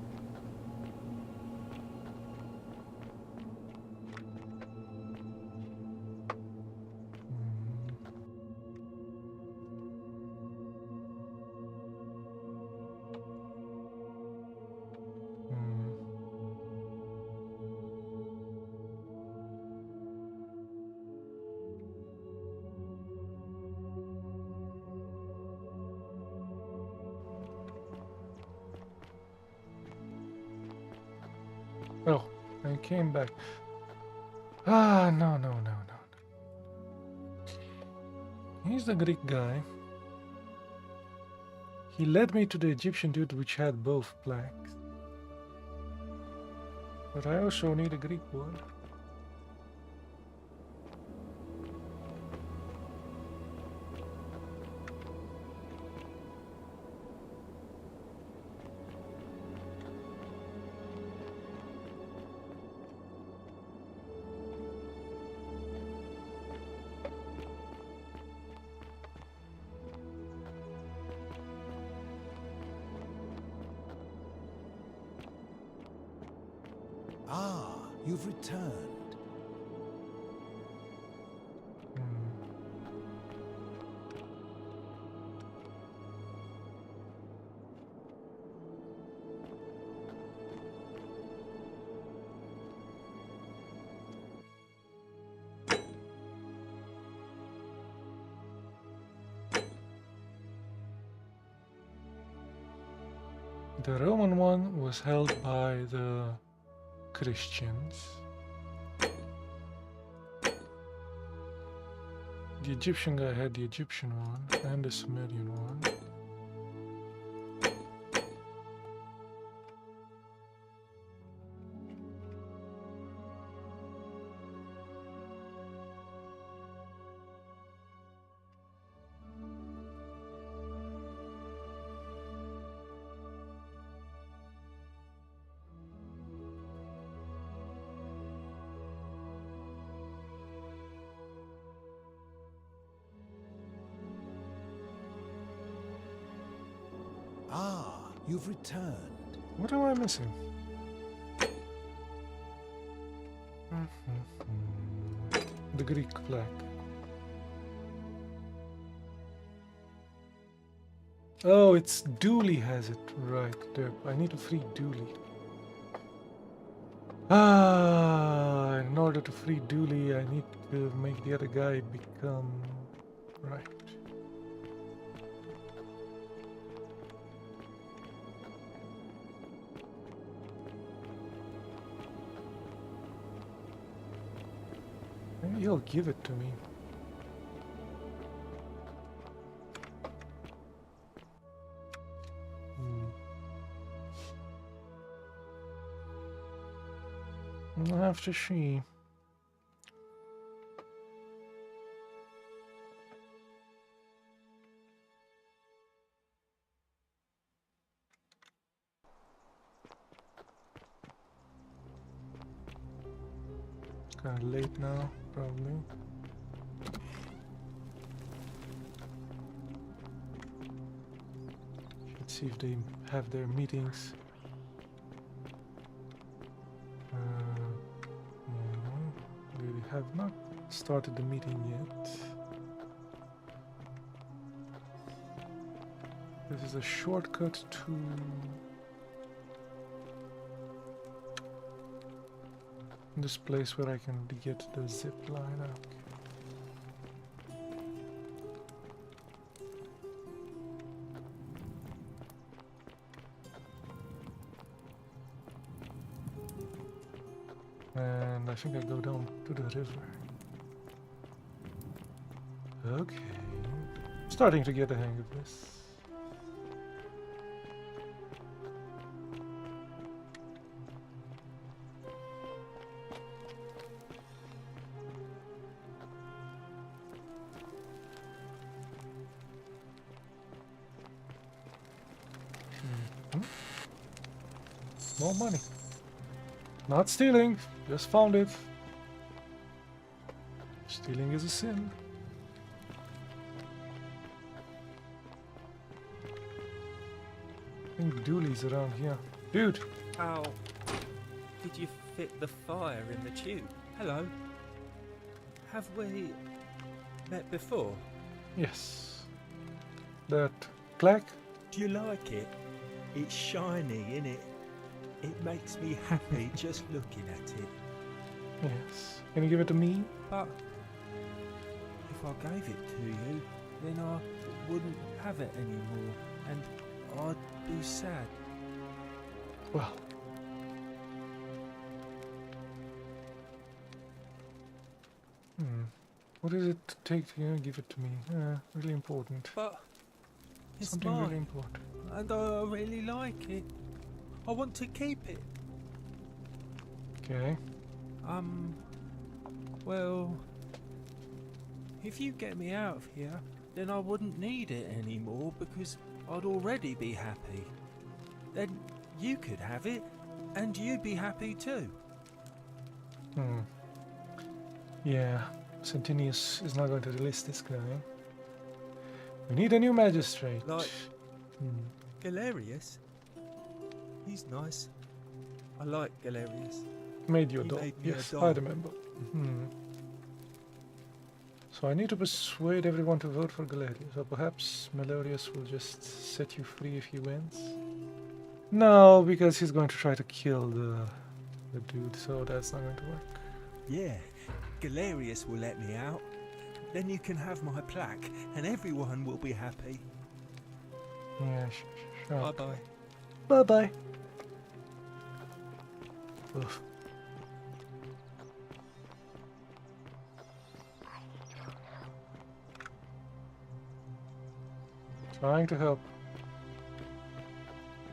Oh, I came back. No. He's the Greek guy. He led me to the Egyptian dude which had both plaques. But I also need a Greek one. You've returned. The Roman one was held by the Christians. The Egyptian guy had the Egyptian one and the Sumerian one. You've returned. What am I missing? The Greek flag. Oh, it's Dooley has it. Right there. I need to free Dooley. In order to free Dooley, I need to make the other guy become right. Maybe he'll give it to me. I'll have to see. Kind of late now, probably. Let's see if they have their meetings. They have not started the meeting yet. This is a shortcut to this place where I can get the zip line up. And I think I go down to the river. Okay. Starting to get the hang of this. More money. Not stealing, just found it. Stealing is a sin. I think Dooley's around here. Dude! How did you fit the fire in the tube? Hello. Have we met before? Yes. That plaque? Do you like it? It's shiny, innit? It makes me happy just looking at it. Yes. Can you give it to me? But if I gave it to you, then I wouldn't have it anymore, and I'd be sad. Well. What does it take to give it to me? Really important. But it's something mine, really important. and I really like it. I want to keep it. Okay. Well, if you get me out of here, then I wouldn't need it anymore because I'd already be happy. Then you could have it, and you'd be happy too. Yeah, Centinius is not going to release this guy. We need a new magistrate. Like Galerius? He's nice. I like Galerius. Made you a He doll. made me a Yes, doll. I remember. So I need to persuade everyone to vote for Galerius, or perhaps Melorius will just set you free if he wins. No, because he's going to try to kill the dude, so that's not going to work. Yeah, Galerius will let me out. Then you can have my plaque, and everyone will be happy. Yeah, sure. Bye-bye. Bye-bye. Oof. Trying to help.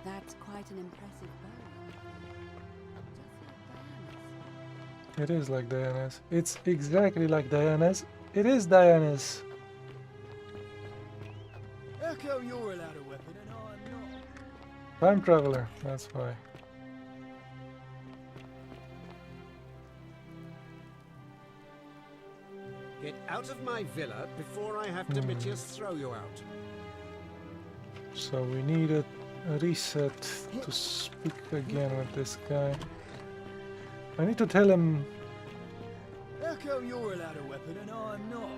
That's quite an impressive bow. It is like Diana's. It's exactly like Diana's. It is Diana's. How come you're allowed a weapon and I'm not? Time traveler, that's why. Get out of my villa before I have Domitius throw you out. So we need a reset to speak again with this guy. I need to tell him. How come you're allowed a weapon and I'm not?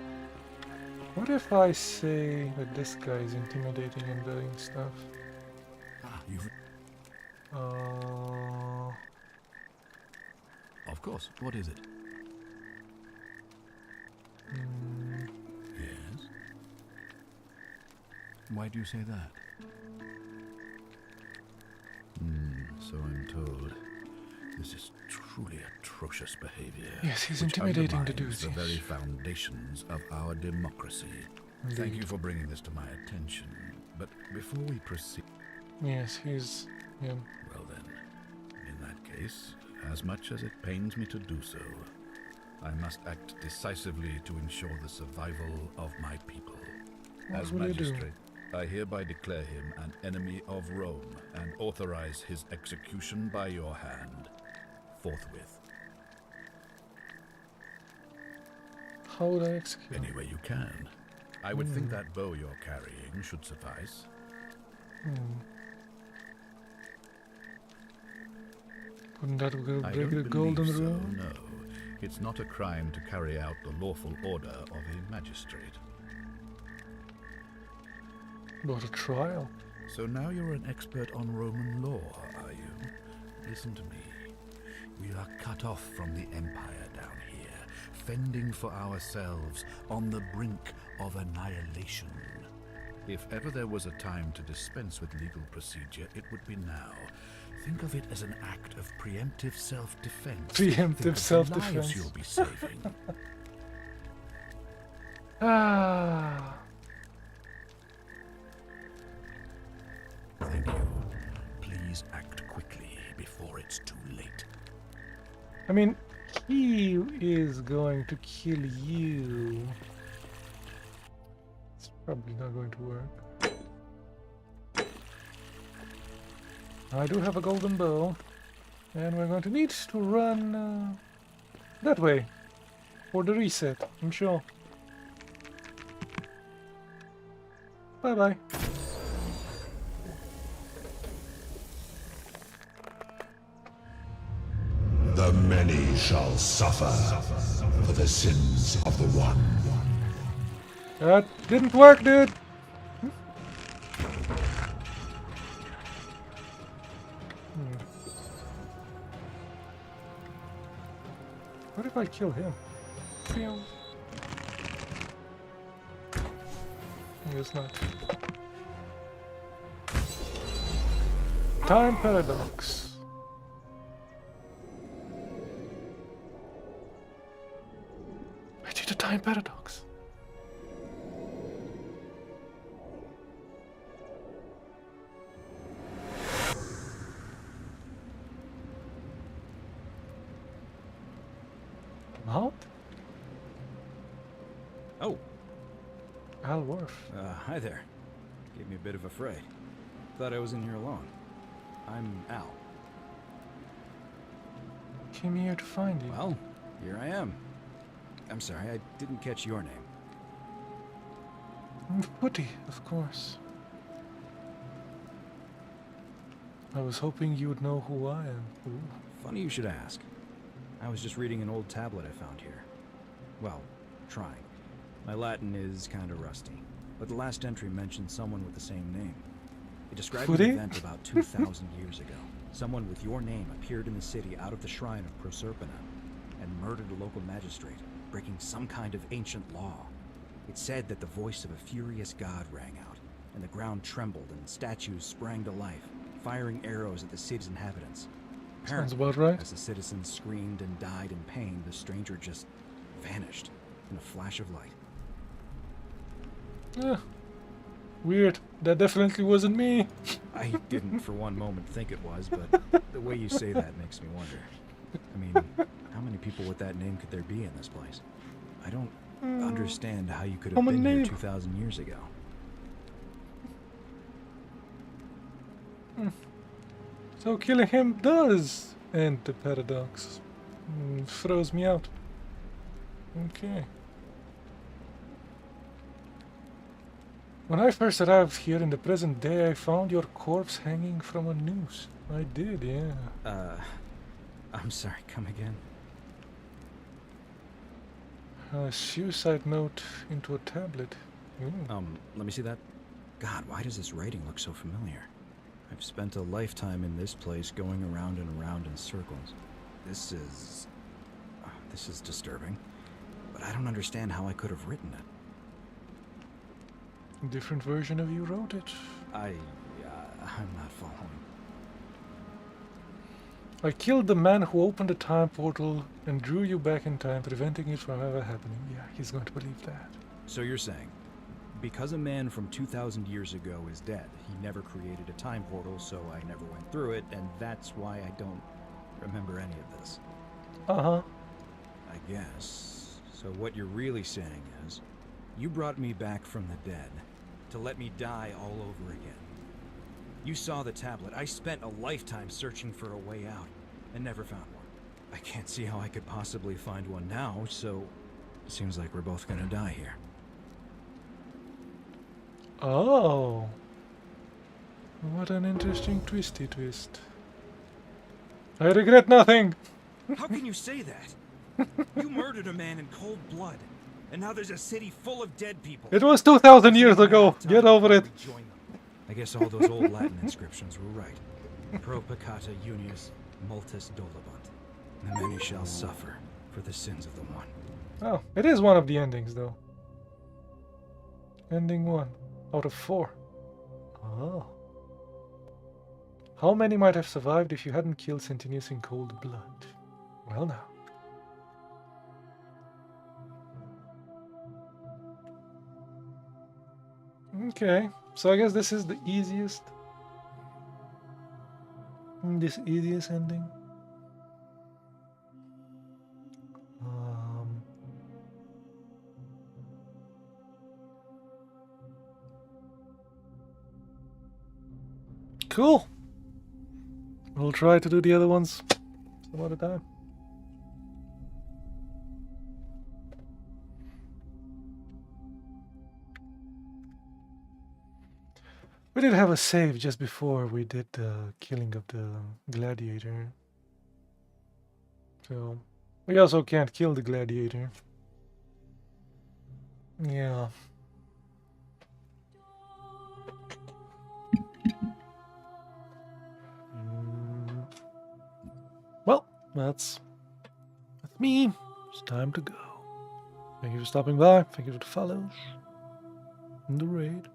What if I say that this guy is intimidating and doing stuff? Of course. What is it? Yes. Why do you say that? So I'm told. This is truly atrocious behavior. Yes, he's which intimidating the undermines dudes, the yes. very foundations of our democracy. Thank Indeed. you for bringing this to my attention. But before we proceed... Yes, he's... Yeah. Well then, in that case, as much as it pains me to do so, I must act decisively to ensure the survival of my people. What As will you do? magistrate, I hereby declare him an enemy of Rome and authorize his execution by your hand, forthwith. How would I execute? Any way you can. I would think that bow you're carrying should suffice. Wouldn't that I break don't the golden believe so, rule? no. It's not a crime to carry out the lawful order of a magistrate. But a trial. So now you're an expert on Roman law, are you? Listen to me. We are cut off from the Empire down here, fending for ourselves on the brink of annihilation. If ever there was a time to dispense with legal procedure, it would be now. Think of it as an act of preemptive self-defense. Preemptive self-defense. The lives you'll be saving. Ah. Thank you. Please act quickly before it's too late. I mean, he is going to kill you. It's probably not going to work. I do have a golden bow, and we're going to need to run that way for the reset, I'm sure. Bye-bye. The many shall suffer for the sins of the one. That didn't work, dude. What if I kill him? Pew. I guess not. Time paradox. I did a time paradox. Mount? Oh. Alworth. Hi there. Gave me a bit of a fright. Thought I was in here alone. I'm Al. Came here to find you. Well, here I am. I'm sorry, I didn't catch your name. Woody, of course. I was hoping you would know who I am. Ooh. Funny you should ask. I was just reading an old tablet I found here. Well, trying. My Latin is kinda rusty, but the last entry mentioned someone with the same name. It described an event about 2,000 years ago. Someone with your name appeared in the city out of the shrine of Proserpina and murdered a local magistrate, breaking some kind of ancient law. It said that the voice of a furious god rang out, and the ground trembled and statues sprang to life, firing arrows at the city's inhabitants. Sounds about right. As the citizens screamed and died in pain, the stranger just vanished in a flash of light. Weird. That definitely wasn't me. I didn't for one moment think it was, but the way you say that makes me wonder. I mean, how many people with that name could there be in this place? I don't understand how you could have been here 2,000 years ago. So killing him does end the paradox. Throws me out. Okay. When I first arrived here in the present day, I found your corpse hanging from a noose. I did, yeah. I'm sorry, come again? A suicide note into a tablet. Let me see that. God, why does this writing look so familiar? I've spent a lifetime in this place going around and around in circles. This is disturbing. But I don't understand how I could have written it. A different version of you wrote it. I'm not following. I killed the man who opened the time portal and drew you back in time, preventing it from ever happening. Yeah, he's going to believe that. So you're saying, because a man from 2,000 years ago is dead, he never created a time portal, so I never went through it, and that's why I don't remember any of this. Uh-huh. I guess. So what you're really saying is, you brought me back from the dead to let me die all over again. You saw the tablet. I spent a lifetime searching for a way out and never found one. I can't see how I could possibly find one now, so it seems like we're both gonna die here. Oh. What an interesting twisty twist. I regret nothing. How can you say that? You murdered a man in cold blood, and now there's a city full of dead people. It was 2,000 years ago. Get over it. I guess all those old Latin inscriptions were right. Pro peccata unius multis dolabant. The many shall suffer for the sins of the one. Oh, it is one of the endings, though. Ending 1 out of 4. Oh. How many might have survived if you hadn't killed Sentinius in cold blood? Well, now. Okay, so I guess this is the easiest. This easiest ending. Cool. We'll try to do the other ones some other time. We did have a save just before we did the killing of the gladiator. So, we also can't kill the gladiator. Yeah. Well, that's me. It's time to go. Thank you for stopping by. Thank you for the follows and the raid.